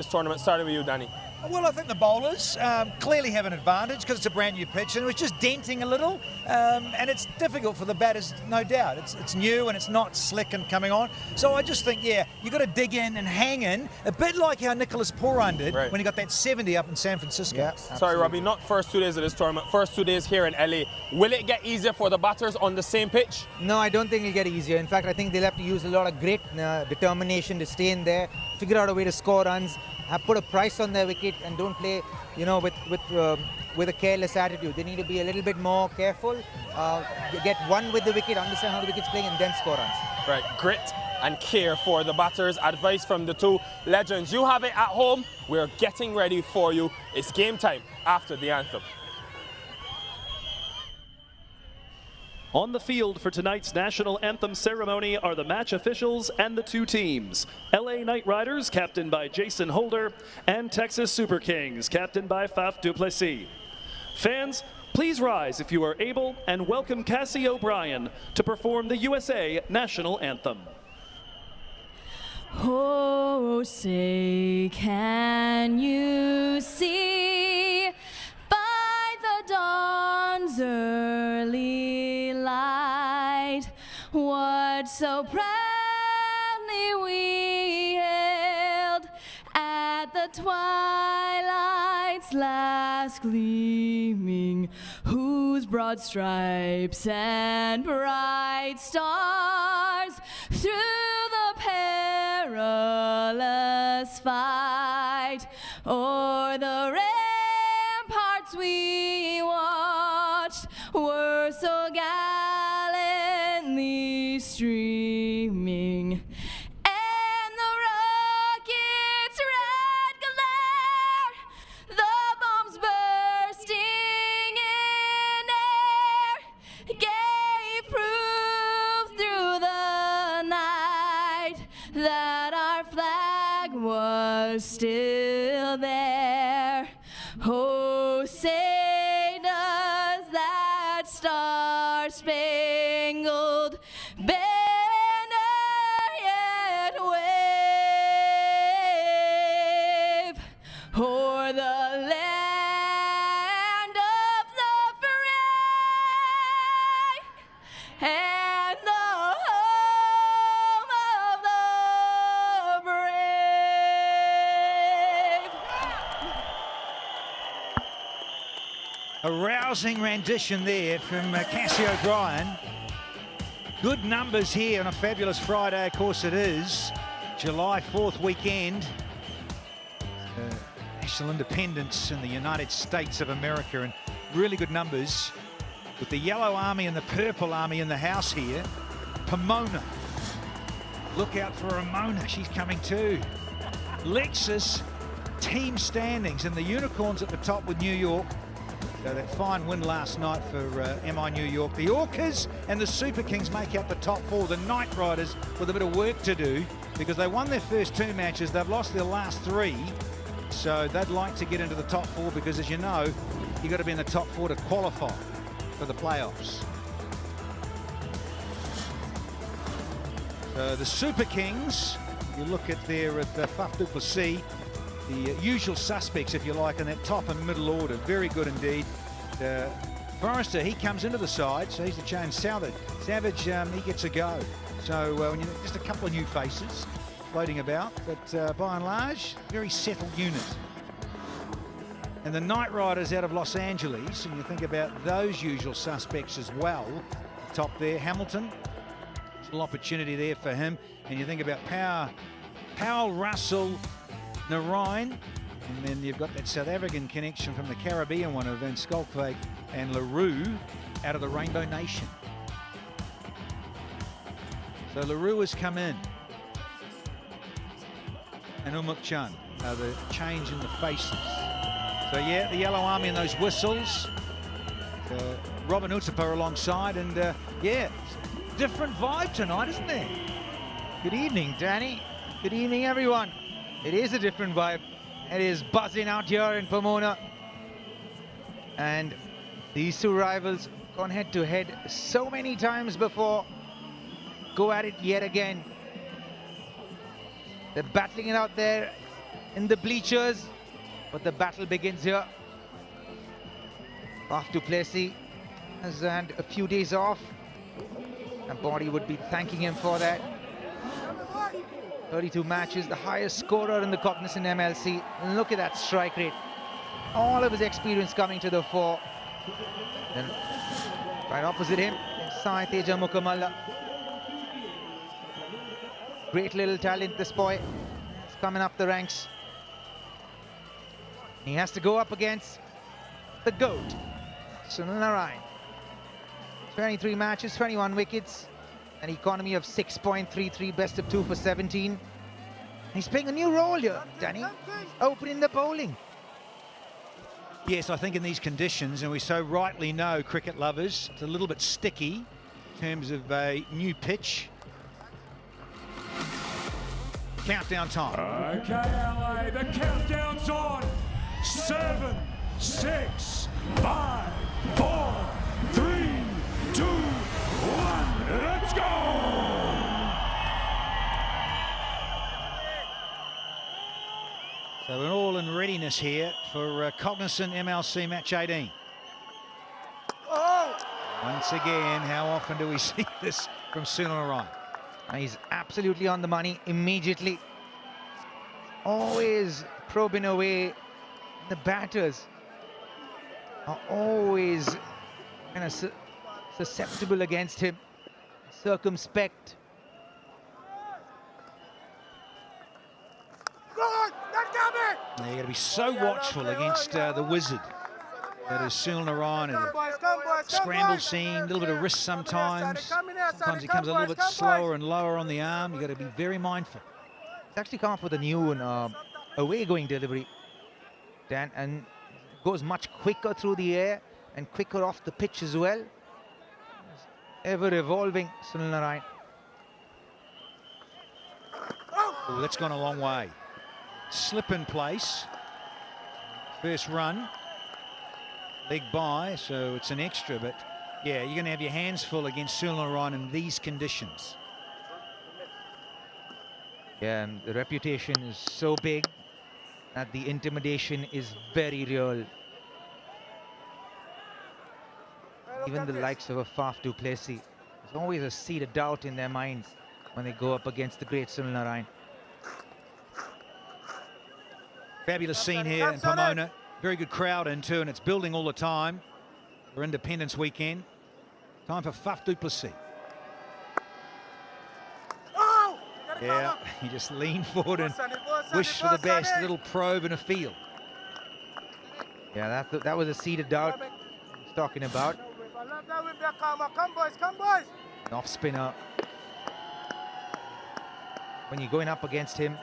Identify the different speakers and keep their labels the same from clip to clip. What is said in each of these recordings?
Speaker 1: this tournament, starting with you, Danny?
Speaker 2: Well, I think the bowlers clearly have an advantage because it's a brand new pitch and it was just denting a little, and it's difficult for the batters, no doubt. It's new and it's not slick and coming on. So I just think, yeah, you've got to dig in and hang in, a bit like how Nicholas Pooran did when he got that 70 up in San Francisco.
Speaker 3: Yeah,
Speaker 1: sorry, Robbie, not first 2 days of this tournament, first 2 days here in LA. Will it get easier for the batters on the same pitch?
Speaker 3: No, I don't think it'll get easier. In fact, I think they'll have to use a lot of great determination to stay in there, figure out a way to score runs, put a price on their wicket, and don't play, you know, with a careless attitude. They need to be a little bit more careful, get one with the wicket, understand how the wicket's playing, and then score runs.
Speaker 1: Right, grit and care for the batters. Advice from the two legends. You have it at home. We're getting ready for you. It's game time after the anthem.
Speaker 4: On the field for tonight's national anthem ceremony are the match officials and the two teams. LA Knight Riders, captained by Jason Holder, and Texas Super Kings, captained by Faf du Plessis. Fans, please rise if you are able and welcome Cassie O'Brien to perform the USA national anthem.
Speaker 5: Oh, say can you see by the dawn's early light what so proudly we hailed at the twilight's last gleaming, whose broad stripes and bright stars through the perilous fight o'er the ramparts we watched were so gallantly streaming, and the rocket's red glare, the bombs bursting in air, gave proof through the night that our flag was still there. Oh, say does that star-spangled banner yet wave o'er the land of the free and the home of the brave.
Speaker 2: A rousing rendition there from Cassie O'Brien. Good numbers here on a fabulous Friday, of course it is. July 4th weekend. National independence in the United States of America, and really good numbers with the Yellow Army and the Purple Army in the house here. Pomona. Look out for Ramona, she's coming too. Lexus team standings, and the Unicorns at the top with New York. So that fine win last night for MI New York. The Orcas and the Super Kings make up the top four. The Knight Riders with a bit of work to do because they won their first 2 matches. They've lost their last 3. So they'd like to get into the top 4 because, as you know, you've got to be in the top 4 to qualify for the playoffs. So the Super Kings, you look at there at Faf du Plessis, the usual suspects, if you like, in that top and middle order. Very good indeed. Forrester, he comes into the side, so he's the change. Savage, he gets a go. So just a couple of new faces floating about, but by and large, very settled unit. And the Knight Riders out of Los Angeles, and you think about those usual suspects as well. Top there, Hamilton, little opportunity there for him. And you think about Powell, Russell, Narayan, and then you've got that South African connection from the Caribbean one of Van Skalkwyk and LaRue out of the Rainbow Nation. So LaRue has come in. And Umuk Chand, the change in the faces. So yeah, the Yellow Army and those whistles. Robin Utapa alongside, and yeah, different vibe tonight, isn't there?
Speaker 3: Good evening, Danny. Good evening, everyone. It is a different vibe. It is buzzing out here in Pomona. And these two rivals gone head to head so many times before. Go at it yet again. They're battling it out there in the bleachers, but the battle begins here. Faf du Plessis has had a few days off. And body would be thanking him for that. 32 matches, the highest scorer in the Cognizant MLC. And look at that strike rate. All of his experience coming to the fore. And right opposite him, Sai Teja Mukamalla. Great little talent, this boy. He's coming up the ranks. He has to go up against the GOAT, Sunil Narayan. 23 matches, 21 wickets, an economy of 6.33, best of 2 for 17. He's playing a new role here, Danny, opening the bowling.
Speaker 2: Yes, I think in these conditions, and we so rightly know, cricket lovers, it's a little bit sticky in terms of a new pitch. Countdown time.
Speaker 6: Okay, LA, the countdown's on. 7, 6, 5, 4, 3, 2, 1, let's go!
Speaker 2: So we're all in readiness here for Cognizant MLC match 18. Once again, how often do we see this from Sunil Narayan?
Speaker 3: He's absolutely on the money immediately. Always probing away. The batters are always kind of susceptible against him, circumspect.
Speaker 2: Now you've got to be so watchful against the wizard that is Sunil Narayan. Scramble seam, a little bit of risk sometimes. Sometimes he comes a little bit slower and lower on the arm. You've got to be very mindful.
Speaker 3: He's actually come up with a new away-going delivery, Dan, and goes much quicker through the air and quicker off the pitch as well. Ever-evolving Sunil Narayan.
Speaker 2: Oh, that's gone a long way. Slip in place. First run. Leg by, so it's an extra, but yeah, you're going to have your hands full against Sunil Narayan in these conditions.
Speaker 3: Yeah, and the reputation is so big that the intimidation is very real. Even the likes of a Faf du Plessis, there's always a seed of doubt in their mind when they go up against the great Sunil Narayan.
Speaker 2: Fabulous scene here in Pomona. Very good crowd in too, and it's building all the time for Independence Weekend. Time for Faf du Plessis. Yeah, you just lean forward and wish for the best. A little probe and a feel.
Speaker 3: Yeah, that was a seed of doubt he's talking about. An off spinner. When you're going up against him,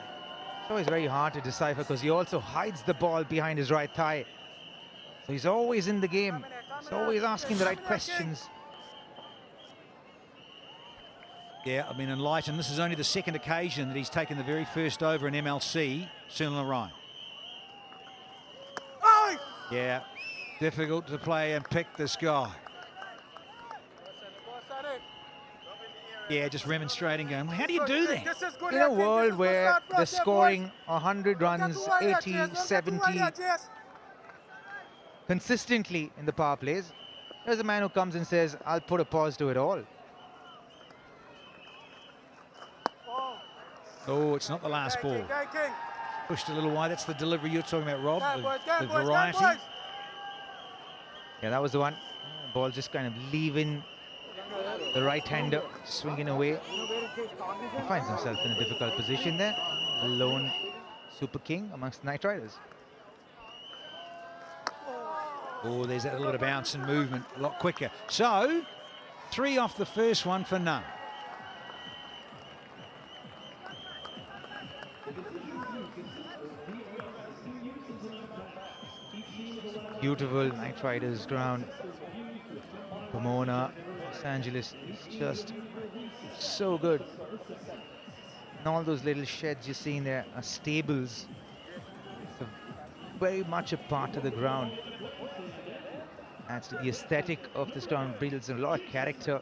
Speaker 3: it's always very hard to decipher because he also hides the ball behind his right thigh. So he's always in the game. He's always asking the right questions.
Speaker 2: Yeah, I've been enlightened. This is only the second occasion that he's taken the very first over in MLC, Sunil Narayan. Yeah, difficult to play and pick this guy. Yeah, just remonstrating, going, well, how do you do that?
Speaker 3: In a world where they're scoring 100 runs, 80, 70, consistently in the power plays, there's a man who comes and says, I'll put a pause to it all.
Speaker 2: Oh, it's not the last ball. Pushed a little wide. That's the delivery you're talking about, Rob, the variety.
Speaker 3: Yeah, that was the one. Ball just kind of leaving the right-hander, swinging away. He finds himself in a difficult position there. A lone super king amongst Knight Riders.
Speaker 2: Oh, there's that little bit of bounce and movement, a lot quicker. So, 3 off the first one for none.
Speaker 3: Beautiful Knight Riders ground. Pomona, Los Angeles is just so good. And all those little sheds you're seeing there are stables. It's very much a part of the ground. Adds to the aesthetic of this ground, builds a lot of character.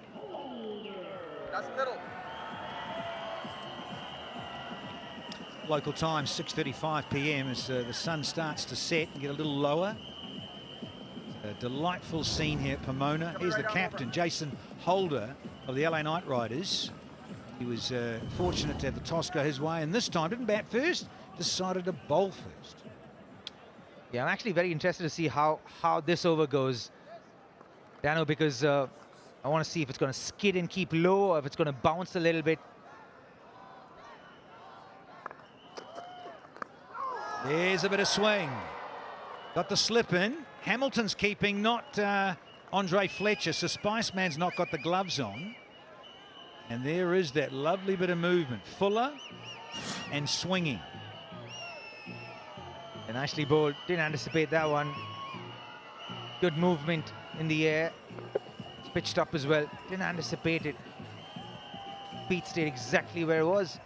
Speaker 2: local time, 6:35 p.m. as the sun starts to set and get a little lower. A delightful scene here at Pomona. Here's the captain, Jason Holder of the LA Knight Riders. He was fortunate to have the toss go his way, and this time didn't bat first, decided to bowl first.
Speaker 3: Yeah, I'm actually very interested to see how this over goes, Dano, because I want to see if it's going to skid and keep low, or if it's going to bounce a little bit.
Speaker 2: There's a bit of swing. Got the slip in. Hamilton's keeping, not Andre Fletcher, so Spiceman's not got the gloves on. And there is that lovely bit of movement. Fuller and swinging.
Speaker 3: And nicely bowled. Didn't anticipate that one. Good movement in the air. It's pitched up as well. Didn't anticipate it. Feet stayed exactly where it was.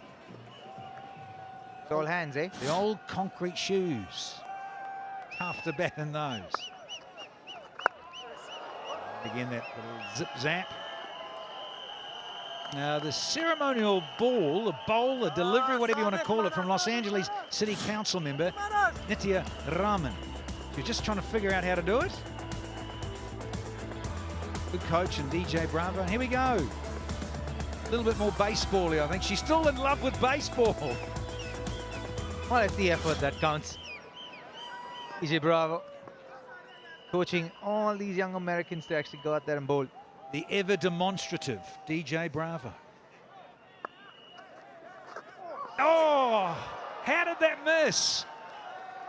Speaker 3: It's all hands, eh?
Speaker 2: The old concrete shoes. Tough to bat in those. Again, that little zip-zap. Now, the ceremonial ball, the bowl, the delivery, whatever you want to call it, from Los Angeles City Council member Nitya Raman. You're just trying to figure out how to do it. Good coach and DJ Bravo. And here we go. A little bit more baseball-y, I think. She's still in love with baseball.
Speaker 3: Well, it's the effort that counts. DJ Bravo coaching all these young Americans to actually go out there and bowl.
Speaker 2: The ever demonstrative DJ Bravo. Oh, how did that miss?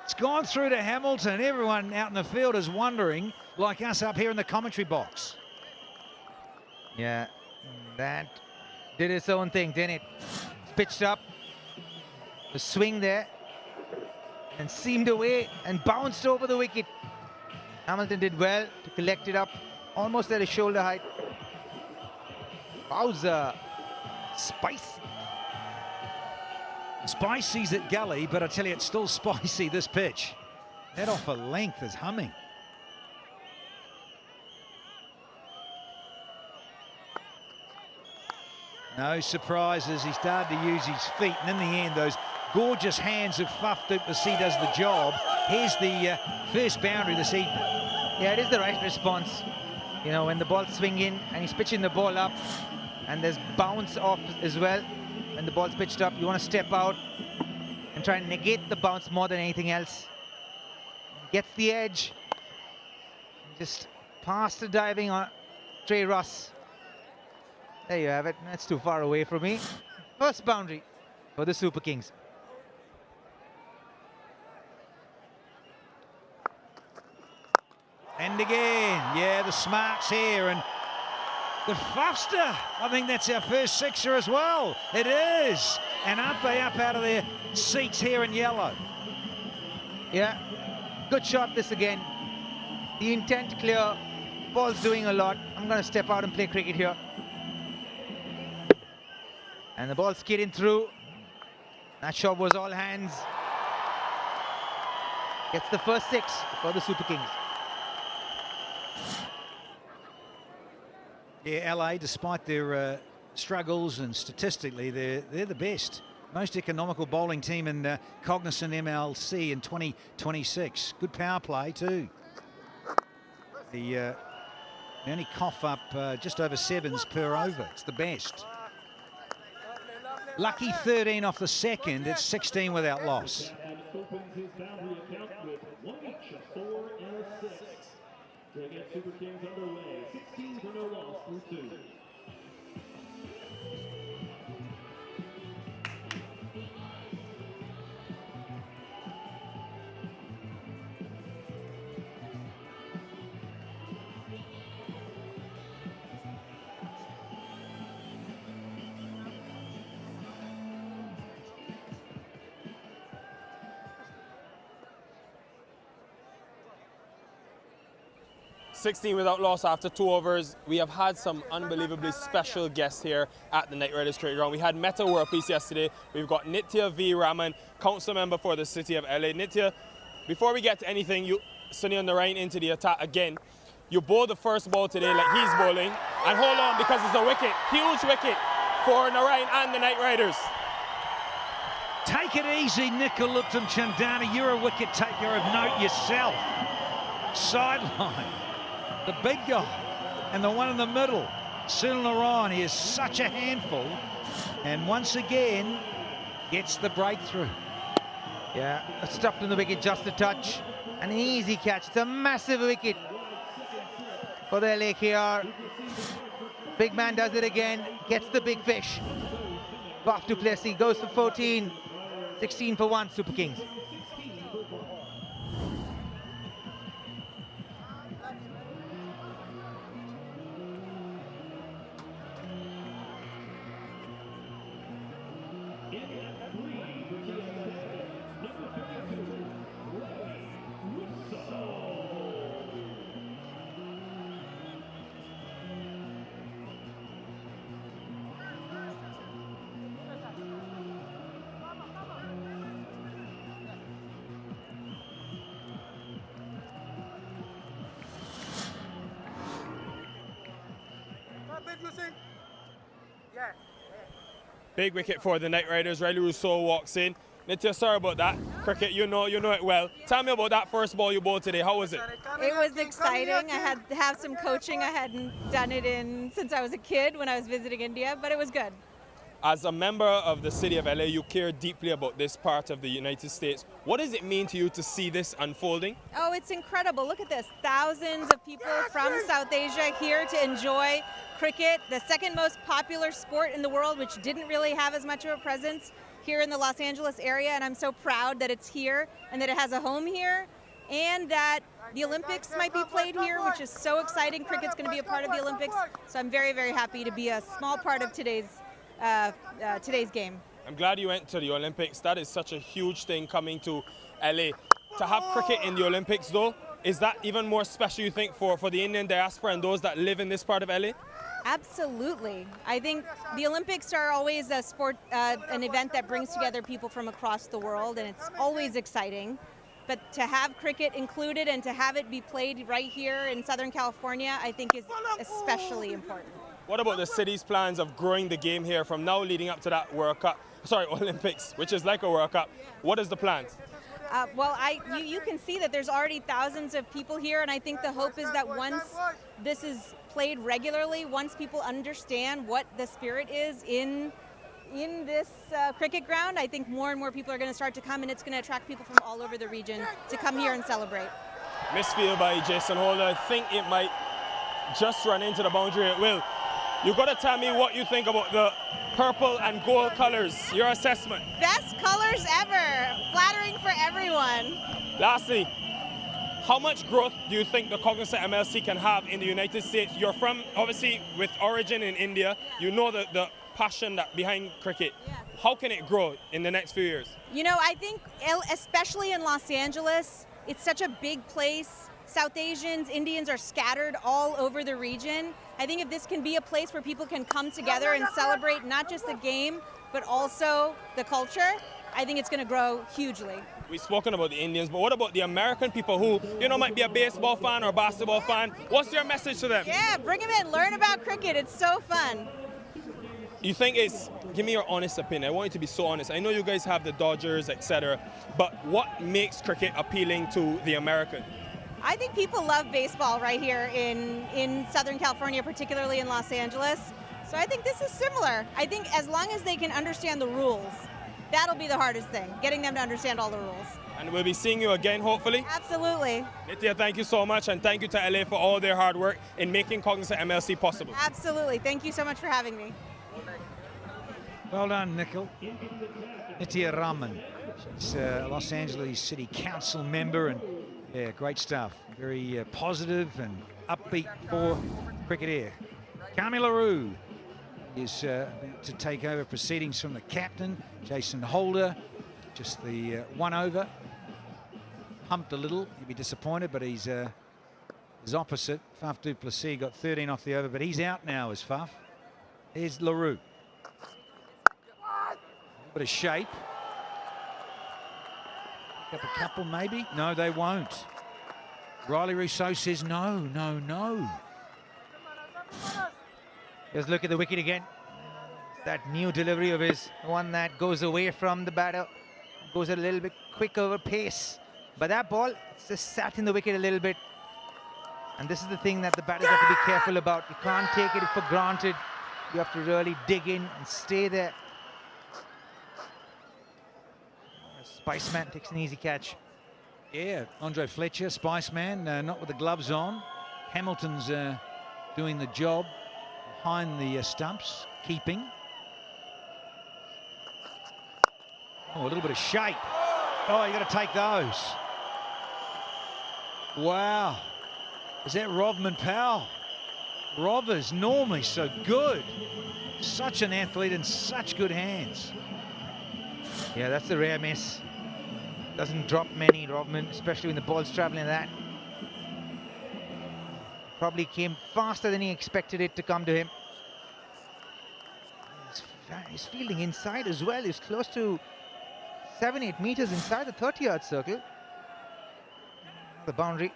Speaker 2: It's gone through to Hamilton. Everyone out in the field is wondering, like us up here in the commentary box.
Speaker 3: Yeah, that did its own thing, didn't it? It's pitched up, the swing there, and seamed away and bounced over the wicket. Hamilton did well to collect it up, almost at his shoulder height. Wowza. Spicy.
Speaker 2: Spicy's at gully, but I tell you, it's still spicy, this pitch. That off a length is humming. No surprises. He started to use his feet, and in the end, those gorgeous hands of Faf du Plessis does the job. Here's the first boundary this evening.
Speaker 3: Yeah, it is the right response. You know, when the ball's swinging and he's pitching the ball up, and there's bounce off as well. When the ball's pitched up, you want to step out and try and negate the bounce more than anything else. Gets the edge. Just past the diving on Trey Ross. There you have it. That's too far away from me. First boundary for the Super Kings.
Speaker 2: And again, yeah, the smarts here, and the Fafster. I think that's our first sixer as well. It is. And aren't they up out of their seats here in yellow?
Speaker 3: Yeah, good shot this again. The intent clear. Ball's doing a lot. I'm going to step out and play cricket here. And the ball's skidding through. That shot was all hands. Gets the first six for the Super Kings.
Speaker 2: Yeah, LA, despite their struggles, and statistically, they're the best. Most economical bowling team in Cognizant MLC in 2026. Good power play too. They only cough up just over 7s per over. It's the best. Lucky 13 off the second. It's 16 without loss.
Speaker 4: To get Super Kings underway, 16 for no loss through 2.
Speaker 1: $16 without loss after 2 overs. We have had some unbelievably special guests here at the Knight Riders Cricket Ground. We had Meta World Peace yesterday. We've got Nitya V. Raman, council member for the city of LA. Nitya, before we get to anything, Sunny Narayan into the attack again. You bowl the first ball today like he's bowling. And hold on, because it's a wicket, huge wicket for Narayan and the Knight Riders.
Speaker 2: Take Take it easy, Nicolupton Chandani. You're a wicket taker of note yourself. Sideline. The big guy and the one in the middle. Sunil Narayan, he is such a handful. And once again, gets the breakthrough.
Speaker 3: Yeah, stopped on the wicket, just a touch. An easy catch. It's a massive wicket for the LAKR. Big man does it again, gets the big fish. Faf du Plessis goes for 14. 16 for 1, Super Kings.
Speaker 1: Big wicket for the Knight Riders. Riley Rousseau walks in. Nitya, sorry about that. Cricket, you know it well. Tell me about that first ball you bowled today. How was it?
Speaker 5: It was exciting. I had to have some coaching. I hadn't done it since I was a kid when I was visiting India, but it was good.
Speaker 1: As a member of the city of LA, you care deeply about this part of the United States. What does it mean to you to see this unfolding?
Speaker 5: Oh, it's incredible. Look at this. Thousands of people from South Asia here to enjoy cricket, the second most popular sport in the world, which didn't really have as much of a presence here in the Los Angeles area. And I'm so proud that it's here and that it has a home here, and that the Olympics might be played here, which is so exciting. Cricket's going to be a part of the Olympics. So I'm very, very happy to be a small part of today's game.
Speaker 1: I'm glad you went to the Olympics. That is such a huge thing coming to LA. To have cricket in the Olympics though, is that even more special, you think, for the Indian diaspora and those that live in this part of LA?
Speaker 5: Absolutely. I think the Olympics are always a sport, an event that brings together people from across the world, and it's always exciting. But to have cricket included and to have it be played right here in Southern California, I think is especially important.
Speaker 1: What about the city's plans of growing the game here from now leading up to that Olympics, which is like a World Cup? What is the plans?
Speaker 5: Well, you can see that there's already thousands of people here, and I think the hope is that once this is played regularly, once people understand what the spirit is in this cricket ground, I think more and more people are going to start to come, and it's going to attract people from all over the region to come here and celebrate.
Speaker 1: Misfield by Jason Holder. I think it might just run into the boundary. It will. You've got to tell me what you think about the purple and gold colors. Your assessment.
Speaker 5: Best colors ever. Flattering for everyone.
Speaker 1: Lastly, how much growth do you think the Cognizant MLC can have in the United States? You're from, obviously, with origin in India. You know the passion behind cricket.
Speaker 5: Yeah.
Speaker 1: How can it grow in the next few years?
Speaker 5: You know, I think, especially in Los Angeles, it's such a big place. South Asians, Indians are scattered all over the region. I think if this can be a place where people can come together and celebrate not just the game, but also the culture, I think it's going to grow hugely.
Speaker 1: We've spoken about the Indians, but what about the American people who, might be a baseball fan or a basketball fan? What's your message to them?
Speaker 5: Yeah, bring them in, learn about cricket. It's so fun.
Speaker 1: You think give me your honest opinion. I want you to be so honest. I know you guys have the Dodgers, etc., but what makes cricket appealing to the American?
Speaker 5: I think people love baseball right here in Southern California, particularly in Los Angeles. So I think this is similar. I think as long as they can understand the rules, that'll be the hardest thing, getting them to understand all the rules.
Speaker 1: And we'll be seeing you again, hopefully.
Speaker 5: Absolutely.
Speaker 1: Nitya, thank you so much, and thank you to LA for all their hard work in making Cognizant MLC possible.
Speaker 5: Absolutely. Thank you so much for having me.
Speaker 2: Well done, Nikhil. Nitya Raman. She's a Los Angeles City Council member, and yeah, great stuff. Very positive and upbeat for cricket here. Kami LaRue is about to take over proceedings from the captain, Jason Holder. Just the one over. Pumped a little. You'd be disappointed, but he's his opposite. Faf du Plessis got 13 off the over, but he's out now as Faf. Here's LaRue. Bit of shape. Pick up a couple maybe. No, they won't. Riley Rousseau says no, no, no.
Speaker 3: Just look at the wicket again. That new delivery of his, one that goes away from the batter. goes a little bit quick over pace. But that ball just sat in the wicket a little bit. And this is the thing that the batters have to be careful about. You can't take it for granted. You have to really dig in and stay there. Spiceman takes an easy catch.
Speaker 2: Yeah, Andre Fletcher, Spiceman, not with the gloves on. Hamilton's doing the job behind the stumps, keeping. Oh, a little bit of shape. Oh, you got to take those. Wow. Is that Rovman Powell? Rov is normally so good. Such an athlete and such good hands.
Speaker 3: Yeah, that's a rare miss. Doesn't drop many, Rovman, especially when the ball's traveling that. Probably came faster than he expected it to come to him. He's fielding inside as well. He's close to 7-8 meters inside the 30-yard circle. The boundary.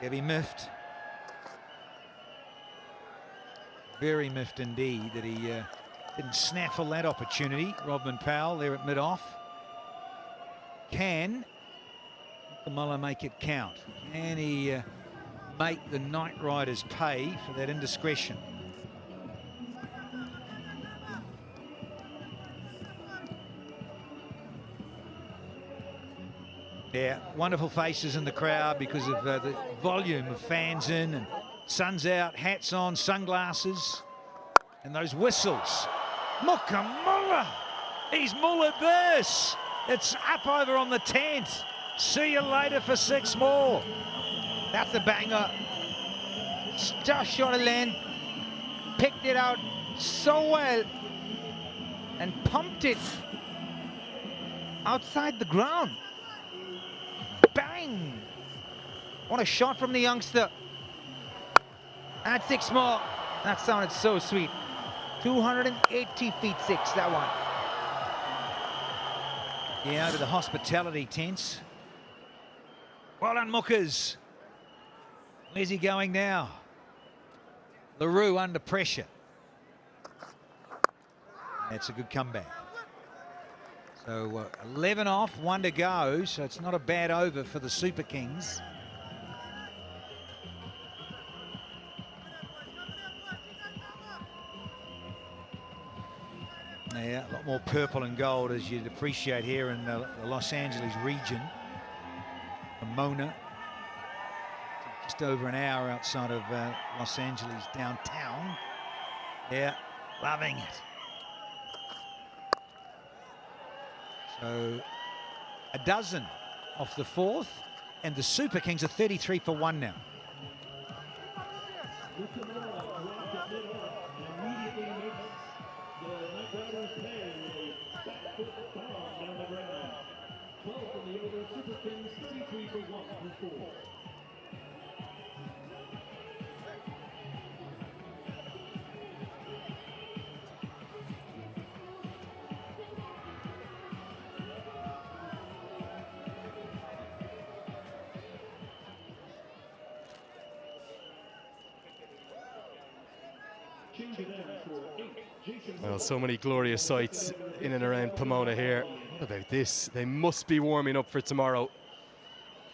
Speaker 2: Yeah, he miffed. Very miffed indeed that he didn't snaffle that opportunity. Rovman Powell there at mid-off. Can the Muller make it count? Can he make the Knight Riders pay for that indiscretion? Yeah, wonderful faces in the crowd because of the volume of fans in, and sun's out, hats on, sunglasses, and those whistles. Muller! He's mullered this! It's up over on the tent. See you later for 6 more.
Speaker 3: That's a banger. Just short of length. Picked it out so well and pumped it outside the ground. Bang! What a shot from the youngster. Add 6 more. That sounded so sweet. 280 feet 6, that one.
Speaker 2: Yeah, to the hospitality tents. Well done, Mookers. Where's he going now? LaRue under pressure. That's a good comeback. So 11 off, 1 to go. So it's not a bad over for the Super Kings. Yeah, a lot more purple and gold as you'd appreciate here in the Los Angeles region. Pomona, just over an hour outside of Los Angeles downtown. Yeah, loving it. So a dozen off the 4th, and the Super Kings are 33 for 1 now.
Speaker 7: Well, so many glorious sights in and around Pomona here. What about this? They must be warming up for tomorrow.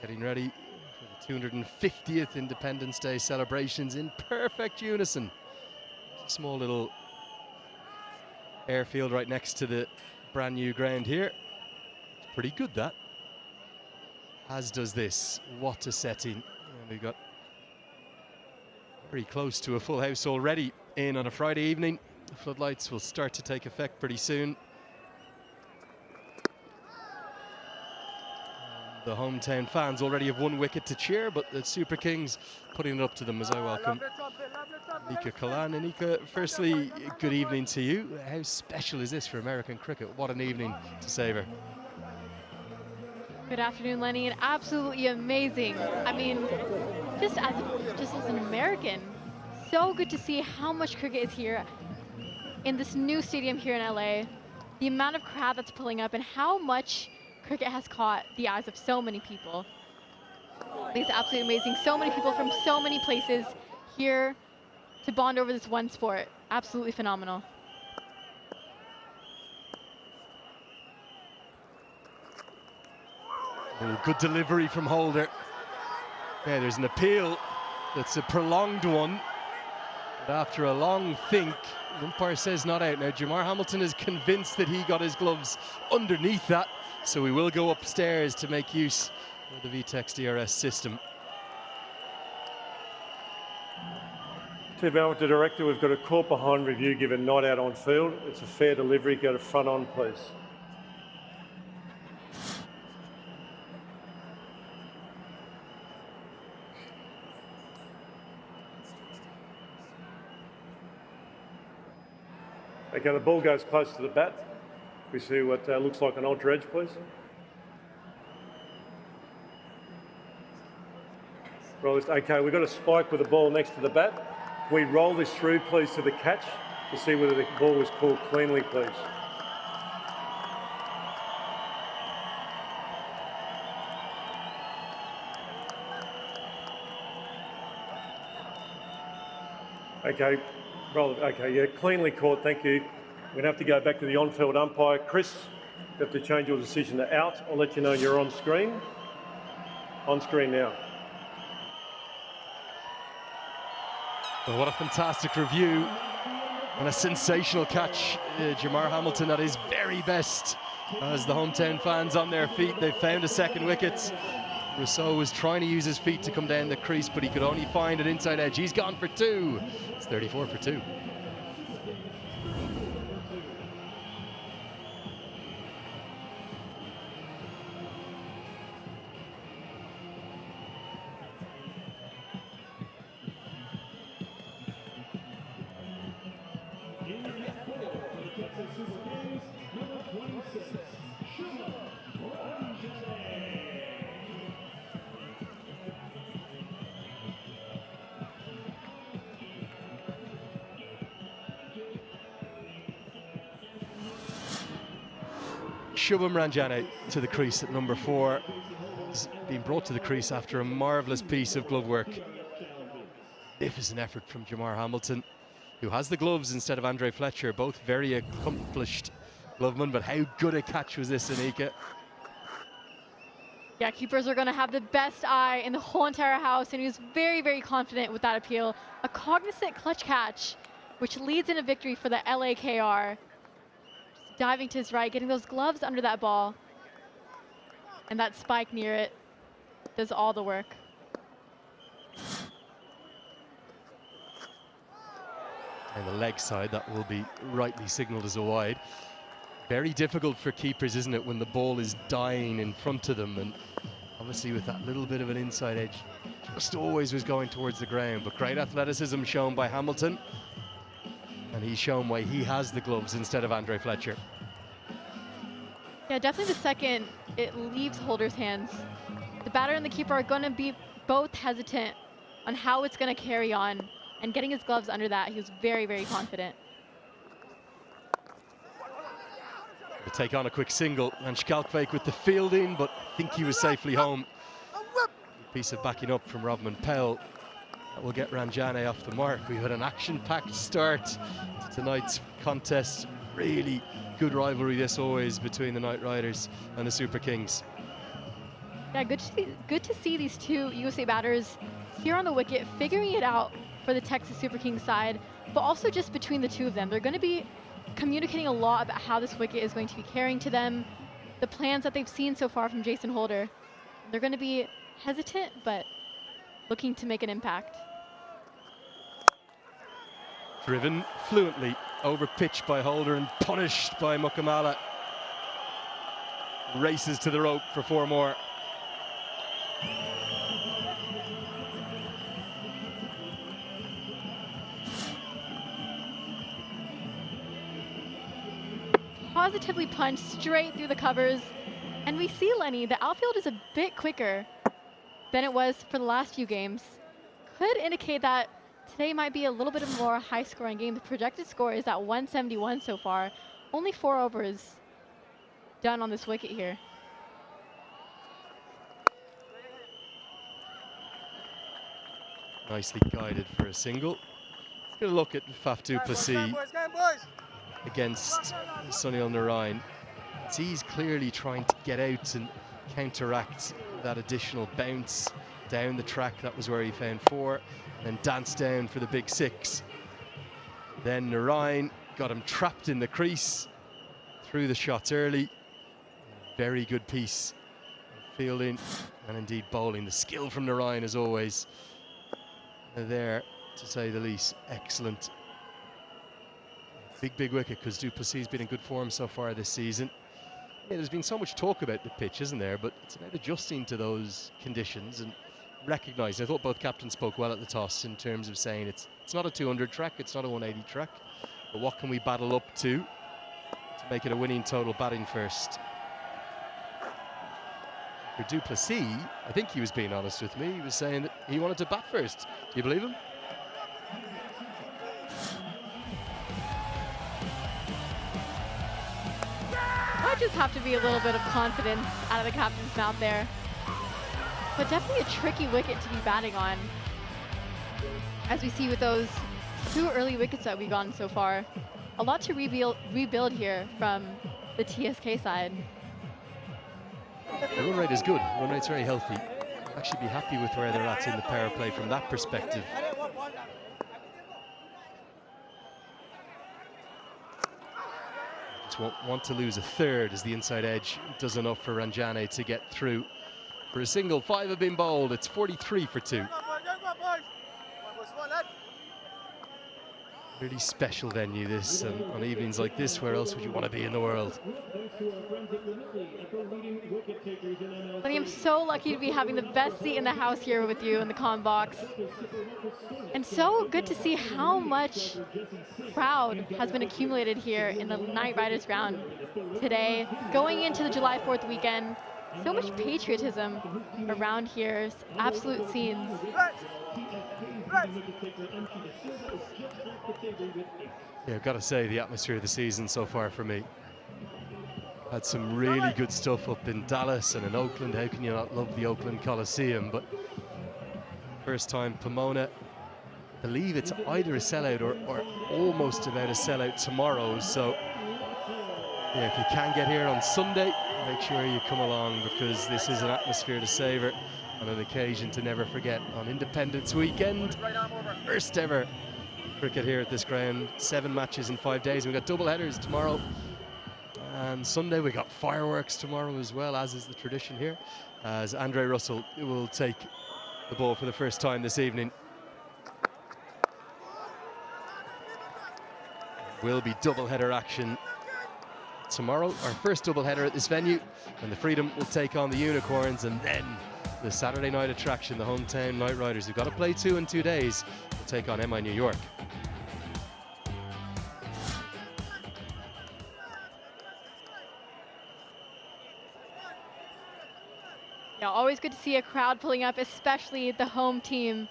Speaker 7: Getting ready for the 250th Independence Day celebrations in perfect unison. Small little airfield right next to the brand new ground here. It's pretty good, that. As does this. What a setting. And we've got pretty close to a full house already in on a Friday evening. The floodlights will start to take effect pretty soon. The hometown fans already have 1 wicket to cheer, but the Super Kings putting it up to them as I welcome Nika Kalan. And Nika, firstly, good evening to you. How special is this for American cricket? What an evening to savor.
Speaker 8: Good afternoon, Lenny, and absolutely amazing. I mean, just as an American, so good to see how much cricket is here in this new stadium here in LA. The amount of crowd that's pulling up and how much cricket has caught the eyes of so many people. I think it's absolutely amazing. So many people from so many places here to bond over this one sport. Absolutely phenomenal.
Speaker 7: Good delivery from Holder. Yeah, there's an appeal that's a prolonged one. But after a long think, the umpire says not out. Now, Jamar Hamilton is convinced that he got his gloves underneath that, so we will go upstairs to make use of the VTEX DRS system.
Speaker 9: To balance the director, we've got a court behind review given not out on field. It's a fair delivery. Go to front on, please. Okay, the ball goes close to the bat. We see what looks like an ultra edge, please. Okay, we've got a spike with the ball next to the bat. We roll this through, please, to the catch to see whether the ball was called cleanly, please. Okay, roll. Okay, yeah, cleanly caught. Thank you. We're going to have to go back to the on-field umpire. Chris, you have to change your decision to out. I'll let you know you're on screen. On screen now.
Speaker 7: Well, what a fantastic review and a sensational catch. Jamar Hamilton at his very best as the hometown fans on their feet. They found a second wicket. Rousseau was trying to use his feet to come down the crease, but he could only find an inside edge. He's gone for two. It's 34 for two. Shubham Ranjane to the crease at number 4. He's been brought to the crease after a marvellous piece of glove work. Magnificent effort from Jamar Hamilton, who has the gloves instead of Andre Fletcher, both very accomplished glovemen, but how good a catch was this, Anika?
Speaker 8: Yeah, keepers are going to have the best eye in the whole entire house, and he was very, very confident with that appeal. A Cognizant clutch catch, which leads in a victory for the LAKR. Just diving to his right, getting those gloves under that ball, and that spike near it does all the work.
Speaker 7: And the leg side, that will be rightly signalled as a wide. Very difficult for keepers, isn't it, when the ball is dying in front of them, and obviously with that little bit of an inside edge, just always was going towards the ground. But great athleticism shown by Hamilton, and he's shown why he has the gloves instead of Andre Fletcher.
Speaker 8: Yeah, definitely the second it leaves Holder's hands, the batter and the keeper are going to be both hesitant on how it's going to carry on, and getting his gloves under that, he was very, very confident.
Speaker 7: We'll take on a quick single, and Skalkvik with the fielding, but I think he was safely home. A piece of backing up from Robman Pell. That will get Ranjane off the mark. We've had an action-packed start to tonight's contest. Really good rivalry this always between the Knight Riders and the Super Kings.
Speaker 8: Yeah, good to see these two USA batters here on the wicket, figuring it out for the Texas Super Kings side, but also just between the two of them. They're going to be communicating a lot about how this wicket is going to be carrying to them, the plans that they've seen so far from Jason Holder. They're going to be hesitant, but looking to make an impact.
Speaker 7: Driven fluently over pitch by Holder and punished by Mukamala. Races to the rope for 4 more.
Speaker 8: Positively punched straight through the covers. And we see, Lenny, the outfield is a bit quicker than it was for the last few games. Could indicate that today might be a little bit of a more high-scoring game. The projected score is at 171 so far. Only 4 overs done on this wicket here.
Speaker 7: Nicely guided for a single. Let's get a look at Faf du Plessis against Sunil Narine. He's clearly trying to get out and counteract that additional bounce down the track. That was where he found 4, and danced down for the big 6. Then Narain got him trapped in the crease, threw the shots early. Very good piece of fielding and indeed bowling. The skill from Narain, as always, there, to say the least. Excellent. Big wicket, because du Plessis has been in good form so far this season. Yeah, there's been so much talk about the pitch, isn't there? But it's about adjusting to those conditions and recognising. I thought both captains spoke well at the toss in terms of saying it's not a 200 track, it's not a 180 track, but what can we battle up to make it a winning total batting first? For du Plessis, I think he was being honest with me. He was saying that he wanted to bat first. Do you believe him?
Speaker 8: Might just have to be a little bit of confidence out of the captain's mouth there. But definitely a tricky wicket to be batting on, as we see with those 2 early wickets that we've gotten so far. A lot to rebuild here from the TSK side.
Speaker 7: The run rate is good. Run rate's very healthy. I'll actually be happy with where they're at in the power play from that perspective. Just want to lose a third, as the inside edge does enough for Ranjane to get through. For a single, 5 have been bowled. It's 43 for 2. Really special venue, this, and on evenings like this, where else would you want to be in the world?
Speaker 8: Lenny, I'm so lucky to be having the best seat in the house here with you in the comm box. And so good to see how much crowd has been accumulated here in the Knight Riders ground today, going into the July 4th weekend. So much patriotism around here, absolute scenes.
Speaker 7: Yeah, I've got to say, the atmosphere of the season so far for me. Had some really good stuff up in Dallas and in Oakland. How can you not love the Oakland Coliseum? But first time Pomona, I believe it's either a sellout or almost about a sellout tomorrow. So yeah, if you can get here on Sunday, make sure you come along, because this is an atmosphere to savour and an occasion to never forget on Independence Weekend. First ever cricket here at this ground. 7 matches in 5 days. We've got double headers tomorrow and Sunday. We got fireworks tomorrow as well, as is the tradition here, as Andre Russell will take the ball for the first time this evening. Will be double header action tomorrow, our first double header at this venue, and the Freedom will take on the Unicorns, and then the Saturday night attraction, the hometown Knight Riders, who've got to play 2 in 2 days, will take on MI New York.
Speaker 8: Yeah, always good to see a crowd pulling up, especially the home team.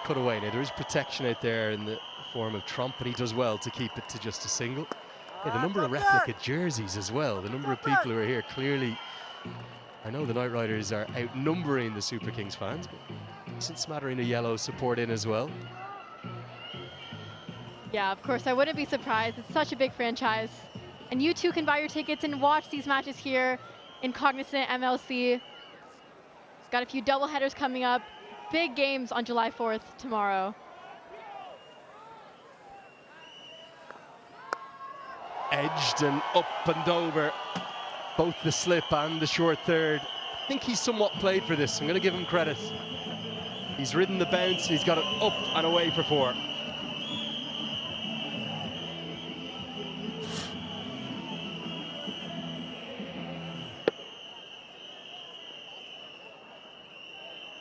Speaker 7: Cut away. Now there is protection out there in the form of Trump, but he does well to keep it to just a single. Yeah, the number of replica jerseys as well, the number of people who are here, clearly, I know the Knight Riders are outnumbering the Super Kings fans, but decent smattering of yellow support in as well.
Speaker 8: Yeah, of course, I wouldn't be surprised. It's such a big franchise. And you too can buy your tickets and watch these matches here in Cognizant MLC. It's got a few double headers coming up. Big games on July 4th tomorrow.
Speaker 7: Edged and up and over, both the slip and the short third. I think he's somewhat played for this. I'm going to give him credit. He's ridden the bounce. He's got it up and away for 4.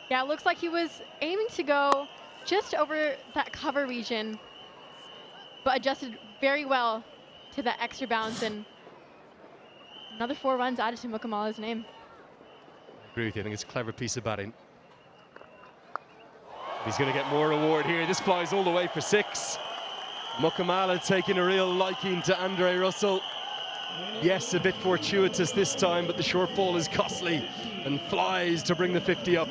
Speaker 8: Yeah, it looks like he was aiming to go just over that cover region, but adjusted very well to that extra bounce, and another 4 runs added to Mukamala's name.
Speaker 7: I agree with you. I think it's a clever piece of batting. He's going to get more reward here. This flies all the way for 6. Mukamala taking a real liking to Andre Russell. Yes, a bit fortuitous this time, but the short ball is costly and flies to bring the 50 up.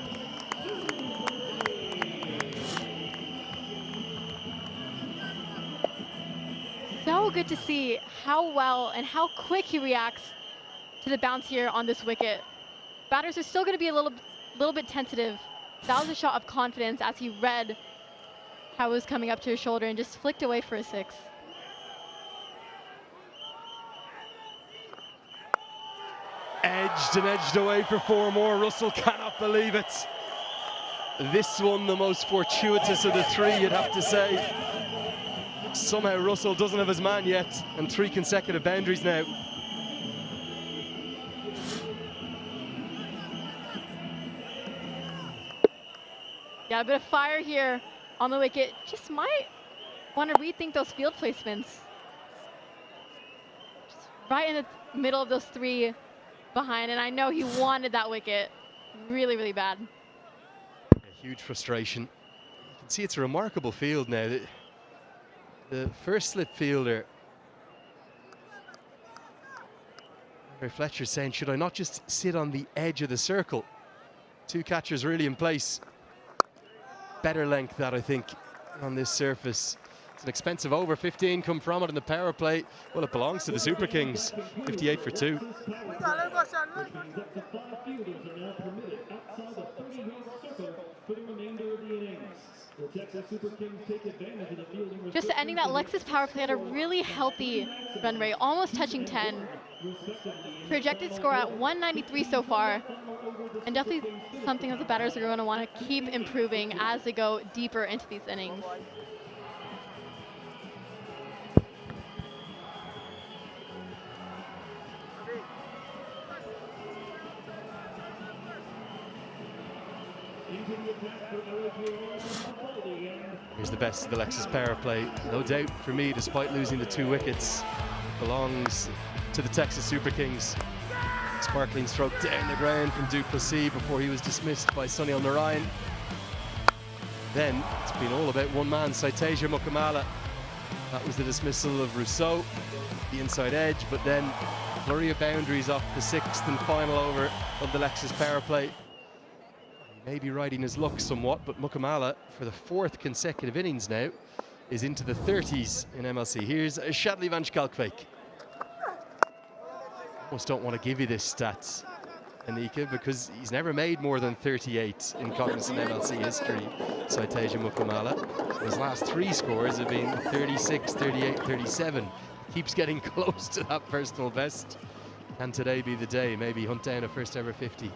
Speaker 8: So good to see how well and how quick he reacts to the bounce here on this wicket. Batters are still going to be a little bit tentative. That was a shot of confidence as he read how it was coming up to his shoulder and just flicked away for a 6.
Speaker 7: Edged and edged away for 4 more. Russell cannot believe it. This one the most fortuitous of the 3, you'd have to say. Somehow Russell doesn't have his man yet, and 3 consecutive boundaries now.
Speaker 8: Yeah, a bit of fire here on the wicket. Just might want to rethink those field placements. Just right in the middle of those 3 behind, and I know he wanted that wicket really, really bad.
Speaker 7: A huge frustration. You can see it's a remarkable field now. The first slip fielder, Fletcher, saying, should I not just sit on the edge of the circle? 2 catchers really in place. Better length, that I think, on this surface. It's an expensive over. 15 come from it in the power play. Well, it belongs to the Super Kings. 58 for 2.
Speaker 8: Just ending that Lexus power play at a really healthy run rate, almost touching 10. Projected score at 193 so far, and definitely something that the batters are going to want to keep improving as they go deeper into these innings.
Speaker 7: Here's the best of the Lexus power play. No doubt for me, despite losing the 2 wickets, belongs to the Texas Super Kings. Sparkling stroke down the ground from du Plessis before he was dismissed by Sunil Narayan. Then it's been all about one man, Saiteja Mukamala. That was the dismissal of Rousseau, the inside edge, but then flurry of boundaries off the 6th and final over of the Lexus power play. He may be riding his luck somewhat, but Mukamala, for the 4th consecutive innings now, is into the 30s in MLC. Here's Shadley van Schalkwijk. Almost don't want to give you this stat, Anika, because he's never made more than 38 in Cognizant MLC history, Saiteja Mukamala. His last 3 scores have been 36, 38, 37. Keeps getting close to that personal best. Can today be the day? Maybe hunt down a first ever 50.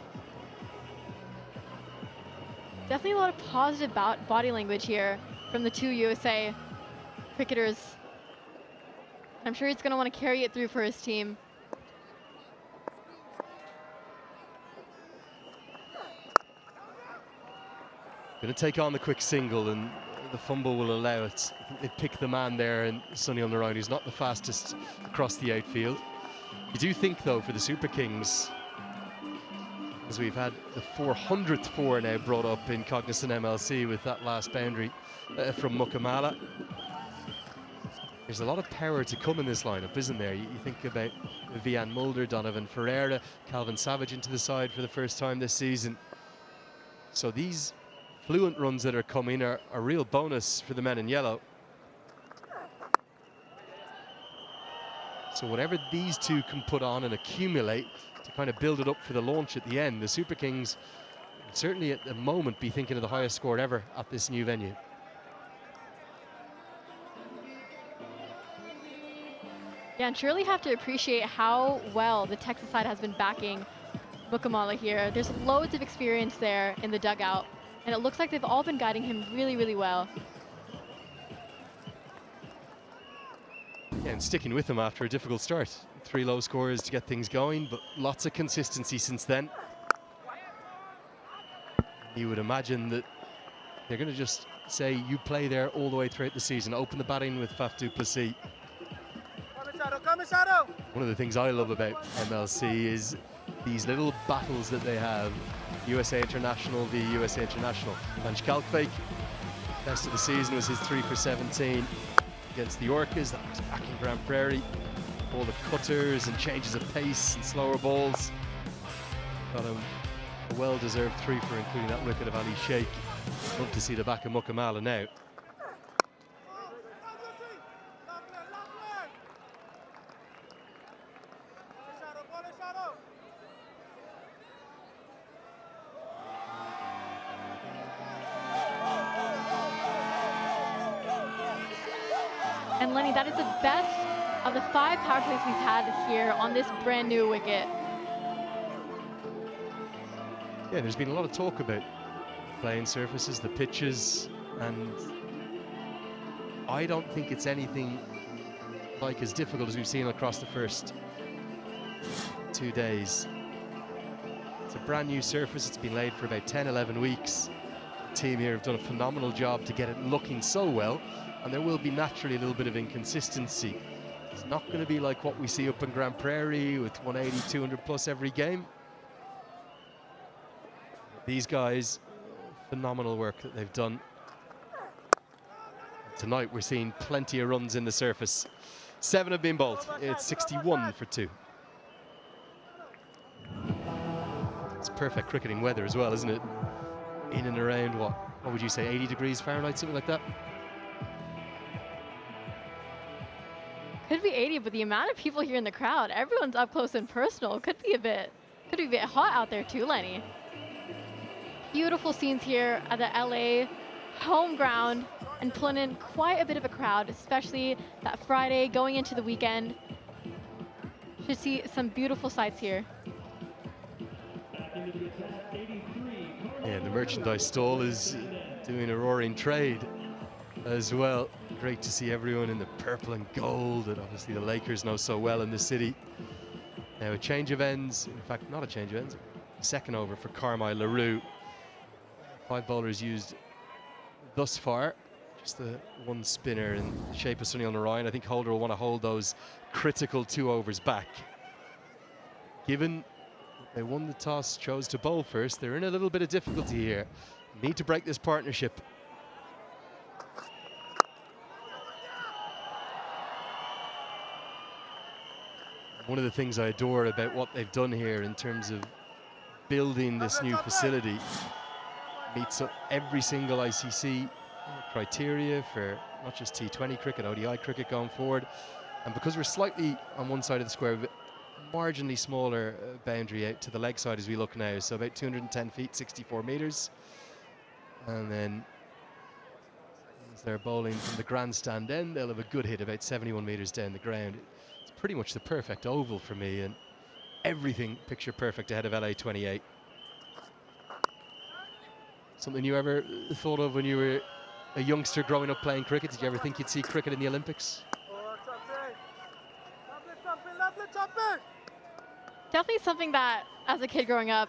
Speaker 8: Definitely a lot of positive body language here from the 2 USA cricketers. I'm sure he's going to want to carry it through for his team.
Speaker 7: Going to take on the quick single, and the fumble will allow it. They pick the man there, and Sunil Narayan, who's not the fastest across the outfield. You do think, though, for the Super Kings, as we've had the 400th 4 now brought up in Cognizant MLC with that last boundary from Mukamala. There's a lot of power to come in this lineup, isn't there? You think about Vian Mulder, Donovan Ferreira, Calvin Savage into the side for the first time this season. So these fluent runs that are coming are a real bonus for the men in yellow. So whatever these 2 can put on and accumulate to kind of build it up for the launch at the end, the Super Kings certainly at the moment be thinking of the highest score ever at this new venue.
Speaker 8: Yeah, and surely have to appreciate how well the Texas side has been backing Mukamala here. There's loads of experience there in the dugout, and it looks like they've all been guiding him really, really well.
Speaker 7: Yeah, and sticking with him after a difficult start. 3 low scores to get things going, but lots of consistency since then. You would imagine that they're going to just say, you play there all the way throughout the season. Open the batting with Faf du Plessis. One of the things I love about MLC is these little battles that they have. USA International v USA International. Van Schalkwijk, best of the season was his 3 for 17 against the Orcas. That was back in Grand Prairie. All the cutters and changes of pace and slower balls. Got him a well-deserved 3 for including that wicket of Ali Sheikh. Love to see the back of Mukamala now.
Speaker 8: And Lenny, that is the best of the 5 power plays we've had here on this brand new wicket.
Speaker 7: Yeah, there's been a lot of talk about playing surfaces, the pitches, and I don't think it's anything like as difficult as we've seen across the first 2 days. It's a brand new surface. It's been laid for about 10-11 weeks. The team here have done a phenomenal job to get it looking so well, and there will be naturally a little bit of inconsistency. It's not going to be like what we see up in Grand Prairie with 180, 200 plus every game. These guys, phenomenal work that they've done. Tonight we're seeing plenty of runs in the surface. 7 have been bowled. It's 61 for 2. It's perfect cricketing weather as well, isn't it? In and around, what would you say, 80 degrees Fahrenheit, something like that?
Speaker 8: Could be 80, but the amount of people here in the crowd, everyone's up close and personal. Could be a bit hot out there too, Lenny. Beautiful scenes here at the LA home ground and pulling in quite a bit of a crowd, especially that Friday going into the weekend. Should see some beautiful sights here.
Speaker 7: Yeah, the merchandise stall is doing a roaring trade as well. Great to see everyone in the purple and gold that obviously the Lakers know so well in the city. Now a change of ends, in fact not a change of ends, second over for Carmine LaRue. 5 bowlers used thus far, just the 1 spinner in the shape of Sunil Narayan. I think Holder will want to hold those critical 2 overs back. Given they won the toss, chose to bowl first, they're in a little bit of difficulty here. Need to break this partnership. One of the things I adore about what they've done here in terms of building this new facility meets up every single ICC criteria for not just T20 cricket, ODI cricket going forward. And because we're slightly on one side of the square, a bit marginally smaller boundary out to the leg side as we look now, so about 210 feet, 64 meters. And then as they're bowling from the grandstand end, they'll have a good hit about 71 meters down the ground. It's pretty much the perfect oval for me, and everything picture perfect ahead of LA 28. Something you ever thought of when you were a youngster growing up playing cricket? Did you ever think you'd see cricket in the Olympics?
Speaker 8: Definitely something that, as a kid growing up,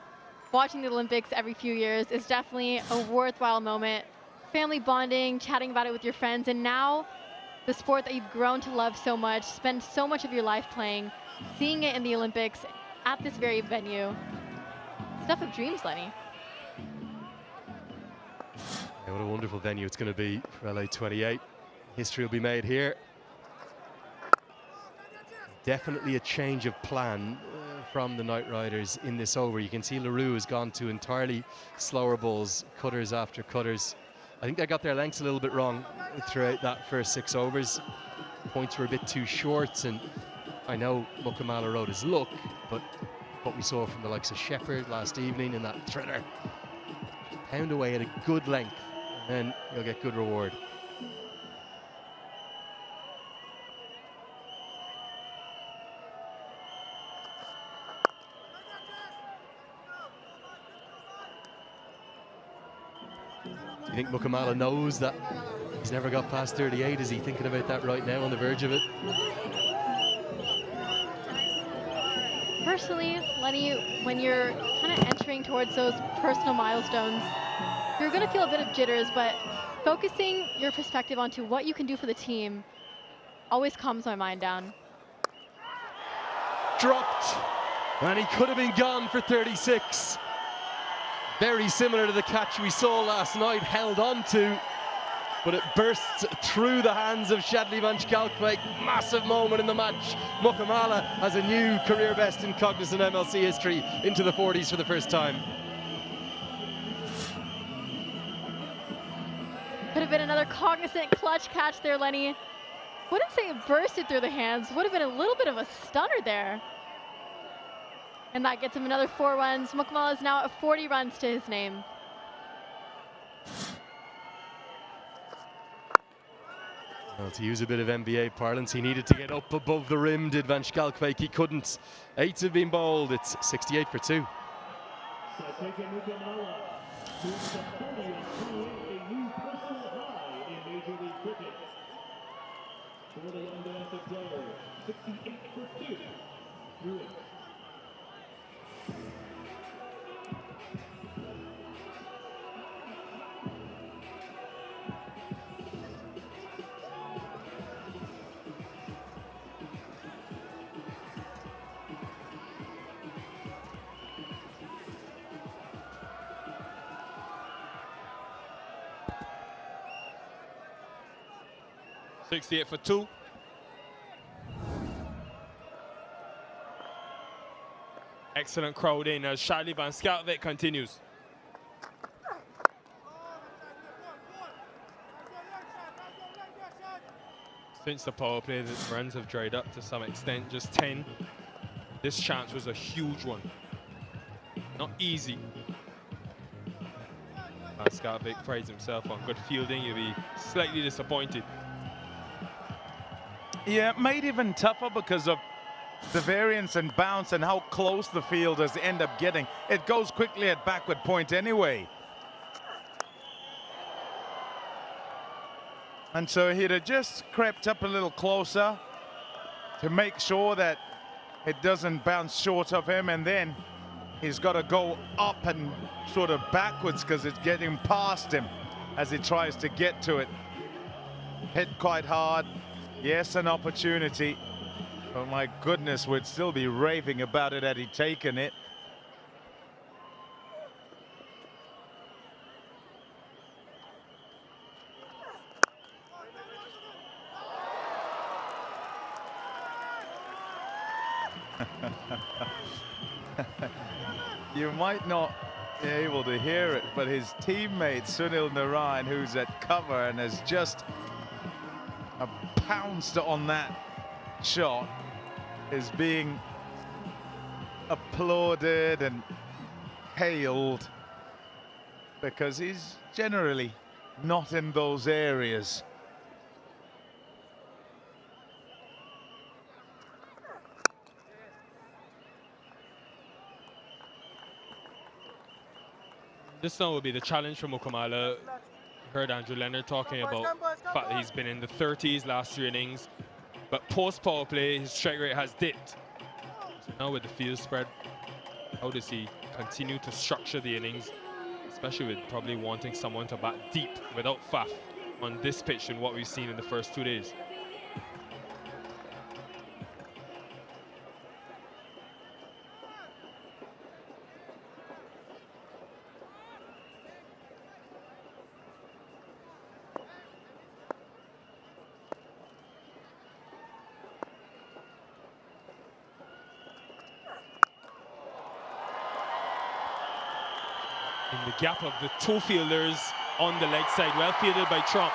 Speaker 8: watching the Olympics every few years is definitely a worthwhile moment. Family bonding, chatting about it with your friends, and now the sport that you've grown to love so much, spend so much of your life playing, seeing it in the Olympics at this very venue. Stuff of dreams, Lenny.
Speaker 7: Yeah, what a wonderful venue it's going to be for LA 28. History will be made here. Definitely a change of plan from the Knight Riders in this over. You can see LaRue has gone to entirely slower balls, cutters after cutters. I think they got their lengths a little bit wrong throughout that first 6 overs. Points were a bit too short, and I know Mukamala rode his luck, but what we saw from the likes of Shepherd last evening in that thriller, pound away at a good length, and then you'll get good reward. Do you think Mukamala knows that he's never got past 38? Is he thinking about that right now, on the verge of it?
Speaker 8: Personally, Lenny, when you're kind of entering towards those personal milestones, you're going to feel a bit of jitters, but focusing your perspective onto what you can do for the team always calms my mind down.
Speaker 7: Dropped, and he could have been gone for 36. Very similar to the catch we saw last night, held on to, but it bursts through the hands of Shadley Vanchkalkwek. Massive moment in the match. Mukamala has a new career best in Cognizant MLC history, into the 40s for the first time.
Speaker 8: Could have been another Cognizant clutch catch there, Lenny. Wouldn't say it bursted through the hands, would have been a little bit of a stunner there. And that gets him another 4 runs. Mukamala is now at 40 runs to his name.
Speaker 7: Well, to use a bit of NBA parlance, he needed to get up above the rim, did Van Schalkwyk. He couldn't. 8s have been bowled. It's 68 for 2.
Speaker 1: $68 for 2. Excellent crowd in as Charlie Van Schalkwyk continues. Since the power play, the runs have dried up to some extent, just 10. This chance was a huge one. Not easy. Van Schalkwyk prides himself on good fielding. You'll be slightly disappointed.
Speaker 10: Yeah, made even tougher because of the variance and bounce and how close the fielders end up getting. It goes quickly at backward point anyway. And so he'd have just crept up a little closer to make sure that it doesn't bounce short of him, and then he's got to go up and sort of backwards because it's getting past him as he tries to get to it. Hit quite hard. Yes, an opportunity. Oh my goodness, we'd still be raving about it had he taken it. You might not be able to hear it, but his teammate Sunil Narayan, who's at cover and has just pounced on that shot, is being applauded and hailed because he's generally not in those areas.
Speaker 1: This now will be the challenge for Mukamala. Heard Andrew Leonard talking about the fact that he's been in the 30s last 3 innings, but post power play his strike rate has dipped. So now with the field spread, how does he continue to structure the innings, especially with probably wanting someone to bat deep without Faf on this pitch and what we've seen in the first 2 days? In the gap of the 2 fielders on the leg side, well fielded by Trump.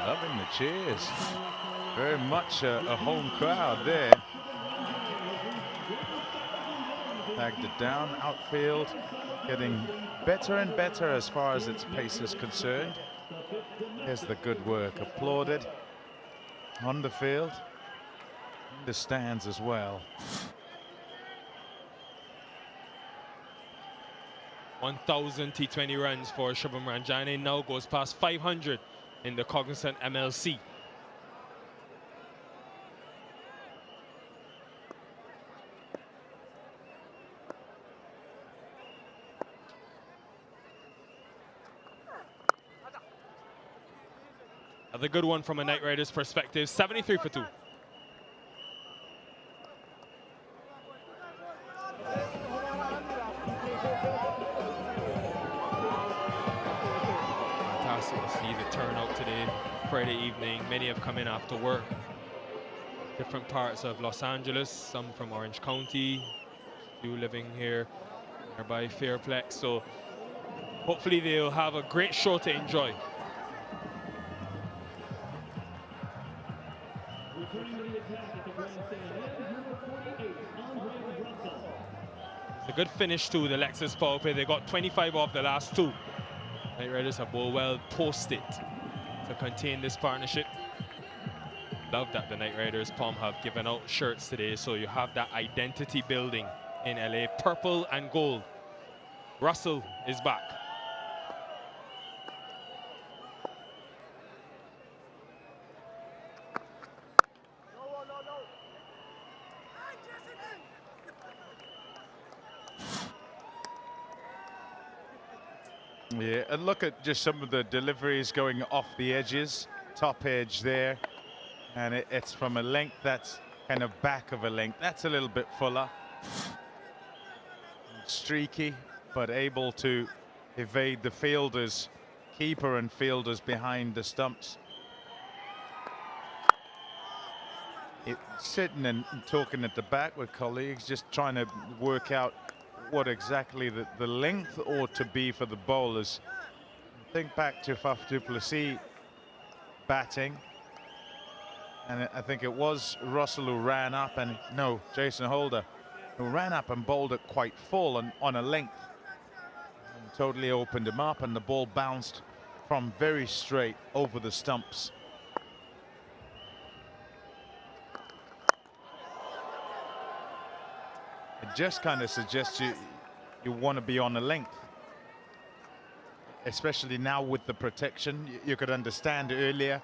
Speaker 10: Loving the cheers. Very much a home crowd there. Tagged it down, outfield, getting better and better as far as its pace is concerned. Here's the good work, applauded on the field. The stands as well.
Speaker 1: 1,000 T20 runs for Shubham Ranjane, now goes past 500 in the Cognizant MLC. Another good one from a Knight Riders perspective, 73 for 2. Fantastic to see the turnout today, Friday evening. Many have come in after work. Different parts of Los Angeles, some from Orange County, few living here nearby Fairplex. So hopefully they'll have a great show to enjoy. It's a good finish to the Lexus power play. They got 25 off the last 2. Knight Riders have well posted to contain this partnership. Love that the Knight Riders Palm have given out shirts today, so you have that identity building in LA. Purple and gold. Russell is back.
Speaker 10: Yeah, and look at just some of the deliveries going off the edges, top edge there, and it's from a length that's kind of back of a length. That's a little bit fuller, streaky, but able to evade the fielders, keeper and fielders behind the stumps. Sitting and talking at the back with colleagues, just trying to work out what exactly the length ought to be for the bowlers. Think back to Faf du Plessis batting, and I think it was Russell who ran up, and no, Jason Holder, who ran up and bowled it quite full and on a length, and totally opened him up, and the ball bounced from very straight over the stumps. It just kind of suggests you want to be on a length, especially now with the protection. You could understand earlier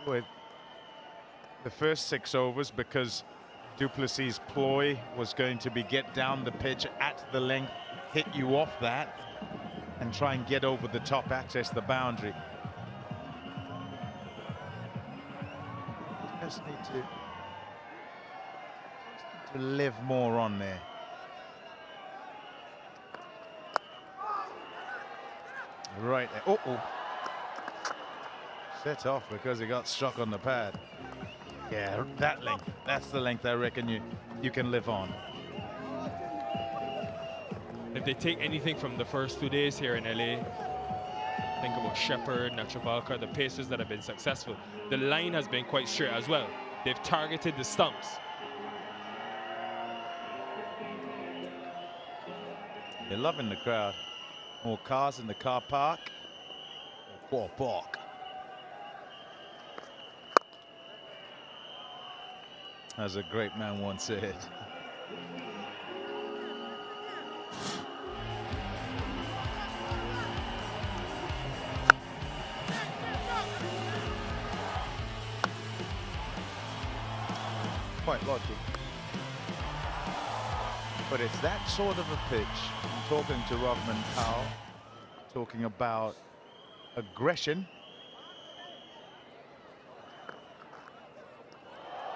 Speaker 10: with the first 6 overs, because du Plessis' ploy was going to be get down the pitch at the length, hit you off that, and try and get over the top, access the boundary. Just need to live more on there. Right. Oh. Set off because he got struck on the pad. Yeah, that length. That's the length I reckon you can live on.
Speaker 1: If they take anything from the first 2 days here in LA, think about Shepherd, Nachabalka, the pacers that have been successful. The line has been quite straight as well. They've targeted the stumps.
Speaker 10: They're loving the crowd. More cars in the car park. Or park. As a great man once said. Quite logical. But it's that sort of a pitch. I'm talking to Rodman Powell, talking about aggression.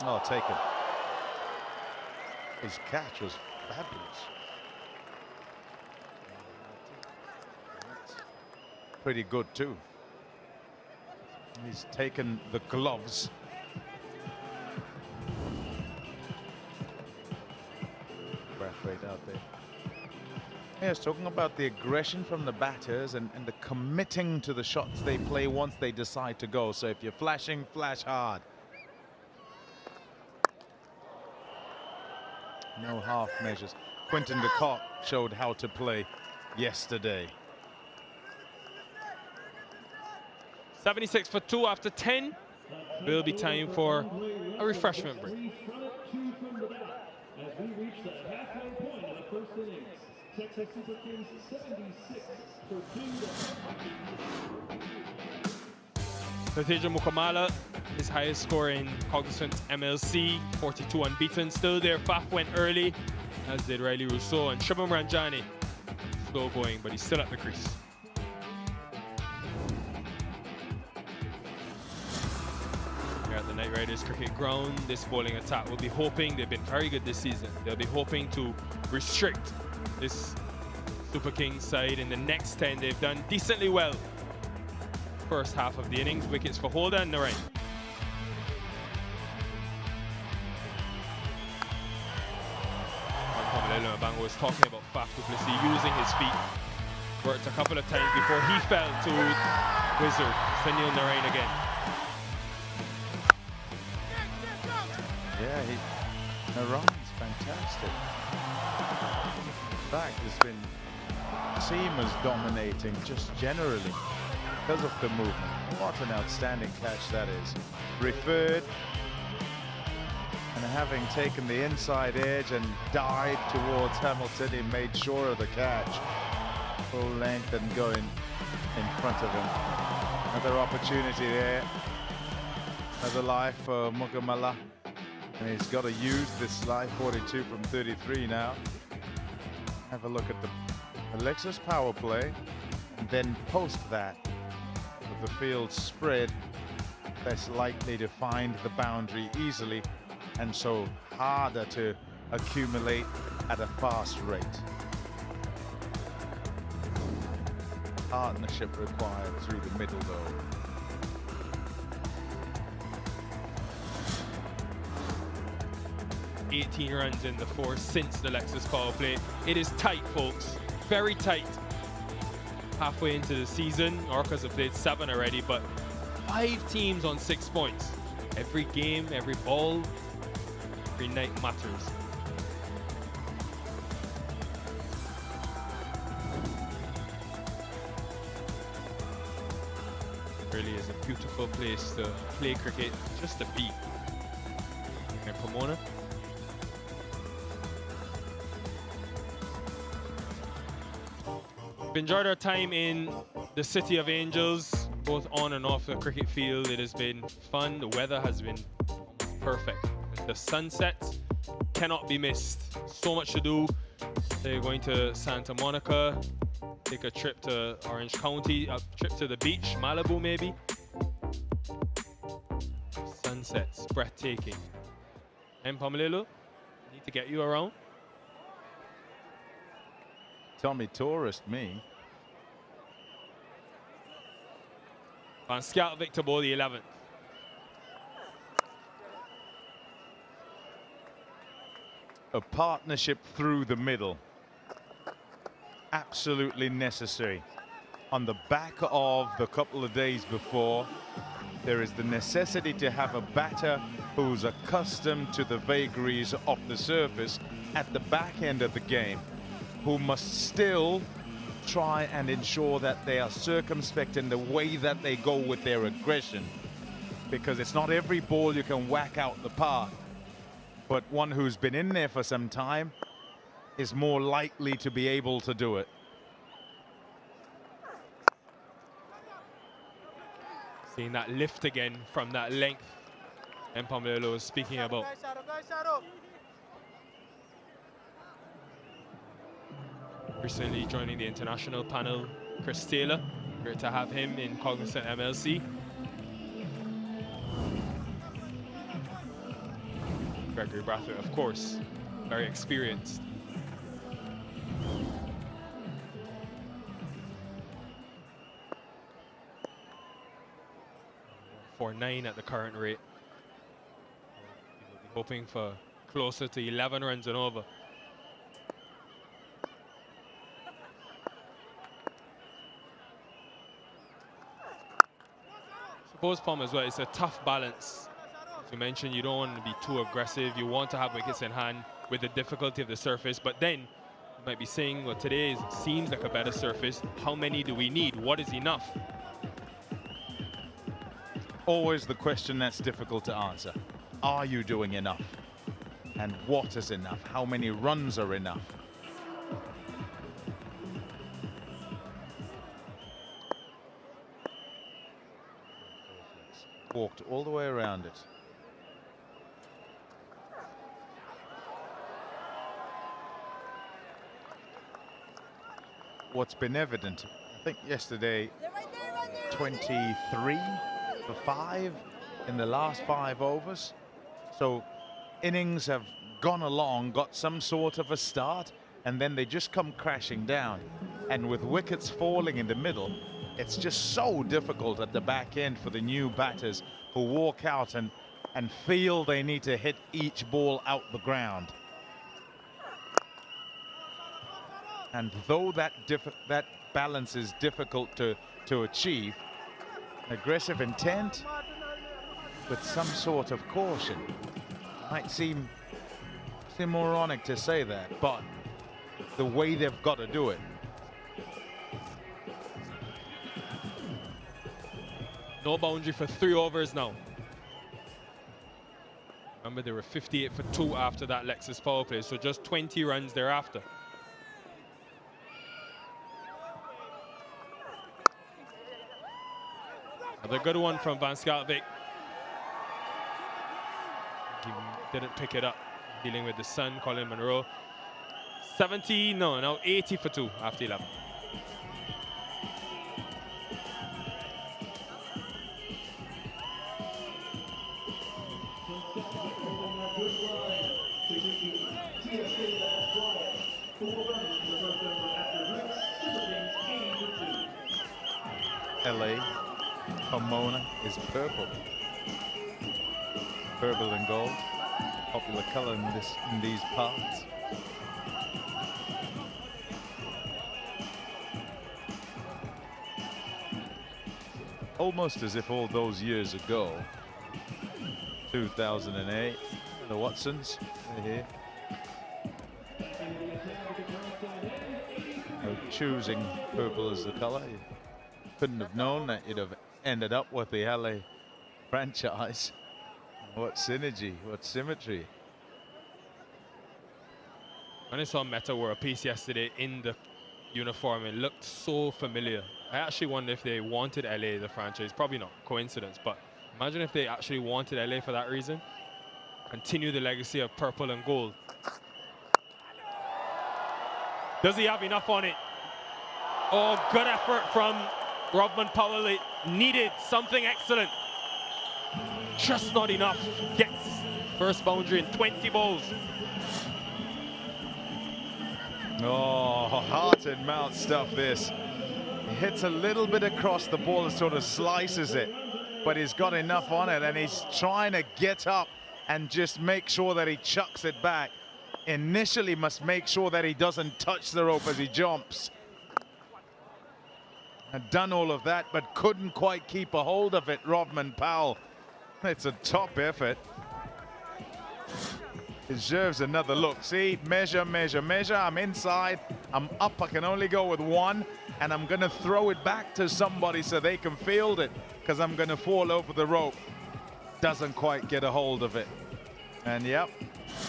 Speaker 10: Oh, taken. His catch was fabulous. Pretty good too. He's taken the gloves. Rate out there. Yes, talking about the aggression from the batters and the committing to the shots they play once they decide to go. So if you're flashing, flash hard. No half measures. Quinton de Kock showed how to play yesterday.
Speaker 1: 76 for 2 after 10. Will be time for a refreshment break.
Speaker 6: As we reach the halfway point of the first innings, Texas Super Kings 76 for 2.
Speaker 1: Nateja Mukamala, his highest score in Cognizant MLC, 42 unbeaten. Still there, Faf went early, as did Riley Rousseau, and Shubham Ranjani, slow going, but he's still at the crease. At the Knight Riders cricket ground, this bowling attack will be hoping, they've been very good this season, they'll be hoping to restrict this Super Kings side in the next 10. They've done decently well first half of the innings. Wickets for Holder and Narain. Kamalelo Mbango was talking about Faf du Plessis using his feet. Worked a couple of times before he fell to Wizard, Sunil Narain again.
Speaker 10: Yeah, Narain's fantastic. fact, it's been seamers dominating just generally because of the movement. What an outstanding catch that is. Referred, and having taken the inside edge and dived towards Hamilton, he made sure of the catch. Full length and going in front of him. Another opportunity there. Another life for Mugamala. And he's got to use this life 42 from 33 now. Have a look at the Alexis power play. And then post that, with the field spread, less likely to find the boundary easily, and so harder to accumulate at a fast rate. Partnership required through the middle though.
Speaker 1: $18 runs in the fourth since the Lexus power play. It is tight, folks, very tight. Halfway into the season, Orcas have played 7 already, but 5 teams on 6 points. Every game, every ball, every night matters. Really is a beautiful place to play cricket, just to be. And Pomona. We've enjoyed our time in the City of Angels, both on and off the cricket field. It has been fun. The weather has been perfect. The sunsets cannot be missed. So much to do. They're going to Santa Monica, take a trip to Orange County, a trip to the beach, Malibu maybe. Sunsets, breathtaking. And Pomalilo, need to get you around.
Speaker 10: Tommy Tourist, me.
Speaker 1: Van Scout Victor Ball, the 11th.
Speaker 10: A partnership through the middle. Absolutely necessary. On the back of the couple of days before, there is the necessity to have a batter who's accustomed to the vagaries of the surface at the back end of the game, who must still try and ensure that they are circumspect in the way that they go with their aggression, because it's not every ball you can whack out the park, but one who's been in there for some time is more likely to be able to do it.
Speaker 1: Seeing that lift again from that length, and Pomalilo was speaking about. Recently joining the international panel, Chris Taylor. Great to have him in Cognizant MLC. Gregory Brathwaite, of course, very experienced. For 9 at the current rate. We'll be hoping for closer to 11 runs and over. Suppose, Pom, as well, it's a tough balance. As you mentioned, you don't want to be too aggressive. You want to have wickets in hand with the difficulty of the surface, but then you might be saying, well, today seems like a better surface. How many do we need? What is enough?
Speaker 10: Always the question that's difficult to answer. Are you doing enough? And what is enough? How many runs are enough? Walked all the way around it. What's been evident, I think yesterday, 23 for 5 in the last 5 overs. So innings have gone along, got some sort of a start, and then they just come crashing down. And with wickets falling in the middle, it's just so difficult at the back end for the new batters who walk out and feel they need to hit each ball out the ground. And though that balance is difficult to achieve, aggressive intent with some sort of caution. Might seem moronic to say that, but the way they've got to do it.
Speaker 1: No boundary for 3 overs now. Remember, they were 58 for 2 after that Lexus power play, so just 20 runs thereafter. Another good one from Van Schalkwyk. He didn't pick it up, dealing with the son, Colin Monroe. 70, no, now 80 for 2 after 11.
Speaker 10: LA, Pomona is purple. Purple and gold, popular color in these parts. Almost as if all those years ago, 2008, the Watsons, they're here. Choosing purple as the color. You couldn't have known that you'd have ended up with the LA franchise. What synergy, what symmetry.
Speaker 1: When I saw Meta wear a piece yesterday in the uniform, it looked so familiar. I actually wonder if they wanted LA, the franchise. Probably not coincidence, but imagine if they actually wanted LA for that reason. Continue the legacy of purple and gold. Does he have enough on it? Oh, good effort from Rodman Powell. It needed something excellent. Just not enough. Gets first boundary in 20 balls.
Speaker 10: Oh, heart and mouth stuff this. He hits a little bit across the ball and sort of slices it, but he's got enough on it, and he's trying to get up and just make sure that he chucks it back. Initially must make sure that he doesn't touch the rope as he jumps. Had done all of that, but couldn't quite keep a hold of it, Rodman Powell. It's a top effort. Deserves another look. See, measure, measure, measure. I'm inside, I'm up, I can only go with one, and I'm gonna throw it back to somebody so they can field it, because I'm gonna fall over the rope. Doesn't quite get a hold of it. And yep,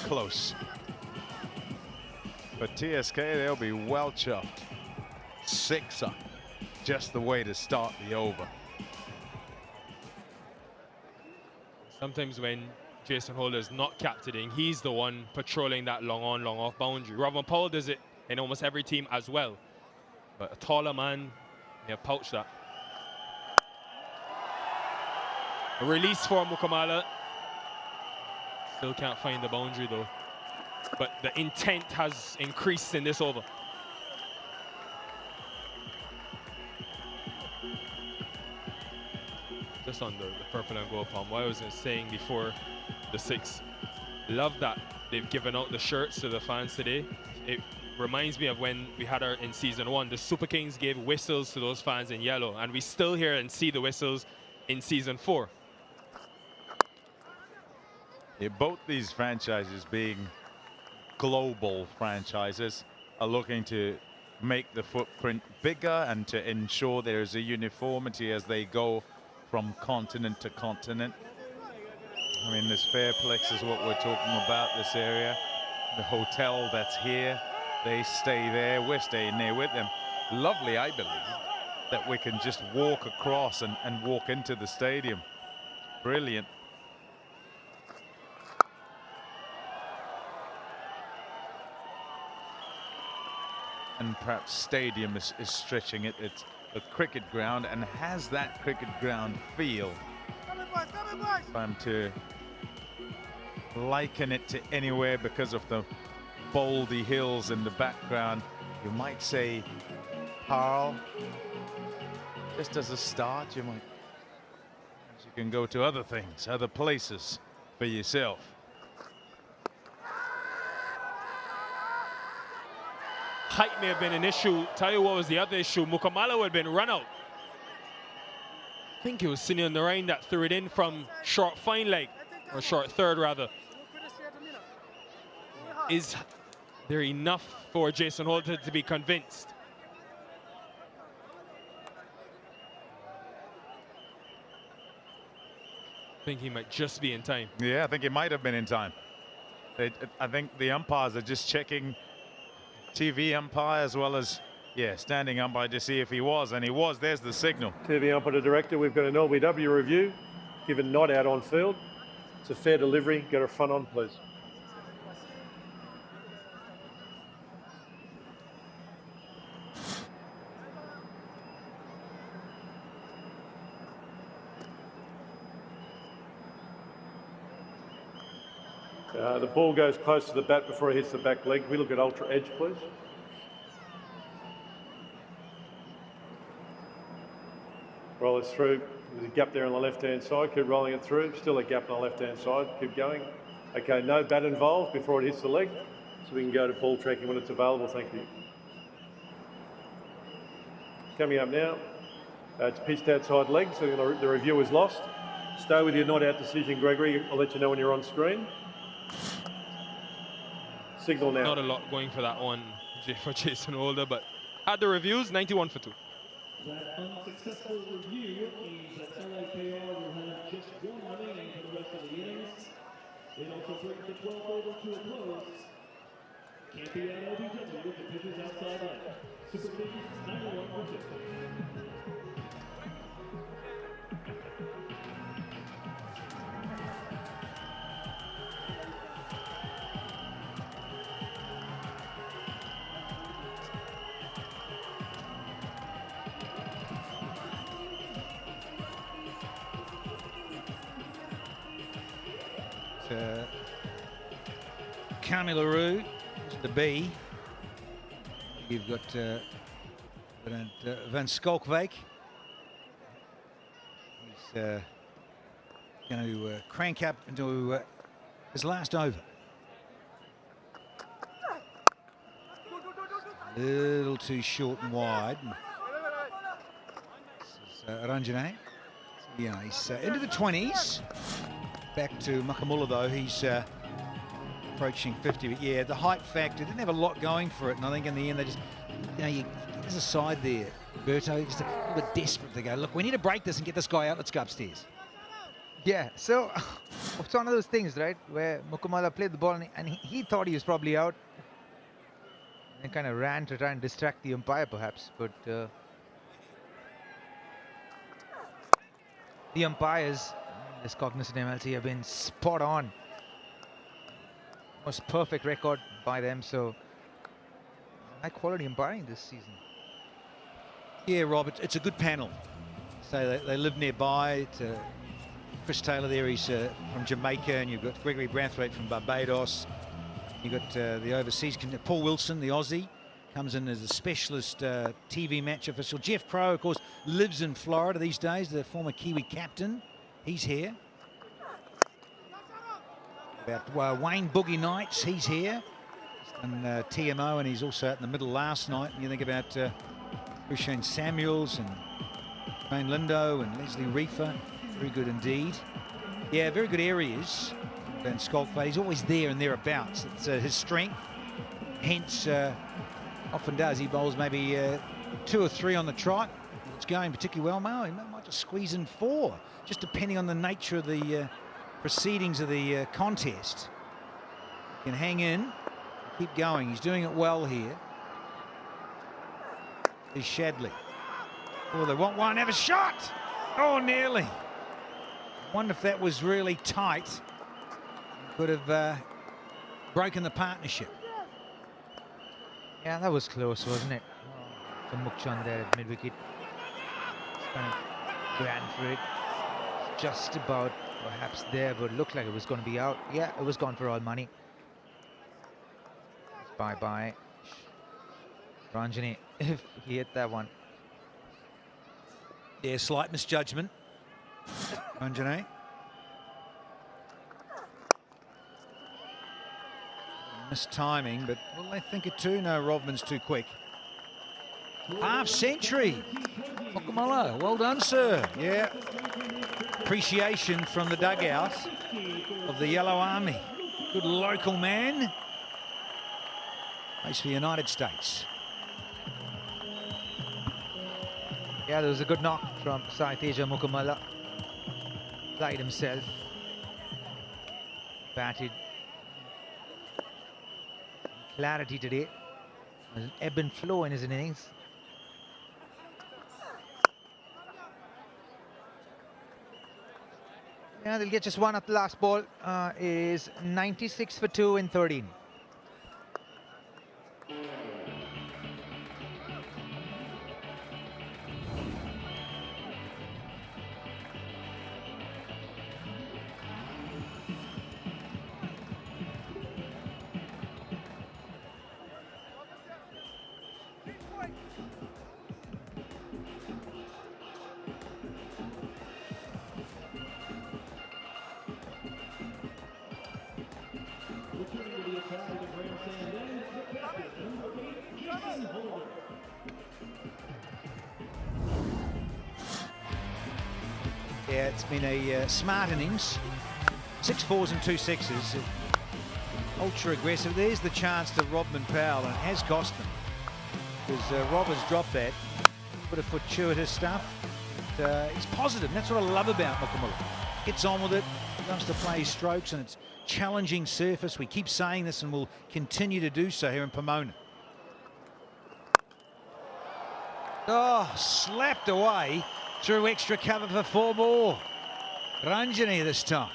Speaker 10: close. But TSK, they'll be well chuffed. 6-er, just the way to start the over.
Speaker 1: Sometimes when Jason Holder is not captaining, he's the one patrolling that long on, long off boundary. Rodman Powell does it in almost every team as well. But a taller man, yeah, pouch that. A release for Mukamala. Still can't find the boundary though. But the intent has increased in this over. Just on the purple and gold palm. What I was saying before the 6. Love that they've given out the shirts to the fans today. It reminds me of when we had our in season 1. The Super Kings gave whistles to those fans in yellow, and we still hear and see the whistles in season 4.
Speaker 10: Yeah, both these franchises, being global franchises, are looking to make the footprint bigger and to ensure there's a uniformity as they go from continent to continent. I mean, this Fairplex is what we're talking about, this area. The hotel that's here, they stay there, we're staying there with them. Lovely, I believe, that we can just walk across and walk into the stadium. Brilliant. And perhaps stadium is stretching it. It's a cricket ground and has that cricket ground feel. If I'm to liken it to anywhere because of the boldy hills in the background, you might say Harl. Just as a start, you can go to other things, other places for yourself.
Speaker 1: Height may have been an issue. Tell you what was the other issue. Mukamala would have been run out. I think it was Sunil Narain that threw it in from short fine leg, or short third rather. Is They're enough for Jason Holder to be convinced. I think he might just be in time.
Speaker 10: Yeah, I think he might have been in time. I think the umpires are just checking, TV umpire as well as, yeah, standing umpire to see if he was, and he was. There's the signal.
Speaker 9: TV umpire director, we've got an LBW review. Given not out on field. It's a fair delivery. Get a front on, please. The ball goes close to the bat before it hits the back leg. We look at ultra edge, please. Roll it through. There's a gap there on the left-hand side. Keep rolling it through. Still a gap on the left-hand side. Keep going. Okay, no bat involved before it hits the leg. So we can go to ball tracking when it's available. Thank you. Coming up now. It's pitched outside leg, so the review is lost. Stay with your not out decision, Gregory. I'll let you know when you're on screen. Signal now.
Speaker 1: Not a lot going for that one for Jason Holder, but at the reviews, 91 for 2.
Speaker 6: That unsuccessful review means that LAKR will have just one remaining for the rest of the innings. It also brings the 12th over to a close. Can't be at LBW with the pitches outside line. Super Kings 91 for 2.
Speaker 2: Kamilaroo is the B. You've got Van Skalkwyk. He's going to crank up into his last over. A little too short and wide. This is Ranjane. Yeah, he's into the 20s. Back to Makamula though, he's approaching 50, but yeah, the height factor didn't have a lot going for it, and I think in the end they just, there's a side there, Berto, just a little bit desperate to go, look, we need to break this and get this guy out, let's go upstairs.
Speaker 3: Yeah, so it's one of those things, right, where Mukamala played the ball and he thought he was probably out and kind of ran to try and distract the umpire perhaps, but the umpires, this Cognizant MLT, have been spot on. Most perfect record by them, so high quality umpiring this season.
Speaker 2: Yeah, Rob, it's a good panel. So they live nearby. Chris Taylor there, he's from Jamaica, and you've got Gregory Brathwaite from Barbados. You've got the overseas, Paul Wilson, the Aussie, comes in as a specialist TV match official. Jeff Crow, of course, lives in Florida these days, the former Kiwi captain. He's here. About Wayne Boogie Knights, he's here. And TMO, and he's also out in the middle last night. And you think about Shane Samuels and Wayne Lindo and Leslie Reefer. Very good indeed. Yeah, very good areas. Van Skalkwyk, he's always there and thereabouts. It's his strength. Hence, often does. He bowls maybe 2 or 3 on the trot. It's going particularly well. He might just squeeze in 4, just depending on the nature of the proceedings of the contest. He can hang in, keep going. He's doing it well here. Is Shadley. Oh, they want one, have a shot! Oh, nearly. Wonder if that was really tight. Could have broken the partnership.
Speaker 3: Yeah, that was close, wasn't it? For Mukchand there at mid-wicket. Kind of ran for it. Just about perhaps there, but it looked like it was going to be out. Yeah, it was gone for all money. Bye-bye. Ranjane, if he hit that one.
Speaker 2: Yeah, slight misjudgment. Ranjane. Missed timing, but will they think it too? No, Rovman's too quick. Half century. Mukamala, well done, sir. Yeah. Appreciation from the dugout of the Yellow Army. Good local man. Race for the United States.
Speaker 3: Yeah, there was a good knock from Saiteja Mukamala. Played himself. Batted. Clarity today. There's an ebb and flow in his innings. Yeah, they'll get just one at the last ball. Is 96 for 2 in 13.
Speaker 2: Yeah, it's been a smart innings. 6 4s and 2 6s. Ultra aggressive. There's the chance to Robman Powell, and it has cost them. Because Rob has dropped that. Bit of fortuitous stuff. But, he's positive, and that's what I love about Mukamala. Gets on with it, loves to play his strokes, and it's challenging surface. We keep saying this, and we'll continue to do so here in Pomona. Oh, slapped away through extra cover for 4 more. Ranjani this time.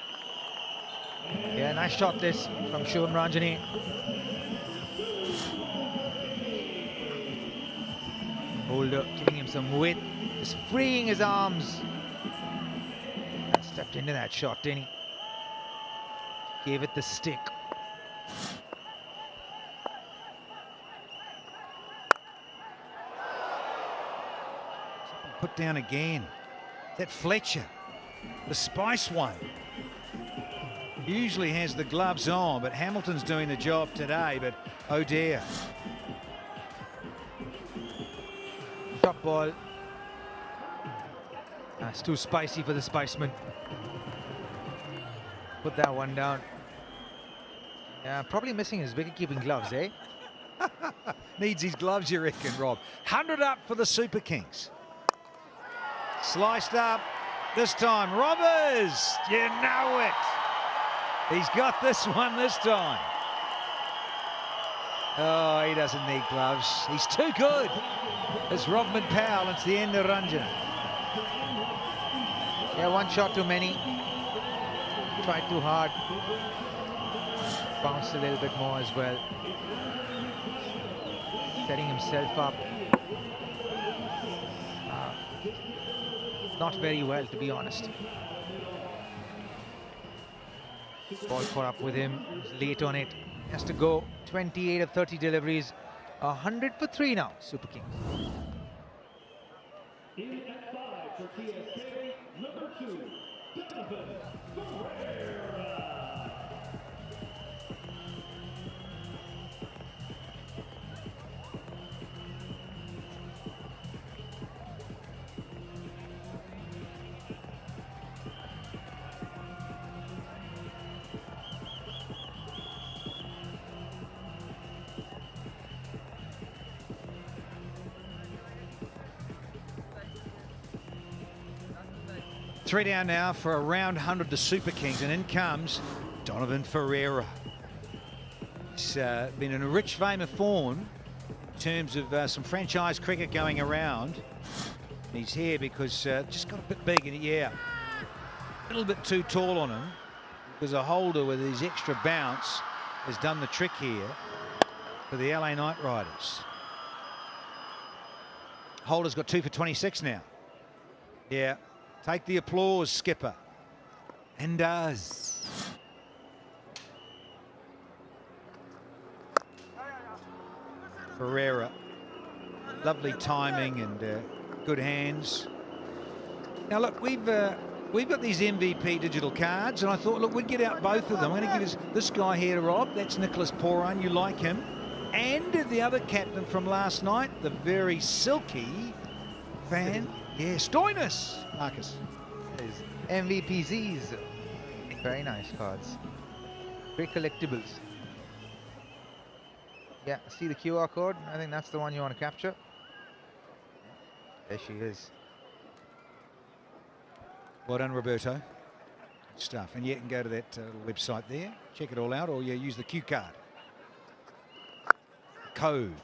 Speaker 3: Yeah, nice shot this from Shubham Ranjani. Holder giving him some width, just freeing his arms. Stepped into that shot, didn't he? Gave it the stick.
Speaker 2: Put down again. That Fletcher, the Spice one, usually has the gloves on, but Hamilton's doing the job today, but oh dear.
Speaker 3: Shot ball. That's too spicy for the Spiceman. Put that one down. Yeah, probably missing his wicket-keeping gloves, eh?
Speaker 2: Needs his gloves, you reckon, Rob. 100 up for the Super Kings. Sliced up this time. Robbers, you know it. He's got this one this time. Oh, he doesn't need gloves. He's too good. It's Robman Powell. It's the end of Ranjana.
Speaker 3: Yeah, one shot too many. Tried too hard. Bounced a little bit more as well. Setting himself up. Not very well, to be honest. Ball caught up with him. He was late on it. Has to go 28 of 30 deliveries. 100 for 3 now, Super Kings.
Speaker 6: In at 5 for TSK, number 2, Donovan Ferreira.
Speaker 2: Three down now for around 100 to Super Kings, and in comes Donovan Ferreira. He's been in a rich vein of form in terms of some franchise cricket going around. And he's here because just got a bit big, and yeah, a little bit too tall on him, because a Holder with his extra bounce has done the trick here for the LA Knight Riders. Holder's got 2 for 26 now. Yeah. Take the applause, skipper. And does. Ferreira. Lovely timing and good hands. Now look, we've got these MVP digital cards, and I thought, look, we'd get out both of them. I'm going to give us this guy here to Rob. That's Nicholas Poran. You like him. And the other captain from last night, the very silky Van. Yeah, Stoinis, Marcus.
Speaker 3: His MVPZs. Very nice cards. Great collectibles. Yeah, see the QR code? I think that's the one you want to capture. There she is.
Speaker 2: Well done, Roberto. Good stuff. And you can go to that little website there, check it all out, or you use the cue card. Code.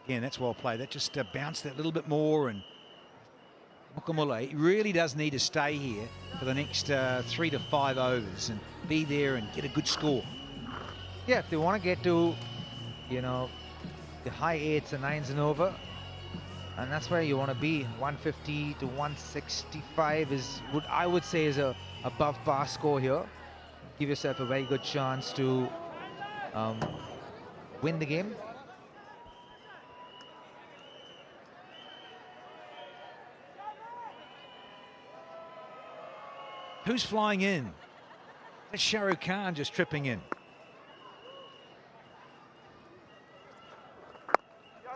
Speaker 2: Again, that's well played. That just bounced that little bit more, and Mukamula really does need to stay here for the next 3 to 5 overs and be there and get a good score.
Speaker 3: Yeah, if they want to get to, you know, the high 8s and 9s and over, and that's where you want to be. 150 to 165 is what I would say is a above par score here. Give yourself a very good chance to win the game.
Speaker 2: Who's flying in? That's Shah Rukh Khan just tripping in.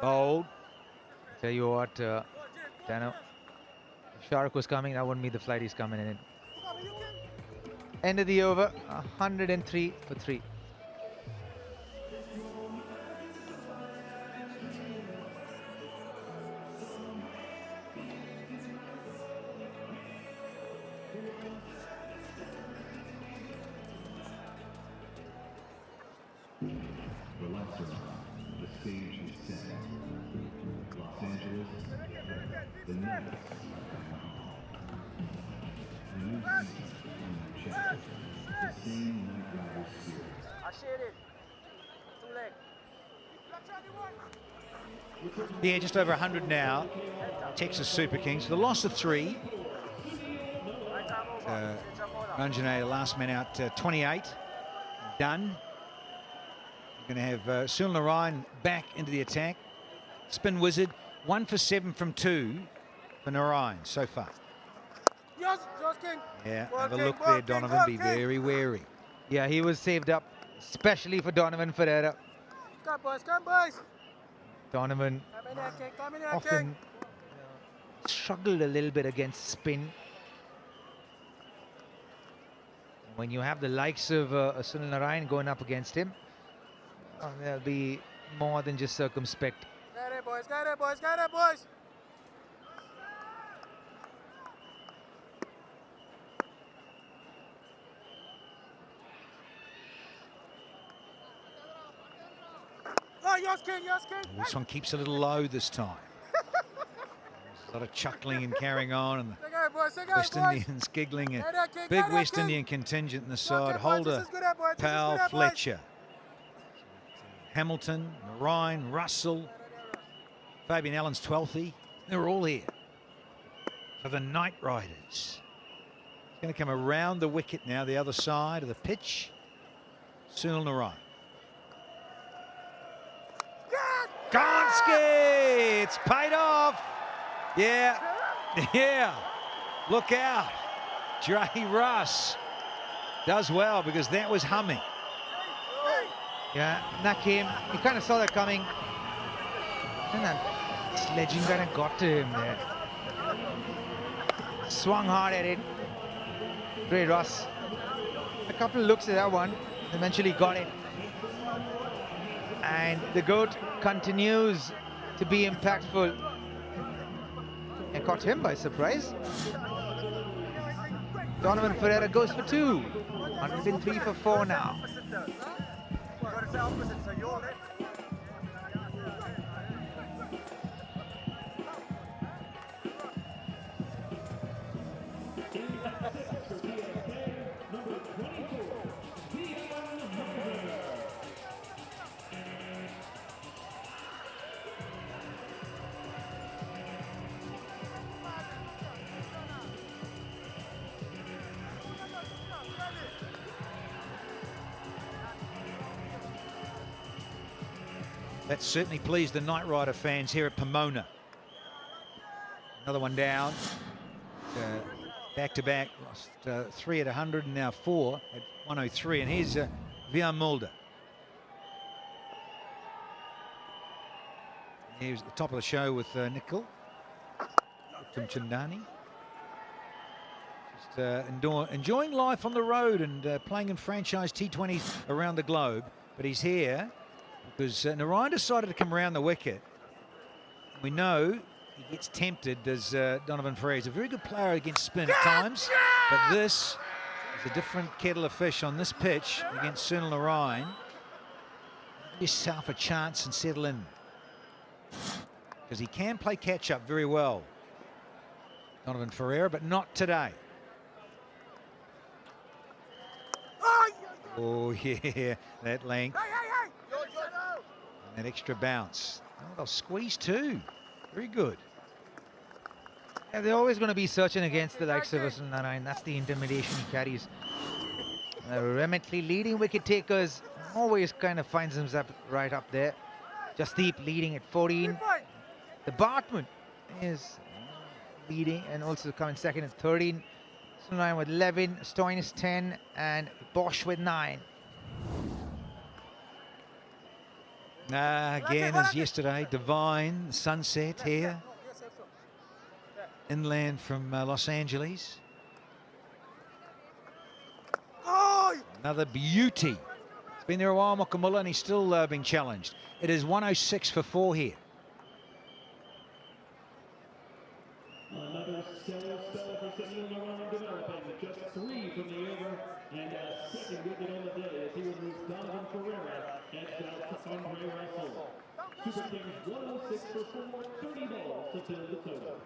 Speaker 2: Bold.
Speaker 3: Tell you what, Dano, if Shah Rukh was coming, that wouldn't be the flight he's coming in. End of the over, 103 for 3.
Speaker 6: The stage is set. Los Angeles, the Knights. The new season on the chest. The same Knight Rider spirit.
Speaker 2: Yeah, just over 100 now. Texas Super Kings. The loss of 3. Ranjane, last man out, 28. Done. We're going to have Sunil Narayan back into the attack. Spin Wizard, 1 for 7 from 2 for Narayan so far. Yeah, have a look there, Donovan. Be very wary.
Speaker 3: Yeah, he was saved up, especially for Donovan Ferreira.
Speaker 11: Come boys.
Speaker 3: Donovan often struggled a little bit against spin. When you have the likes of Sunil Narayan going up against him, they'll be more than just circumspect.
Speaker 11: Get it, boys. Get it, boys. Get it, boys. Oh, yours, King.
Speaker 2: This one keeps a little low this time. There's a lot of chuckling and carrying on, and the West Indians giggling. A big West Indian contingent in the side. Holder, Powell, Fletcher, Hamilton, Ryan, Russell, Fabian Allen's 12th. They're all here for the Knight Riders. It's going to come around the wicket now, the other side of the pitch. Sunil Narayan. Gonski! It's paid off. Yeah. Look out. Dre Russ does well because that was humming.
Speaker 3: Yeah, that came, you kind of saw that coming. And that sledging kind of got to him there. Swung hard at it. Dre Russ. A couple of looks at that one. Eventually got it. And the GOAT continues to be impactful. And caught him by surprise. Donovan Ferreira goes for 2. 103 for 4 now.
Speaker 2: That certainly pleased the Knight Rider fans here at Pomona. Another one down. Back-to-back, lost 3 at 100 and now 4 at 103. And here's Vian Mulder. He was at the top of the show with Nicol. From Chandani. Just enjoying life on the road and playing in franchise T20s around the globe. but he's here because Narayan decided to come around the wicket. We know he gets tempted, does Donovan Ferrer. He's a very good player against spin at times, but this is a different kettle of fish on this pitch against Sunil Narayan. Give yourself a chance and settle in, because he can play catch-up very well, Donovan Ferrer, but not today. Oh, yeah, that length. And that extra bounce. Oh, they'll squeeze too. Very good.
Speaker 3: Yeah, they're always going to be searching against the likes of Sunil Narayan. That's the intimidation he carries. Remetly leading wicket takers always kind of finds himself right up there. Jasdeep leading at 14. The Bartman is leading and also coming second at 13. Sunil Narayan with 11, Stoinis 10, and Bosch with 9.
Speaker 2: Again, as yesterday, divine sunset here, inland from Los Angeles. Another beauty. It's been there a while, Mokamulla, and he's still being challenged. It is 106 for 4 here.
Speaker 6: Another stellar spell for Sunil Narayan developing, just 3 from the over, and a second wicket on the day as he removes Donovan Ferreira and out Andre Russell. Super Kings 106 for 4, 30 balls to fill the total.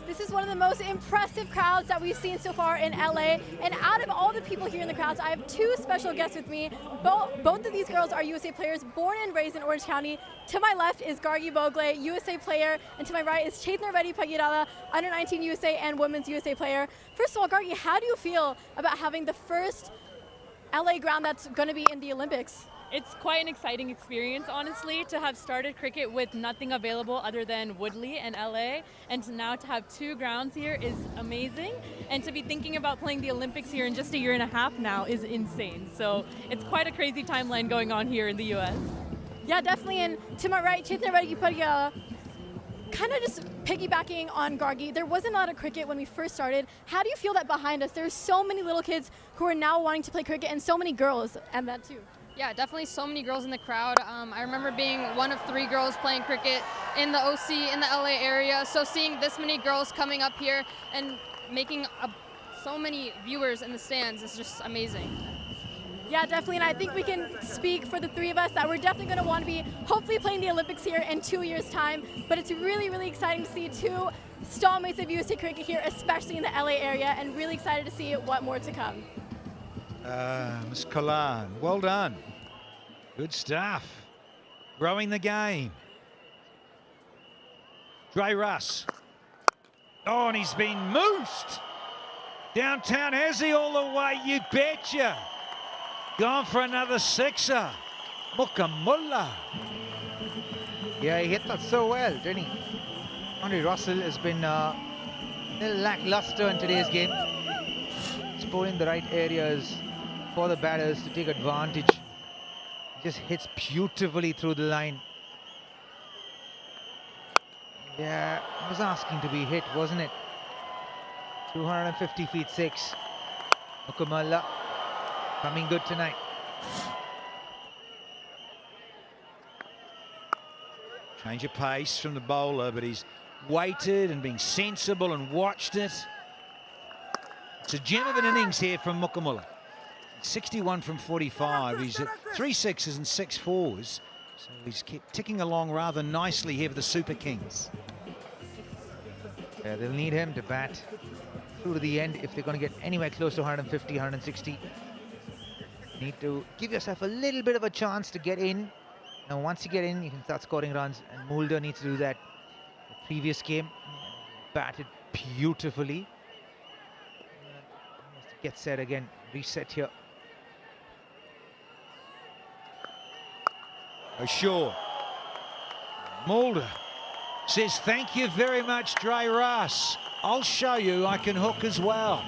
Speaker 8: This is one of the most impressive crowds that we've seen so far in LA. And out of all the people here in the crowds, I have 2 special guests with me. Both of these girls are USA players born and raised in Orange County. To my left is Gargi Bogle, USA player, and to my right is Chetna Reddy Pagirala, under 19 USA and women's USA player. First of all, Gargi, how do you feel about having the first LA ground that's going to be in the Olympics?
Speaker 12: It's quite an exciting experience, honestly, to have started cricket with nothing available other than Woodley and LA, and now to have 2 grounds here is amazing. And to be thinking about playing the Olympics here in just a year and a half now is insane. So it's quite a crazy timeline going on here in the US.
Speaker 8: Yeah, definitely. And to my right, Chetna Reddy Pagirala, kind of just piggybacking on Gargi, there wasn't a lot of cricket when we first started. How do you feel that behind us there's so many little kids who are now wanting to play cricket, and so many girls and that too?
Speaker 13: Yeah, definitely so many girls in the crowd. I remember being one of 3 girls playing cricket in the OC in the LA area. So seeing this many girls coming up here and making so many viewers in the stands is just amazing.
Speaker 8: Yeah, definitely, and I think we can speak for the 3 of us that we're definitely going to want to be hopefully playing the Olympics here in 2 years' time. But it's really, really exciting to see 2 stalmates of USA cricket here, especially in the LA area, and really excited to see what more to come.
Speaker 2: Ms. Kalan, well done. Good stuff. Growing the game. Dre Russ. Oh, and he's been moosed. Downtown, has he all the way? You betcha. Gone for another 6er. Mokamulla.
Speaker 3: Yeah, he hit that so well, didn't he? Andre Russell has been a little lackluster in today's game. Exploring the right areas for the batters to take advantage. Just hits beautifully through the line. Yeah, it was asking to be hit, wasn't it? 250 feet 6. Mokamulla coming good tonight.
Speaker 2: Change of pace from the bowler, but he's waited and been sensible and watched it. It's a gem of an innings here from Mokamulla. 61 from 45. He's at 3 6s and 6 4s. So he's kept ticking along rather nicely here for the Super Kings.
Speaker 3: Yeah, they'll need him to bat through to the end if they're going to get anywhere close to 150, 160. Need to give yourself a little bit of a chance to get in. Now, once you get in, you can start scoring runs, and Mulder needs to do that. The previous game, batted beautifully. Get set again, reset here.
Speaker 2: Ashore. Mulder says, thank you very much, Dre Russ. I'll show you I can hook as well.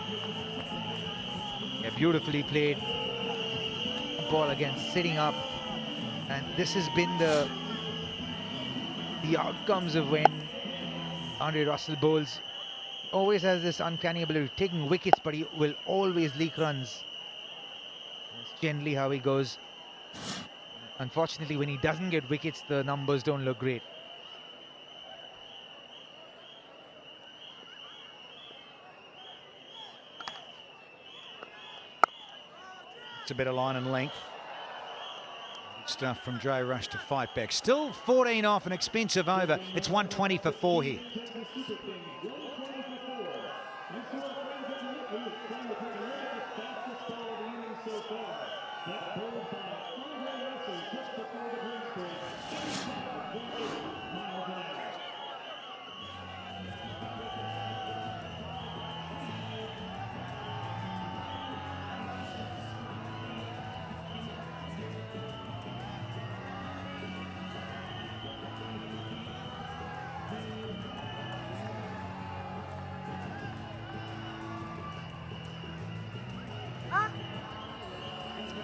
Speaker 3: Yeah, beautifully played. jump ball again, sitting up. And this has been the outcomes of when Andre Russell bowls. He always has this uncanny ability of taking wickets, but he will always leak runs. That's generally how he goes. Unfortunately, when he doesn't get wickets, the numbers don't look great.
Speaker 2: It's a bit of line and length. Good stuff from Dre Rush to fight back. Still 14 off, an expensive over. It's 120 for 4 here.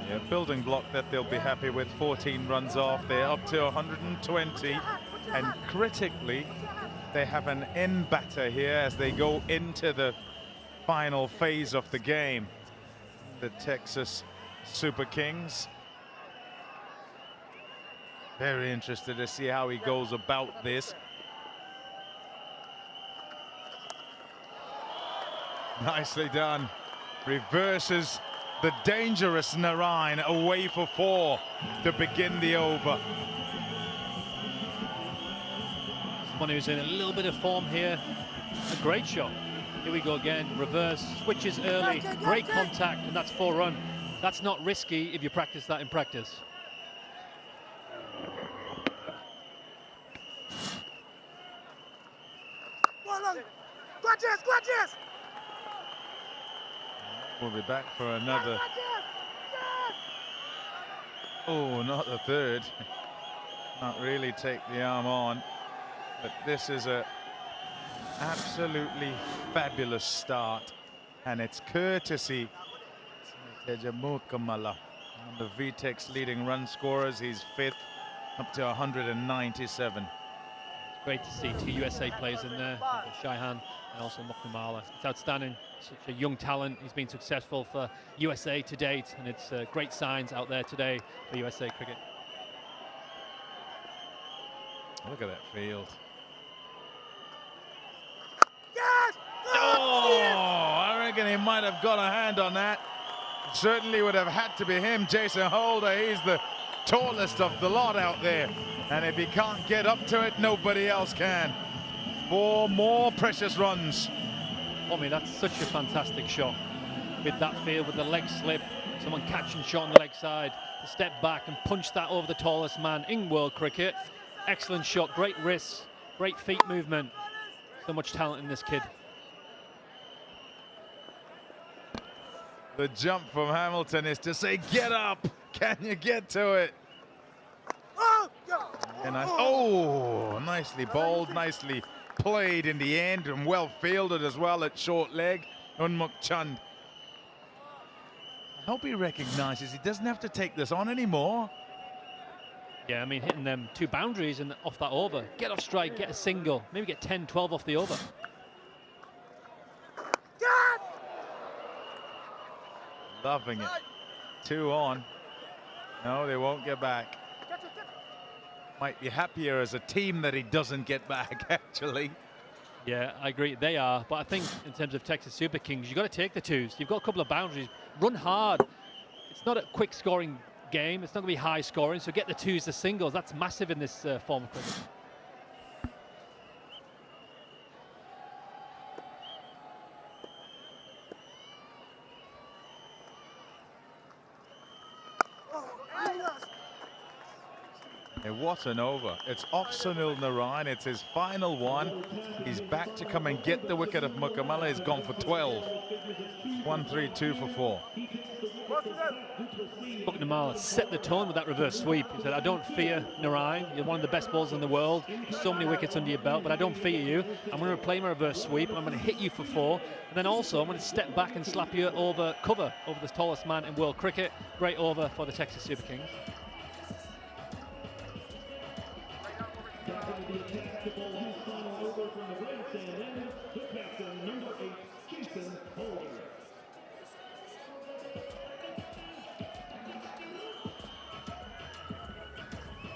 Speaker 10: Yeah, building block that they'll be happy with. 14 runs off. They're up to 120. And critically, they have an end batter here as they go into the final phase of the game. The Texas Super Kings. Very interested to see how he goes about this. Nicely done. Reverses the dangerous Narain away for 4 to begin the over.
Speaker 14: Someone who's in a little bit of form here. A great shot. Here we go again. Reverse, switches early, great contact, and that's 4 run. That's not risky if you practice that in practice.
Speaker 10: We'll be back for another. Oh, not the third. Not really take the arm on. But this is a absolutely fabulous start. And it's courtesy Tejamukamala. The VTEX leading run scorers. He's 5th, up to 197.
Speaker 14: It's great to see 2 USA players in there. Shaihan and also Moknamala. It's outstanding. Such a young talent. He's been successful for USA to date, and it's great signs out there today for USA cricket.
Speaker 10: Look at that field.
Speaker 11: Yes!
Speaker 10: Oh, I reckon he might have got a hand on that. Certainly would have had to be him, Jason Holder. He's the tallest of the lot out there. And if he can't get up to it, nobody else can. 4 more precious runs.
Speaker 14: I mean, that's such a fantastic shot. With that field, with the leg slip, someone catching shot on the leg side, to step back and punch that over the tallest man in world cricket. Excellent shot, great wrists, great feet movement. So much talent in this kid.
Speaker 10: The jump from Hamilton is to say, get up. Can you get to it? And nicely bowled, nicely played in the end, and well fielded as well at short leg. Unmuk Chand. I hope he recognizes he doesn't have to take this on anymore.
Speaker 14: Yeah, I mean, hitting them 2 boundaries and off that over. Get off strike, get a single, maybe get 10, 12 off the over.
Speaker 10: Loving it. 2 on. No, they won't get back. Might be happier as a team that he doesn't get back, actually.
Speaker 14: Yeah, I agree, they are. But I think in terms of Texas Super Kings, you've got to take the 2s. You've got a couple of boundaries. Run hard. It's not a quick scoring game. It's not going to be high scoring. So get the 2s, the singles. That's massive in this form of cricket.
Speaker 10: And what an over. It's off Sunil Narayan. It's his final one. He's back to come and get the wicket of Mukamala. He's gone for 12. 1-3, 2 for 4.
Speaker 14: Mukamala set the tone with that reverse sweep. He said, I don't fear Narayan. You're one of the best bowlers in the world. So many wickets under your belt, but I don't fear you. I'm going to play my reverse sweep. I'm going to hit you for 4. And then also, I'm going to step back and slap you over cover over the tallest man in world cricket. Great over for the Texas Super Kings.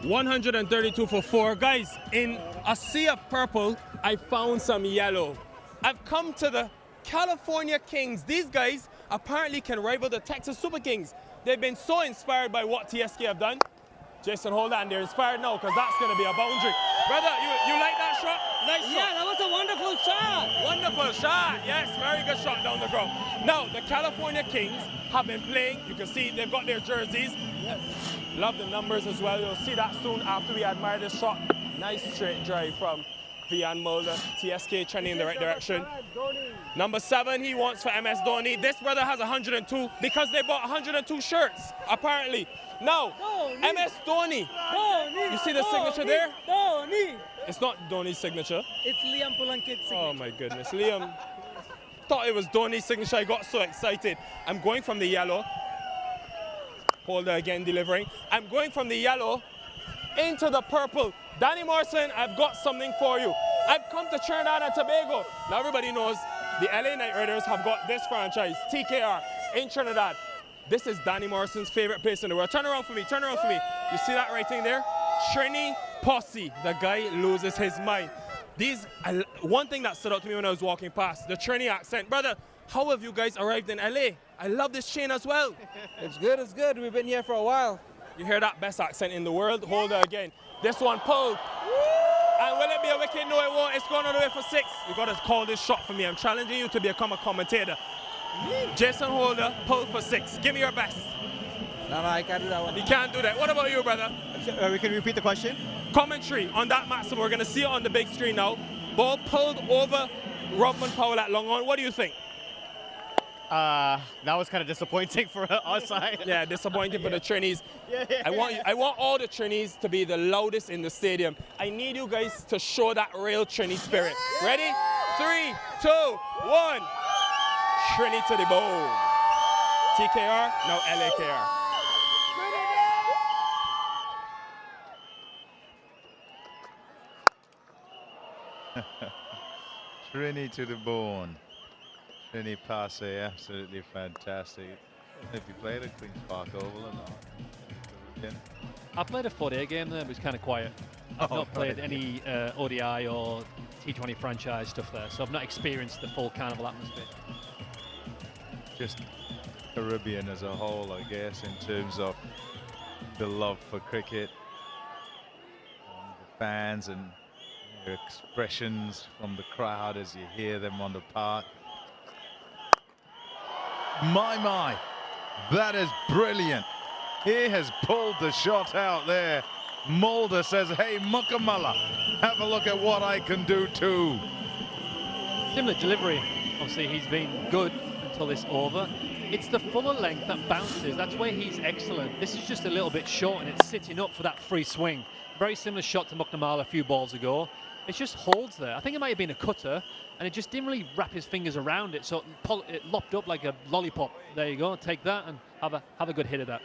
Speaker 1: 132 for 4. Guys, in a sea of purple, I found some yellow. I've come to the California Kings. These guys apparently can rival the Texas Super Kings. They've been so inspired by what TSK have done. Jason, hold on, they're inspired now because that's going to be a boundary. Brother, you like that shot? Nice shot.
Speaker 11: Yeah, that was a wonderful shot.
Speaker 1: Wonderful shot, yes, very good shot down the ground. Now, the California Kings have been playing. You can see they've got their jerseys. Love the numbers as well. You'll see that soon after we admire this shot. Nice straight drive from Vian Mulder. TSK trending in the right direction. Number 7, he wants for MS Dhoni. This brother has 102 because they bought 102 shirts, apparently. Now, MS Dhoni. You see the signature there?
Speaker 11: Dhoni.
Speaker 1: It's not Dhoni's signature.
Speaker 11: It's Liam Pulankit's signature.
Speaker 1: Oh my goodness, Liam thought it was Dhoni's signature. I got so excited. I'm going from the yellow. Holder again delivering. I'm going from the yellow into the purple. Danny Morrison, I've got something for you. I've come to Trinidad and Tobago. Now everybody knows the LA Knight Riders have got this franchise, TKR, in Trinidad. This is Danny Morrison's favorite place in the world. Turn around for me, turn around for me. You see that writing there? Trini Posse. The guy loses his mind. One thing that stood out to me when I was walking past, the Trini accent. Brother, how have you guys arrived in LA? I love this chain as well.
Speaker 11: It's good, it's good. We've been here for a while.
Speaker 1: You hear that? Best accent in the world. Holder again. This one pulled. And will it be a wicket? No, it won't. It's going all the way for 6. You got to call this shot for me. I'm challenging you to become a commentator. Jason Holder, pull for 6. Give me your best.
Speaker 11: No, I can't do that one.
Speaker 1: You can't do that. What about you, brother?
Speaker 15: We can repeat the question?
Speaker 1: Commentary on that maximum. We're going to see it on the big screen now. Ball pulled over Rodman Powell at long on. What do you think?
Speaker 15: That was kind of disappointing for us.
Speaker 1: Yeah, disappointing for the Trinis. I want all the Trinis to be the loudest in the stadium. I need you guys to show that real Trini spirit. Ready? 3, 2, 1. Trini to the bowl. TKR, now LAKR.
Speaker 10: Trini to the bone. Trini Passe, absolutely fantastic. If you played at Queen's Park Oval or not?
Speaker 14: I played a 4-day game there, but it was kind of quiet. I've not played any ODI or T20 franchise stuff there, so I've not experienced the full carnival atmosphere.
Speaker 10: Just Caribbean as a whole, I guess, in terms of the love for cricket, the fans and their expressions from the crowd as you hear them on the park. My, that is brilliant. He has pulled the shot out there. Mulder says, hey, Mukamala, have a look at what I can do too.
Speaker 14: Similar delivery. Obviously, he's been good until this over. It's the fuller length that bounces. That's where he's excellent. This is just a little bit short, and it's sitting up for that free swing. Very similar shot to Mukamala a few balls ago. It just holds there. I think it might have been a cutter, and it just didn't really wrap his fingers around it, so it lopped up like a lollipop. There you go. Take that and have a good hit of that.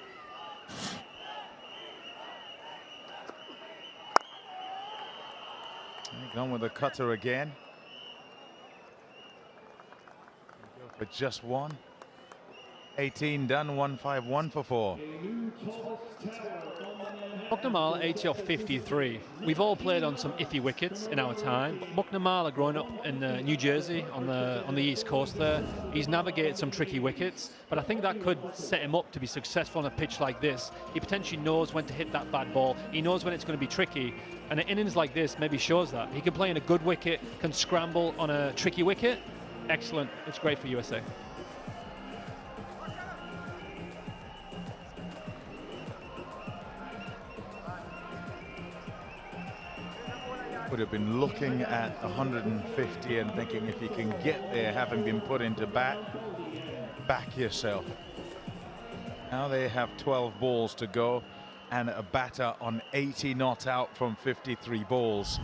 Speaker 10: Gone with the cutter again. Go for just one. 18 done, 151 for 4.
Speaker 14: Mukamala 80 off 53. We've all played on some iffy wickets in our time. Mukamala, growing up in New Jersey on the East Coast there, he's navigated some tricky wickets, but I think that could set him up to be successful on a pitch like this. He potentially knows when to hit that bad ball. He knows when it's going to be tricky, and an innings like this maybe shows that. He can play in a good wicket, can scramble on a tricky wicket. Excellent. It's great for USA.
Speaker 10: would have been looking at 150 and thinking if you can get there, having been put into bat, back yourself. Now they have 12 balls to go and a batter on 80 not out from 53 balls.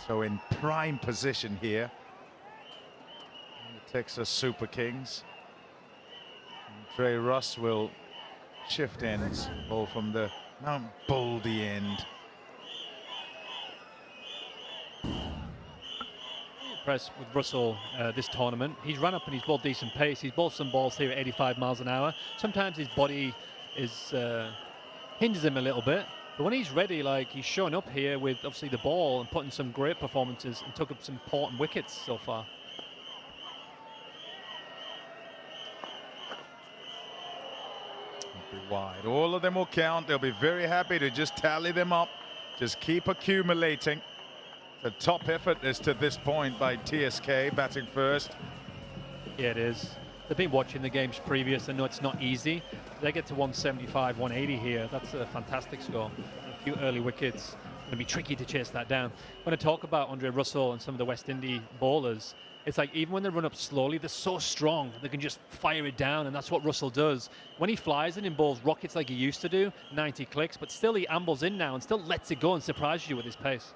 Speaker 10: So in prime position here, the Texas Super Kings. Trey Russ will shift ends, ball from the Mount Baldy end.
Speaker 14: Impressed with Russell this tournament. He's run up and he's bowled decent pace. He's bowled some balls here at 85 miles an hour. Sometimes his body is hinders him a little bit, but when he's ready, like he's showing up here with obviously the ball and putting some great performances and took up some important wickets so far.
Speaker 10: Wide. All of them will count. They'll be very happy to just tally them up. Just keep accumulating. The top effort is to this point by TSK batting first.
Speaker 14: Yeah, it is. They've been watching the games previous and know it's not easy. They get to 175, 180 here. That's a fantastic score. A few early wickets. Going to be tricky to chase that down. When I talk about Andre Russell and some of the West Indies bowlers, it's like even when they run up slowly, they're so strong. They can just fire it down, and that's what Russell does. When he flies and in bowls rockets like he used to do, 90 clicks, but still he ambles in now and still lets it go and surprises you with his pace.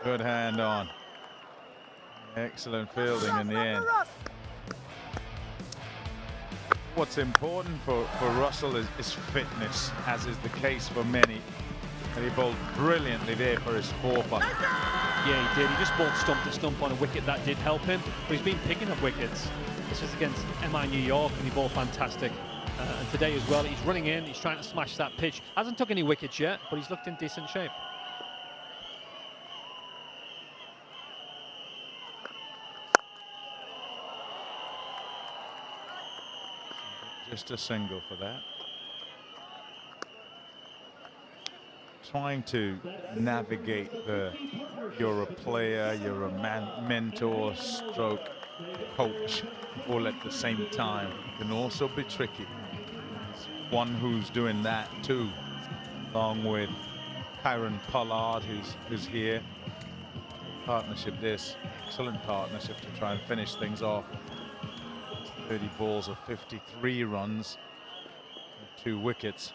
Speaker 10: Good hand on. Excellent fielding in the end. What's important for Russell is fitness, as is the case for many. And he bowled brilliantly there for his fourth.
Speaker 14: Yeah, he did. He just bowled stump to stump on a wicket. That did help him, but he's been picking up wickets. This is against MI New York, and he bowled fantastic. And today as well, he's running in, he's trying to smash that pitch. Hasn't took any wickets yet, but he's looked in decent shape.
Speaker 10: Just a single for that. Trying to navigate you're a player, you're a mentor stroke coach all at the same time can also be tricky. One who's doing that too, along with Kyron Pollard who's here. Partnership, this excellent partnership to try and finish things off. 30 balls of 53 runs, 2 wickets.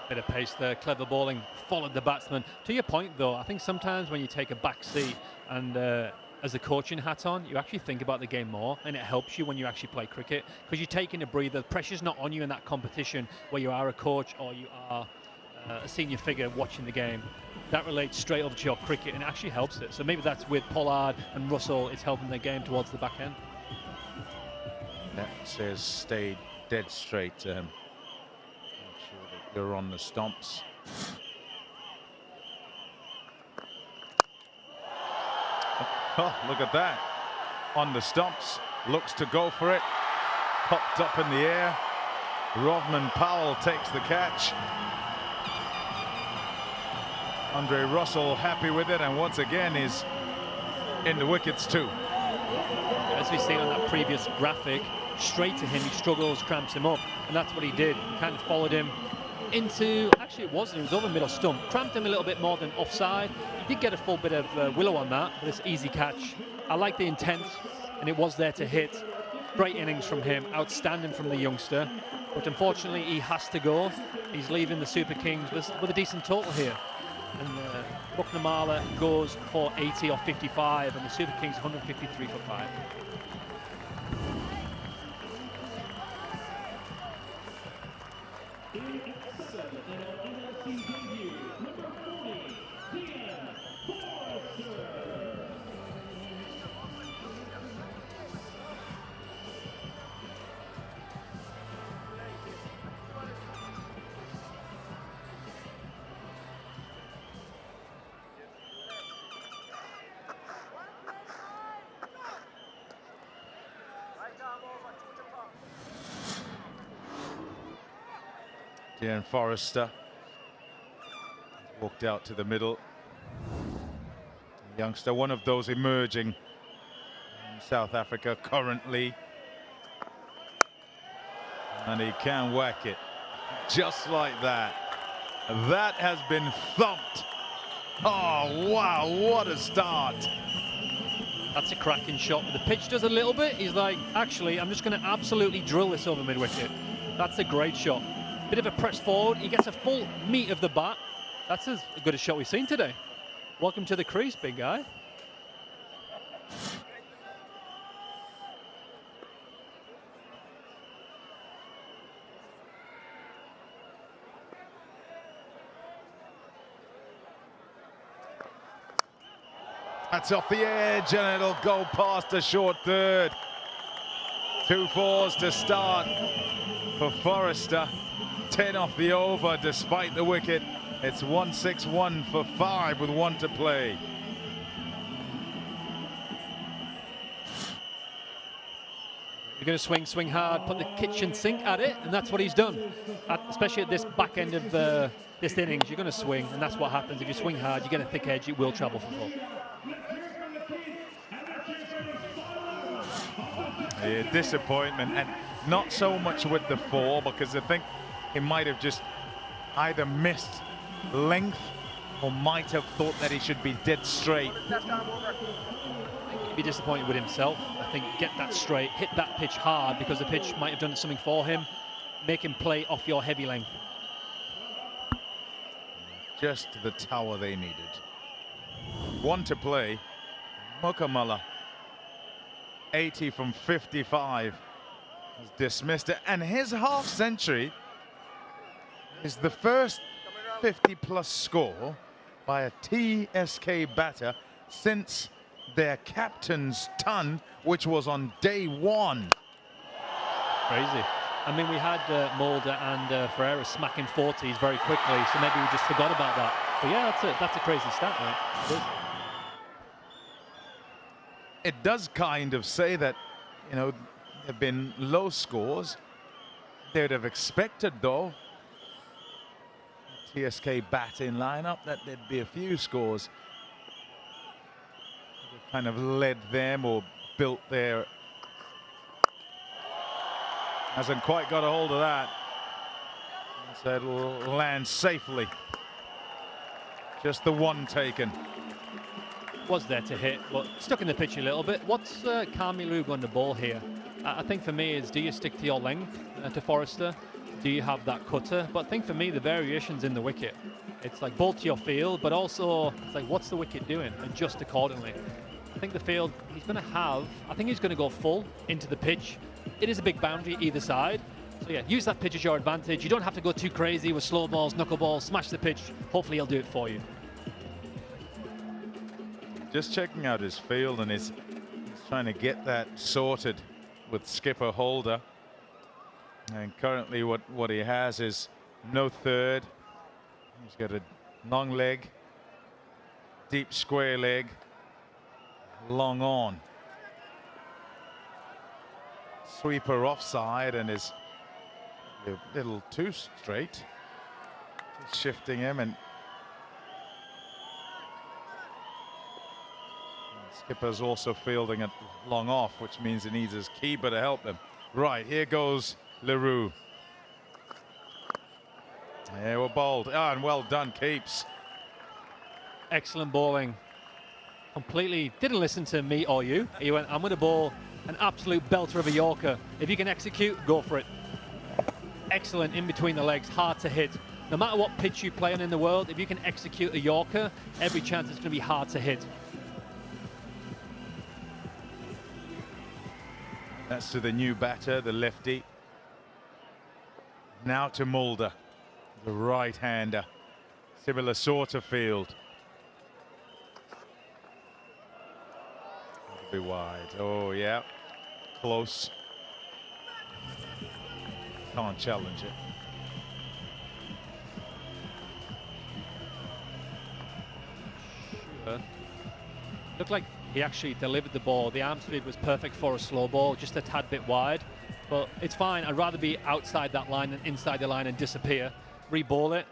Speaker 14: Bit of pace there, clever bowling, followed the batsman. To your point though, I think sometimes when you take a back seat and as a coaching hat on, you actually think about the game more, and it helps you when you actually play cricket because you're taking a breather. Pressure's not on you in that competition where you are a coach or you are a senior figure watching the game. That relates straight over to your cricket and it actually helps it. So maybe that's with Pollard and Russell, it's helping their game towards the back end.
Speaker 10: That says stay dead straight. Make sure that you're on the stumps. Oh, look at that. On the stumps, looks to go for it. Popped up in the air. Rovman Powell takes the catch. Andre Russell happy with it, and once again is in the wickets too.
Speaker 14: As we've seen on that previous graphic, straight to him, he struggles, cramps him up, and that's what he did. He kind of followed him into, actually it was over middle stump, cramped him a little bit more than offside. He did get a full bit of willow on that, but it's easy catch. I like the intent, and it was there to hit. Great innings from him, outstanding from the youngster, but unfortunately he has to go. He's leaving the Super Kings with a decent total here. And Bucknamala goes for 80 or 55, and the Super Kings 153 for 5.
Speaker 10: Dean Forrester walked out to the middle. Youngster, one of those emerging in South Africa currently. And he can whack it just like that. That has been thumped. Oh, wow, what a start.
Speaker 14: That's a cracking shot. The pitch does a little bit. He's like, actually, I'm just going to absolutely drill this over mid-wicket. That's a great shot. Bit of a press forward. He gets a full meat of the bat. That's as good a shot we've seen today. Welcome to the crease, big guy.
Speaker 10: That's off the edge and it'll go past the short third. 2 fours to start for Forrester. 10 off the over despite the wicket. It's 161 for 5 with 1 to play.
Speaker 14: You're going to swing hard, put the kitchen sink at it, and that's what he's done. Especially at this back end of this innings, you're going to swing, and that's what happens. If you swing hard, you get a thick edge, it will travel for full.
Speaker 10: Yeah, disappointment, and not so much with the 4, because I think he might have just either missed length or might have thought that he should be dead straight.
Speaker 14: He'd be disappointed with himself. I think get that straight, hit that pitch hard, because the pitch might have done something for him. Make him play off your heavy length.
Speaker 10: Just the tower they needed. 1 to play. Mukamala, 80 from 55, has dismissed it, and his half century is the first 50-plus score by a TSK batter since their captain's ton, which was on day 1.
Speaker 14: Crazy. I mean, we had Mulder and Ferreira smacking 40s very quickly, so maybe we just forgot about that. But yeah, that's a crazy stat, right?
Speaker 10: It does kind of say that, you know, there have been low scores. They'd have expected, though, TSK batting lineup, that there'd be a few scores. They've kind of led them or built their... Hasn't quite got a hold of that. So it'll land safely. Just the 1 taken.
Speaker 14: Was there to hit, but stuck in the pitch a little bit. What's Carmelu on the ball here? I think for me is, do you stick to your length to Forrester? Do you have that cutter? But I think for me, the variation's in the wicket. It's like ball to your field, but also it's like, what's the wicket doing? Adjust accordingly. I think the field, he's going to have, I think he's going to go full into the pitch. It is a big boundary either side. So yeah, use that pitch as your advantage. You don't have to go too crazy with slow balls, knuckleballs, smash the pitch. Hopefully he'll do it for you.
Speaker 10: Just checking out his field, and he's trying to get that sorted with skipper Holder. And currently what he has is no third. He's got a long leg, deep square leg, long on. Sweeper offside and is a little too straight. Just shifting him, and skipper's also fielding it long off, which means he needs his keeper to help him. Right, here goes LaRue. Yeah, we're bowled. Ah, and well done, Keeps.
Speaker 14: Excellent bowling. Completely didn't listen to me or you. He went, I'm going to bowl an absolute belter of a Yorker. If you can execute, go for it. Excellent in between the legs, hard to hit. No matter what pitch you play on in the world, if you can execute a Yorker, every chance it's going to be hard to hit.
Speaker 10: That's to the new batter, the lefty. Now to Mulder, the right-hander. Similar sort of field. It'll be wide. Oh, yeah. Close. Can't challenge it.
Speaker 14: Looked like he actually delivered the ball. The arm speed was perfect for a slow ball, just a tad bit wide. But it's fine. I'd rather be outside that line than inside the line and disappear. Re-ball it.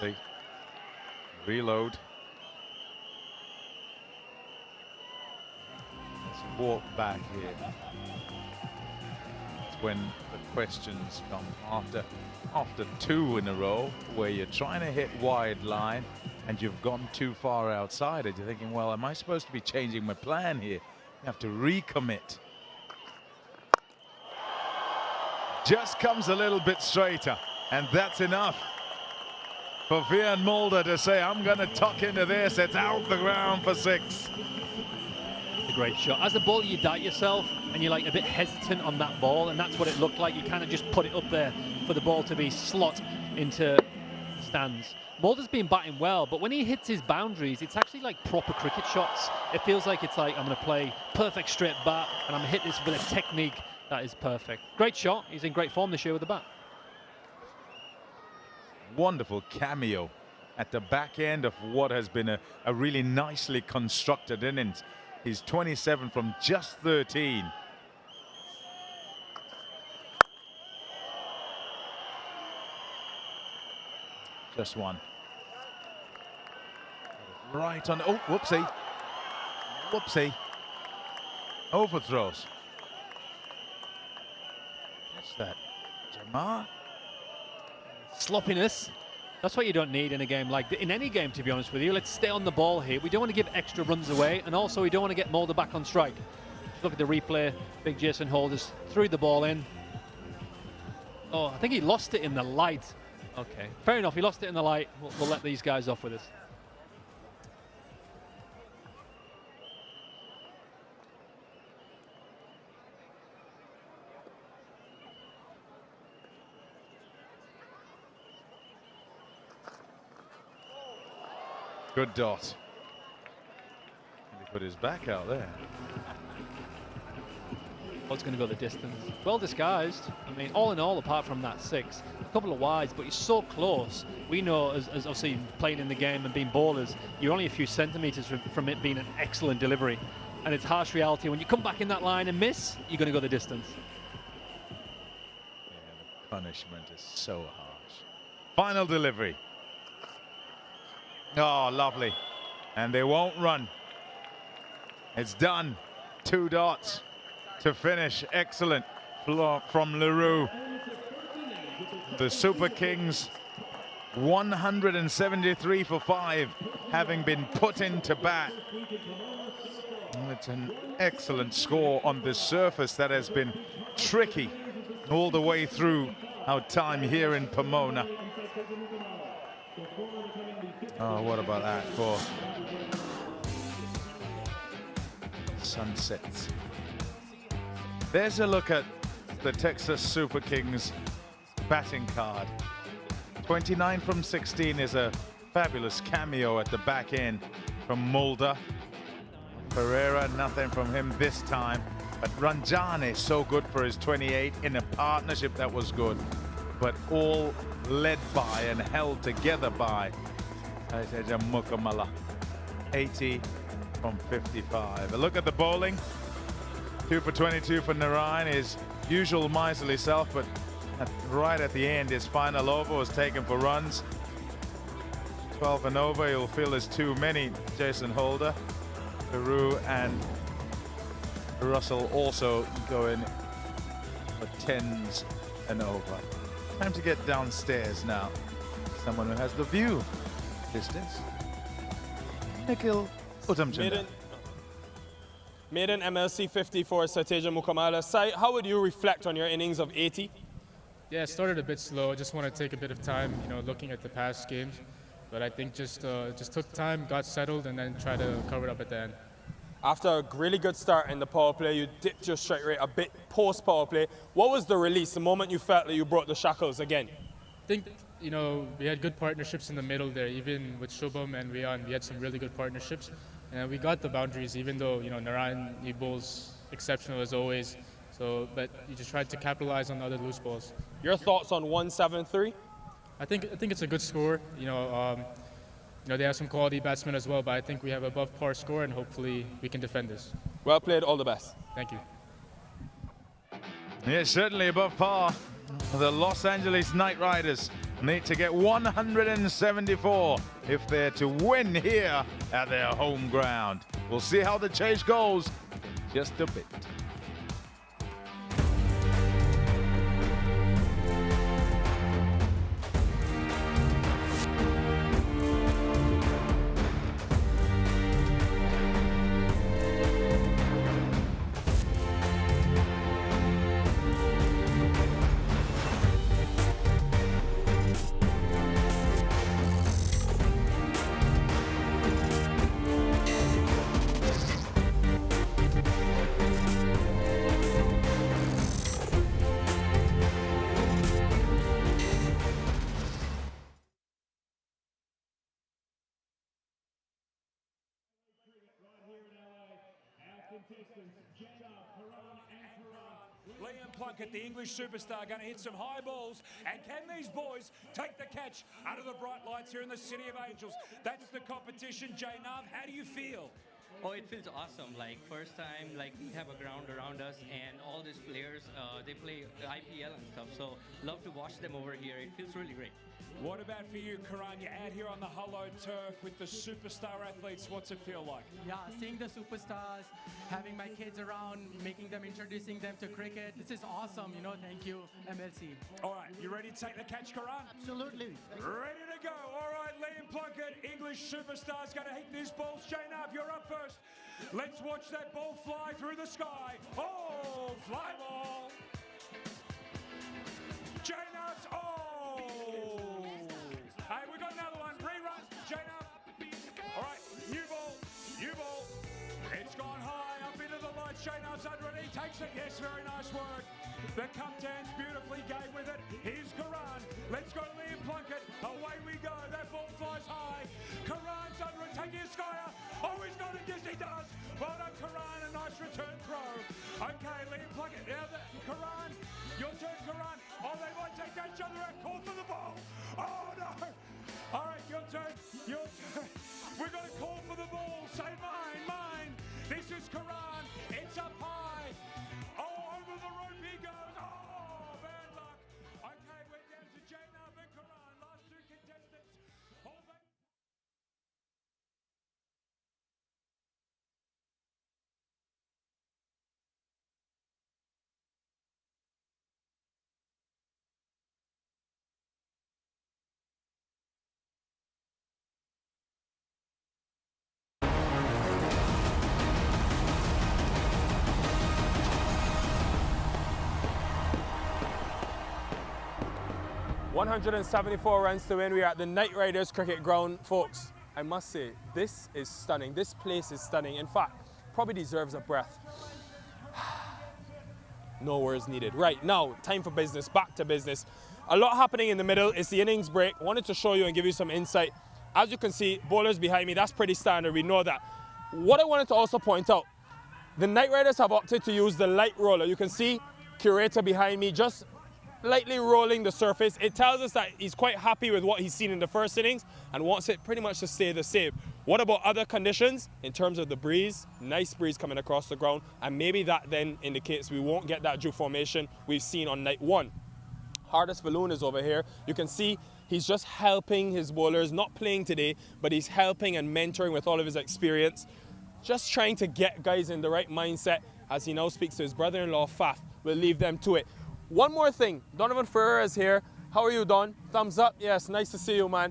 Speaker 10: See. Reload.
Speaker 16: walk back here. It's when the questions come after two in a row where you're trying to hit wide line and you've gone too far outside it. You're thinking, well, am I supposed to be changing my plan here? You have to recommit.
Speaker 10: Just comes a little bit straighter, and that's enough for Vian Mulder to say, I'm going to tuck into this. It's out the ground for 6.
Speaker 14: A great shot. As a bowler, you doubt yourself, and you're like a bit hesitant on that ball, and that's what it looked like. You kind of just put it up there for the ball to be slot into stands. Mulder's been batting well, but when he hits his boundaries, it's actually like proper cricket shots. It feels like it's like, I'm going to play perfect straight bat, and I'm going to hit this with a technique that is perfect. Great shot. He's in great form this year with the bat.
Speaker 16: Wonderful cameo at the back end of what has been a really nicely constructed innings. He's 27 from just 13. Just one. Right on. Oh, whoopsie. Whoopsie. Overthrows. What's that? Jamar?
Speaker 14: Sloppiness. That's what you don't need in a game like in any game, to be honest with you. Let's stay on the ball here. We don't want to give extra runs away, and also we don't want to get Mulder back on strike. Look at the replay. Big Jason Holders threw the ball in. Oh, I think he lost it in the light. Okay, fair enough. He lost it in the light. We'll let these guys off with this.
Speaker 16: Good dot. And he put his back out there.
Speaker 14: What's going to go the distance? Well disguised. I mean, all in all, apart from that 6, a couple of wides, but you're so close. We know, as obviously playing in the game and being bowlers, you're only a few centimeters from it being an excellent delivery. And it's harsh reality. When you come back in that line and miss, you're going to go the distance.
Speaker 16: Yeah, the punishment is so harsh.
Speaker 10: Final delivery. Oh, lovely. And they won't run. It's done. 2 dots to finish. Excellent from Leroux. The Super Kings 173 for 5, having been put into bat. It's an excellent score on this surface that has been tricky all the way through our time here in Pomona.
Speaker 16: Oh, what about that for sunsets?
Speaker 10: There's a look at the Texas Super Kings batting card. 29 from 16 is a fabulous cameo at the back end from Mulder. Pereira, nothing from him this time. But Ranjani, so good for his 28 in a partnership that was good. But all led by and held together by Mukamala. 80 from 55. A look at the bowling. 2 for 22 for Narayan, his usual miserly self, but right at the end, his final over was taken for runs. 12 and over, he'll feel there's too many. Jason Holder, Peru and Russell also going for 10s and over. Time to get downstairs now. Someone who has the view distance. Nikhil Uttamchanda.
Speaker 1: Maiden MLC 54, Sateja Mukamala. Sai, how would you reflect on your innings of 80?
Speaker 17: Yeah, it started a bit slow. Just want to take a bit of time, looking at the past games. But I think just took time, got settled, and then tried to cover it up at the end.
Speaker 1: After a really good start in the power play, you dipped your strike rate a bit post power play. What was the release, the moment you felt that you broke the shackles again?
Speaker 17: I think, we had good partnerships in the middle there, even with Shubham and Rian. We had some really good partnerships. And we got the boundaries, even though, Narayan, he bowls exceptional as always. So, but you just tried to capitalize on the other loose balls.
Speaker 1: Your thoughts on 173?
Speaker 17: I think it's a good score. They have some quality batsmen as well, but I think we have above par score, and hopefully we can defend this.
Speaker 1: Well played, all the best.
Speaker 17: Thank you.
Speaker 10: Yeah, certainly above par. The Los Angeles Knight Riders need to get 174 if they're to win here at their home ground. We'll see how the chase goes.
Speaker 16: just a bit.
Speaker 18: Liam Plunkett, the English superstar, going to hit some high balls. And can these boys take the catch under the bright lights here in the City of Angels? That's the competition. Jay Nav, how do you feel?
Speaker 19: Oh, it feels awesome. Like, first time, like, we have a ground around us, and all these players, they play IPL and stuff, so love to watch them over here. It feels really great.
Speaker 18: What about for you, Karan? You're out here on the Hello Turf with the superstar athletes. What's it feel like?
Speaker 20: Yeah, seeing the superstars, having my kids around, introducing them to cricket. This is awesome, you know, thank you, MLC.
Speaker 18: All right, you ready to take the catch, Karan?
Speaker 20: Absolutely.
Speaker 18: Ready to go. All right, Liam Plunkett, English superstar's going to hit these balls. Jay Nav, you're up first. Let's watch that ball fly through the sky. Oh, fly ball. Jay Nav's, Hey, we got another one. Rerun. Jay Nav. All right, new ball. It's gone high up into the lights. Jay Nav's under it. He takes it. Yes, very nice work. The cup dance beautifully gave with it. Here's Karan. Let's go to Liam Plunkett. Away we go. That ball flies high. Karan's under it. Taking a skyer. Oh, he's got it. Yes, he does. Well done, Karan. A nice return throw. Okay, Liam Plunkett. Now, Karan. Your turn, Karan. Oh, they might take each other out. Call for the ball. Oh, no. All right, your turn. We've got a call for the ball. Say mine. This is Karan. It's up high. Oh, over the rope he goes. Oh, bad luck. Okay, we're down to Jay Nav and Karan. Last two contestants.
Speaker 1: $174 runs to win. We are at the Knight Riders cricket ground. Folks, I must say, this is stunning. This place is stunning. In fact, probably deserves a breath. No words needed. Right, now, time for business. Back to business. A lot happening in the middle. It's the innings break. Wanted to show you and give you some insight. As you can see, bowlers behind me, that's pretty standard. We know that. What I wanted to also point out, the Knight Riders have opted to use the light roller. You can see Curator behind me just lightly rolling the surface. It tells us that he's quite happy with what he's seen in the first innings and wants it pretty much to stay the same. What about other conditions in terms of the breeze? Nice breeze coming across the ground, and maybe that then indicates we won't get that dew formation we've seen on night one. Hardest Balloon is over here. You can see he's just helping his bowlers, not playing today, but he's helping and mentoring with all of his experience, just trying to get guys in the right mindset as he now speaks to his brother-in-law, Faf. We'll leave them to it. One more thing, Donovan Ferrer is here. How are you, Don? Thumbs up? Yes, nice to see you, man.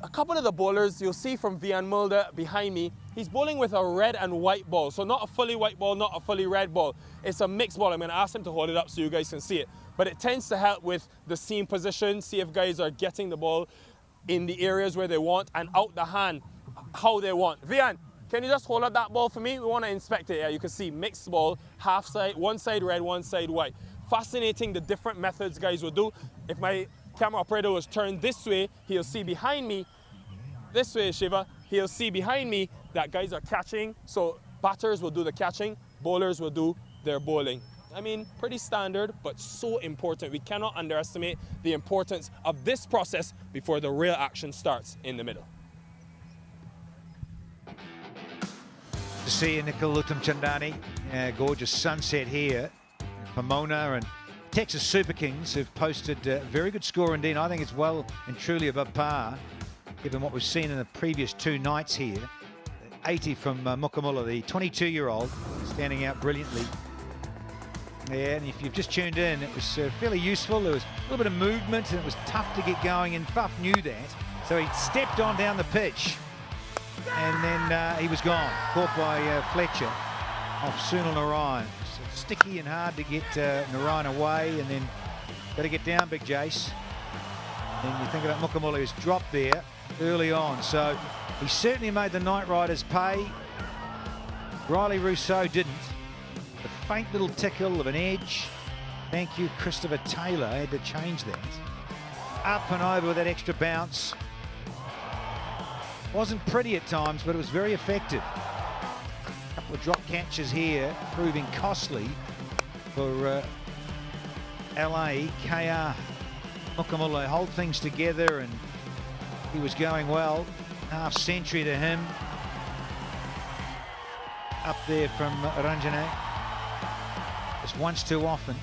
Speaker 1: A couple of the bowlers you'll see from Vian Mulder behind me, he's bowling with a red and white ball. So not a fully white ball, not a fully red ball. It's a mixed ball. I'm gonna ask him to hold it up so you guys can see it. But it tends to help with the seam position, see if guys are getting the ball in the areas where they want and out the hand how they want. Vian, can you just hold up that ball for me? We wanna inspect it. Yeah, you can see mixed ball, half side, one side red, one side white. Fascinating the different methods guys will do. If my camera operator was turned this way, he'll see behind me, this way Shiva, he'll see behind me that guys are catching. So batters will do the catching, bowlers will do their bowling. I mean, pretty standard, but so important. We cannot underestimate the importance of this process before the real action starts in the middle.
Speaker 2: To see you, Nikhil Uttamchandani. Gorgeous sunset here. Pomona and Texas Super Kings have posted a very good score indeed. I think it's well and truly above par, given what we've seen in the previous two nights here. 80 from Mukamula, the 22-year-old, standing out brilliantly. Yeah, and if you've just tuned in, it was fairly useful. There was a little bit of movement, and it was tough to get going, and Fuff knew that. So he stepped on down the pitch, and then he was gone. Caught by Fletcher off Sunil Narayan. So sticky and hard to get Narayan away, and then got to get down, Big Jace. And you think about Mukamula, who's dropped there early on. So he certainly made the Knight Riders pay. Riley Rousseau didn't. A faint little tickle of an edge. Thank you, Christopher Taylor. I had to change that. Up and over with that extra bounce. Wasn't pretty at times, but it was very effective. A couple of drop catches here, proving costly for LA. KR Mukamula hold things together, and he was going well. Half century to him. Up there from Ranjane. Just once too often.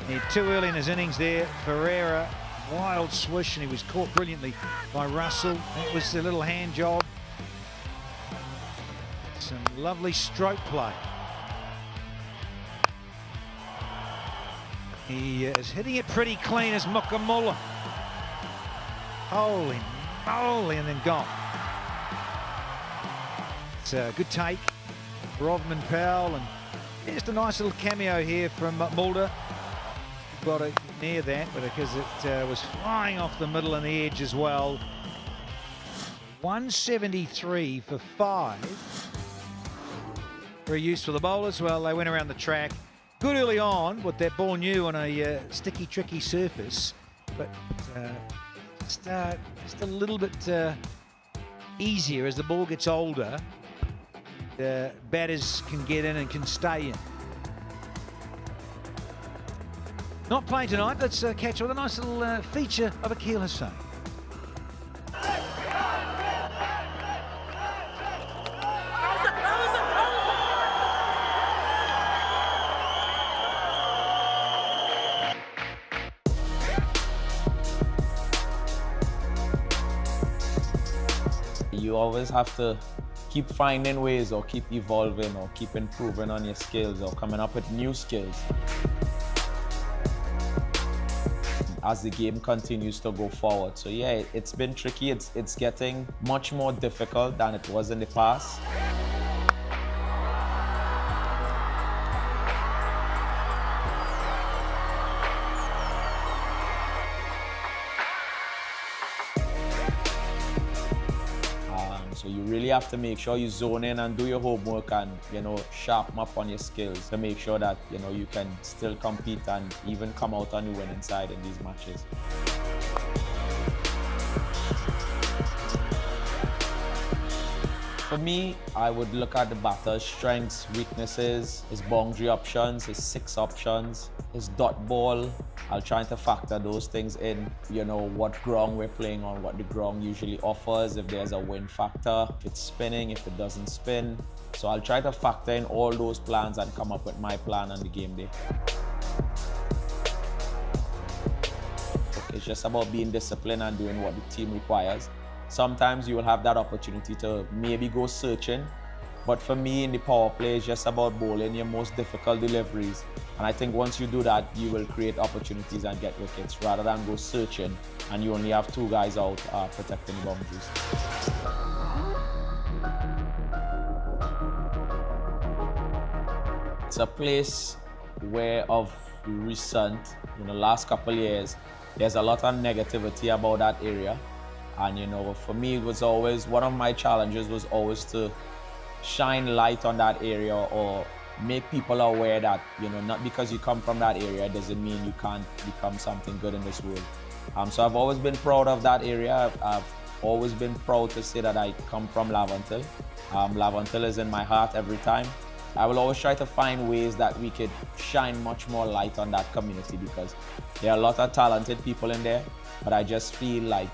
Speaker 2: He had too early in his innings there. Ferreira, wild swish, and he was caught brilliantly by Russell. That was the little hand job. Some lovely stroke play. He is hitting it pretty clean as Mukamula. Holy moly, and then gone. It's a good take. Rodman Powell, and just a nice little cameo here from Mulder. Got it near that, but because it was flying off the middle and the edge as well. 173 for 5. Very useful. The bowlers, well, they went around the track. Good early on with that ball new on a sticky, tricky surface, but just a little bit easier as the ball gets older. Batters can get in and can stay in. Not playing tonight. Let's catch with a nice little feature of Akil Hussain.
Speaker 21: You always have to keep finding ways, or keep evolving, or keep improving on your skills, or coming up with new skills. As the game continues to go forward. So yeah, it's been tricky. It's getting much more difficult than it was in the past. So you really have to make sure you zone in and do your homework, and sharpen up on your skills to make sure that you can still compete and even come out on the winning side in these matches. For me, I would look at the batter's strengths, weaknesses, his boundary options, his 6 options, his dot ball. I'll try to factor those things in, what ground we're playing on, what the ground usually offers, if there's a wind factor, if it's spinning, if it doesn't spin. So I'll try to factor in all those plans and come up with my plan on the game day. It's just about being disciplined and doing what the team requires. Sometimes you will have that opportunity to maybe go searching, but for me in the power play, it's just about bowling your most difficult deliveries. And I think once you do that, you will create opportunities and get wickets rather than go searching and you only have 2 guys out protecting the boundaries. It's a place where of recent, last couple of years, there's a lot of negativity about that area. And for me, it was always, one of my challenges was always to shine light on that area, or make people aware that, not because you come from that area doesn't mean you can't become something good in this world. So I've always been proud of that area. I've always been proud to say that I come from Laventille. Laventille is in my heart every time. I will always try to find ways that we could shine much more light on that community, because there are a lot of talented people in there, but I just feel like,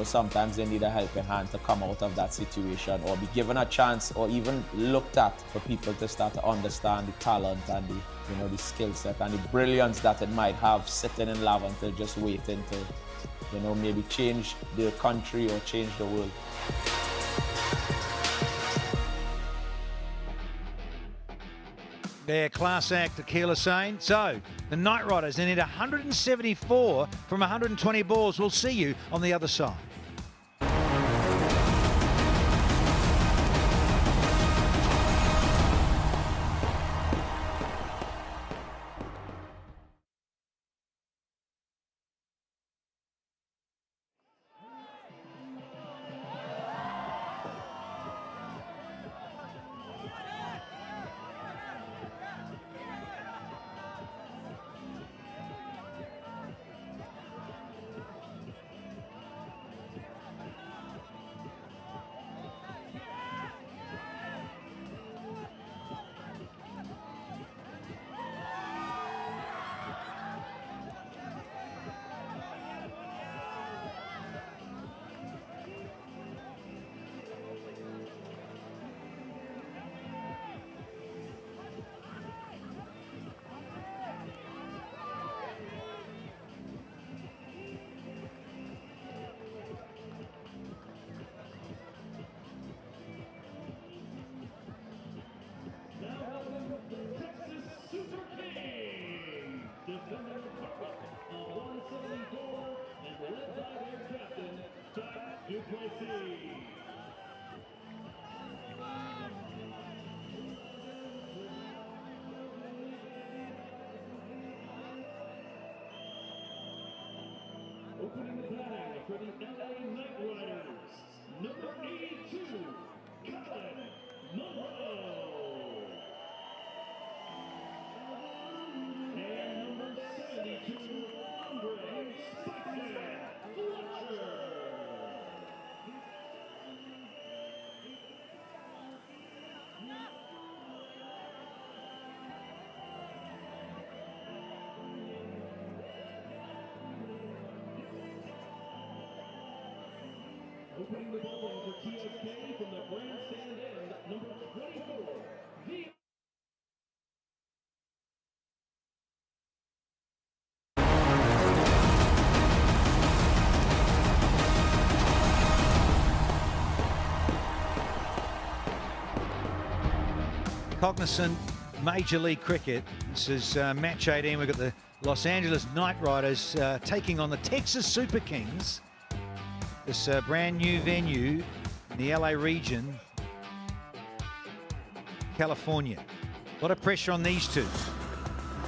Speaker 21: sometimes they need a helping hand to come out of that situation, or be given a chance, or even looked at, for people to start to understand the talent and the skill set and the brilliance that it might have sitting in Laventille, just waiting to, maybe change the country or change the world.
Speaker 2: Yeah, class act, Akil saying. So, the Knight Riders, they need 174 from 120 balls. We'll see you on the other side.
Speaker 6: Opening the batting for the LA Knight Riders, number 82, Colin Monroe. And number 72, Andre Spicer Fletcher. Opening the bowling for TSK from the grandstand end, number 24, the
Speaker 2: Cognizant Major League Cricket. This is match 18. We've got the Los Angeles Knight Riders taking on the Texas Super Kings. This brand new venue in the LA region, California. A lot of pressure on these two.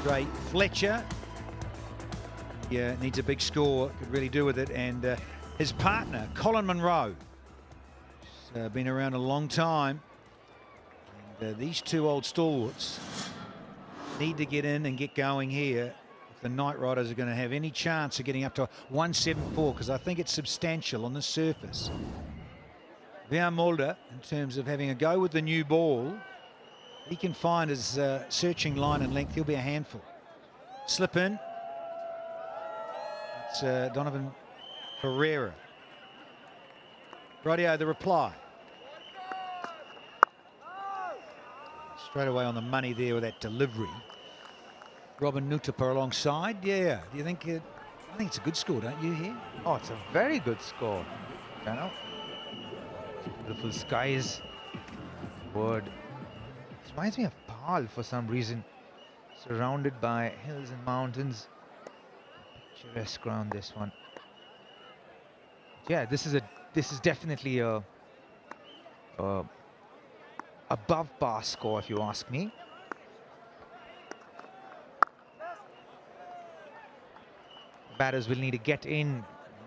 Speaker 2: Great. Fletcher, yeah, needs a big score, could really do with it. And his partner, Colin Monroe, has been around a long time. And these two old stalwarts need to get in and get going here if the Knight Riders are going to have any chance of getting up to 174, because I think it's substantial on the surface. Van Mulder, in terms of having a go with the new ball, he can find his searching line and length. He'll be a handful. Slip in. It's Donovan Pereira. Rightio, the reply. Straight away on the money there with that delivery. Robin Nutapa alongside. Yeah. Do you think I think it's a good score, don't you, here?
Speaker 3: Oh, it's a very good score. You know? Beautiful skies. Word. It reminds me of Pal for some reason. Surrounded by hills and mountains. Picturesque ground, this one. Yeah, this is definitely a above par score, if you ask me. Batters will need to get in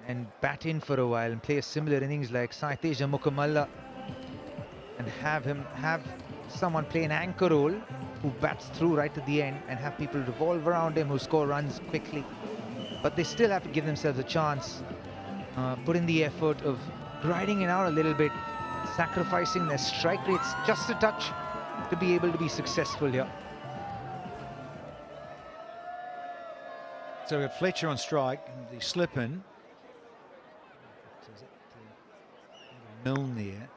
Speaker 3: and bat in for a while and play a similar innings like Saiteja Mukamalla, and have someone play an anchor role who bats through right at the end and have people revolve around him who score runs quickly. But they still have to give themselves a chance, put in the effort of grinding it out a little bit, sacrificing their strike rates just a touch to be able to be successful here.
Speaker 2: So we've got Fletcher on strike, and the slip in. Milne there.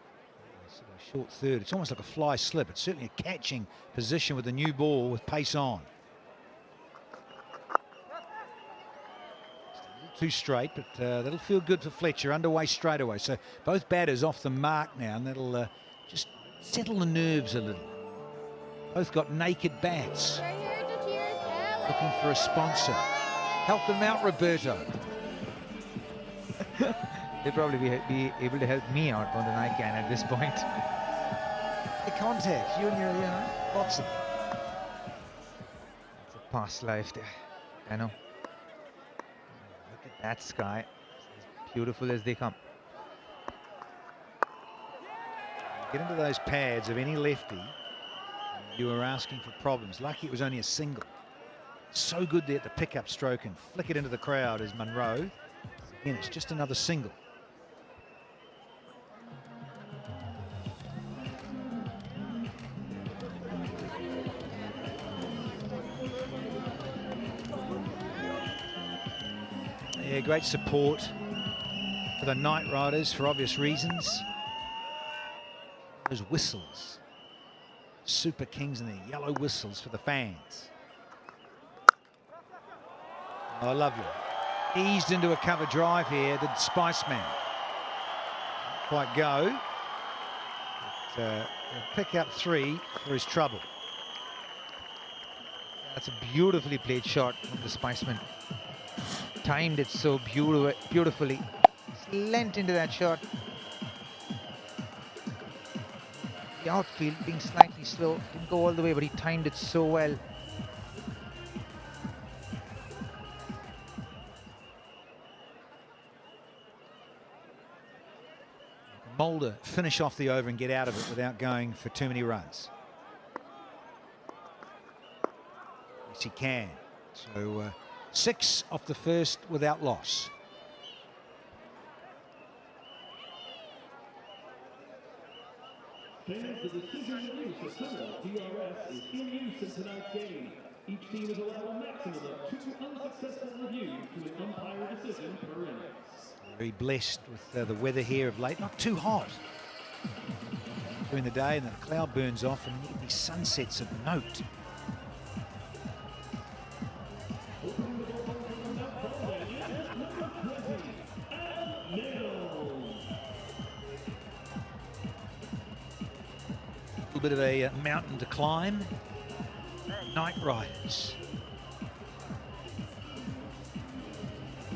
Speaker 2: Sort of a short third. It's almost like a fly slip. It's certainly a catching position with the new ball with pace on. Too straight, but that'll feel good for Fletcher. Underway straight away. So both batters off the mark now, and that'll just settle the nerves a little. Both got naked bats. Looking for a sponsor. Help them out, Roberto.
Speaker 3: They'll probably be able to help me out more than I can at this point.
Speaker 2: The contacts, you and your, lots of them.
Speaker 3: It's a past life there. I know. Look at that sky. It's as beautiful as they come.
Speaker 2: Get into those pads of any lefty, you are asking for problems. Lucky it was only a single. So good there at the pickup stroke and flick it into the crowd as Monroe. Again, it's just another single. Yeah, great support for the Knight Riders for obvious reasons. Those whistles. Super Kings and their yellow whistles for the fans. Oh, lovely. Eased into a cover drive here, the Spiceman. Quite go. But, he'll pick up 3 for his trouble.
Speaker 3: That's a beautifully played shot from the Spiceman. Timed it so beautifully. Just lent into that shot. The outfield being slightly slow. Didn't go all the way, but he timed it so well.
Speaker 2: Mulder finish off the over and get out of it without going for too many runs. Yes, he can. So 6 off the first without loss.
Speaker 6: Fans, the decision use of Tunnel DRS is in use in tonight's game. Each team is allowed a maximum of 2 unsuccessful reviews to an umpire decision per innings.
Speaker 2: Very blessed with the weather here of late. Not too hot during the day, and the cloud burns off and you get these sunsets of note. A little bit of a mountain to climb. Knight Riders.